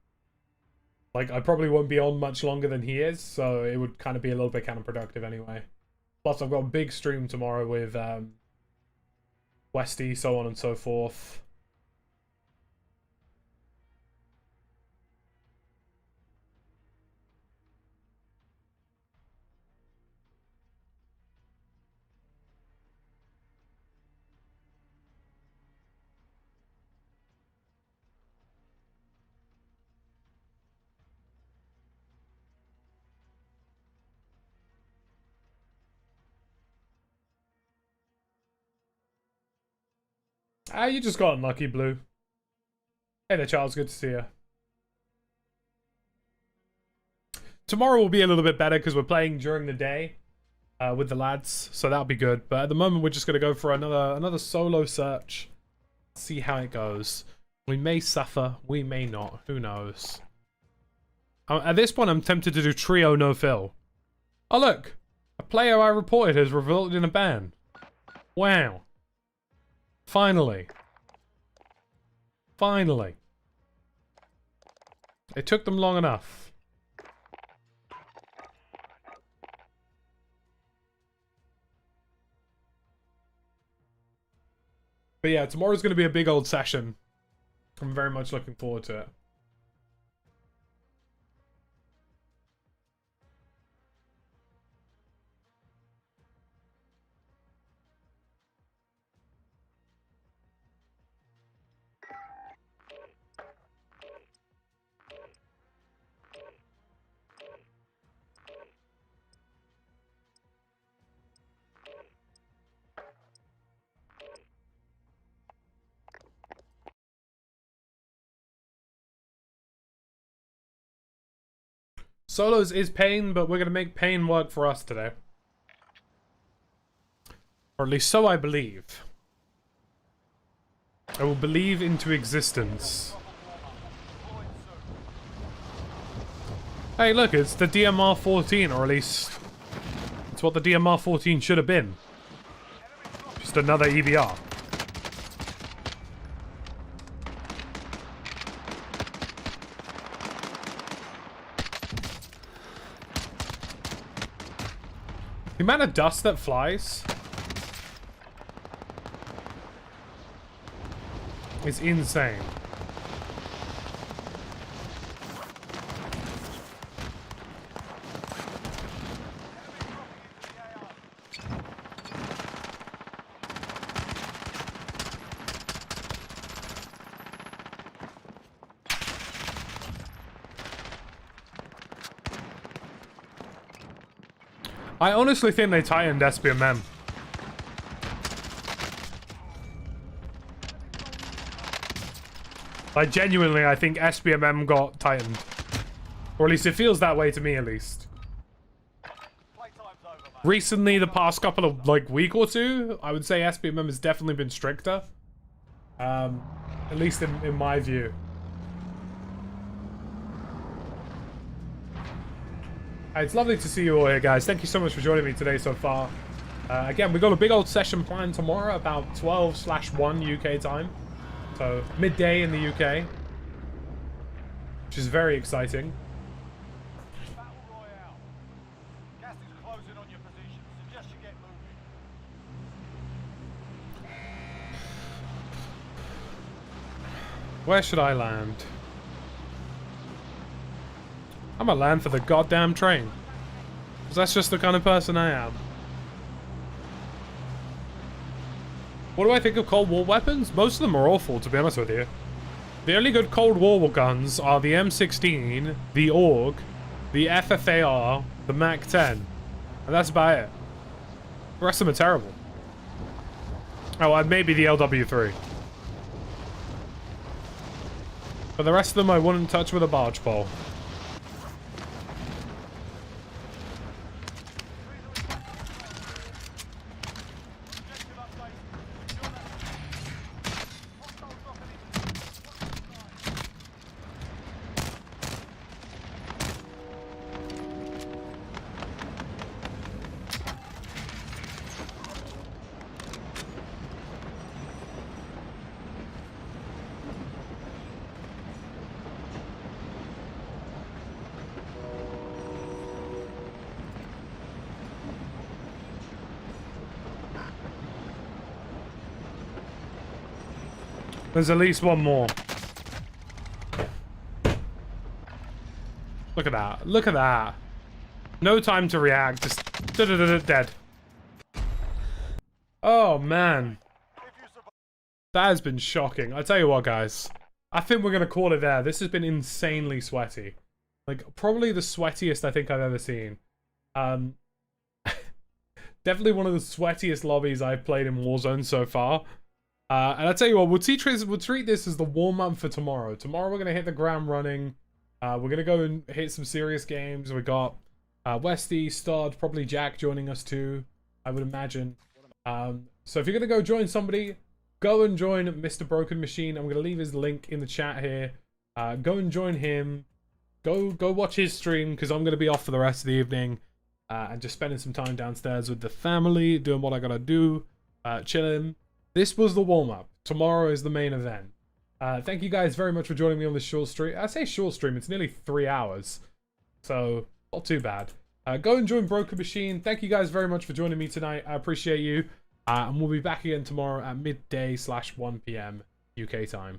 Speaker 1: like I probably won't be on much longer than he is, so it would kind of be a little bit counterproductive anyway. Plus I've got a big stream tomorrow with Westy, so on and so forth. Ah, you just got unlucky, Blue. Hey there, Charles. Good to see you. Tomorrow will be a little bit better because we're playing during the day with the lads, so that'll be good. But at the moment, we're just gonna go for another solo search. See how it goes. We may suffer, we may not. Who knows? At this point, I'm tempted to do trio no fill. Oh look, a player I reported has resulted in a ban. Wow. Finally. Finally. It took them long enough. But yeah, tomorrow's going to be a big old session. I'm very much looking forward to it. Solos is pain, but we're going to make pain work for us today. Or at least so I believe. I will believe into existence. Hey, look, it's the DMR-14, or at least it's what the DMR-14 should have been. Just another EBR. The amount of dust that flies is insane. I honestly think they tightened SBMM. Like, genuinely, I think SBMM got tightened. Or at least it feels that way to me, at least. Recently, the past couple of, like, week or two, I would say SBMM has definitely been stricter. At least in my view. It's lovely to see you all here, guys. Thank you so much for joining me today so far. Again, we got a big old session planned tomorrow about 12/1 UK time. So, midday in the UK. Which is very exciting.
Speaker 2: Battle Royale. Gas is closing on your position. Suggest you get moving.
Speaker 1: Where should I land? I'm gonna land for the goddamn train. Because that's just the kind of person I am. What do I think of Cold War weapons? Most of them are awful, to be honest with you. The only good Cold War guns are the M16, the AUG, the FFAR, the MAC-10. And that's about it. The rest of them are terrible. Oh, and maybe the LW3. But the rest of them I wouldn't touch with a barge pole. There's at least one more. Look at that. Look at that. No time to react. Just dead. Oh, man. That has been shocking. I tell you what, guys. I think we're going to call it there. This has been insanely sweaty. Like, probably the sweatiest I think I've ever seen. Definitely one of the sweatiest lobbies I've played in Warzone so far. And I tell you what, we'll treat this as the warm-up for tomorrow. Tomorrow we're going to hit the ground running. We're going to go and hit some serious games. We got Westy, Stod, probably Jack joining us too, I would imagine. So if you're going to go join somebody, go and join Mr. Broken Machine. I'm going to leave his link in the chat here. Go and join him. Go watch his stream, because I'm going to be off for the rest of the evening. And just spending some time downstairs with the family, doing what I got to do, chilling. This was the warm-up. Tomorrow is the main event. Thank you guys very much for joining me on this short stream. I say short stream, it's nearly 3 hours. So, not too bad. Go and join Broken Machine. Thank you guys very much for joining me tonight. I appreciate you. And we'll be back again tomorrow at midday/1 PM UK time.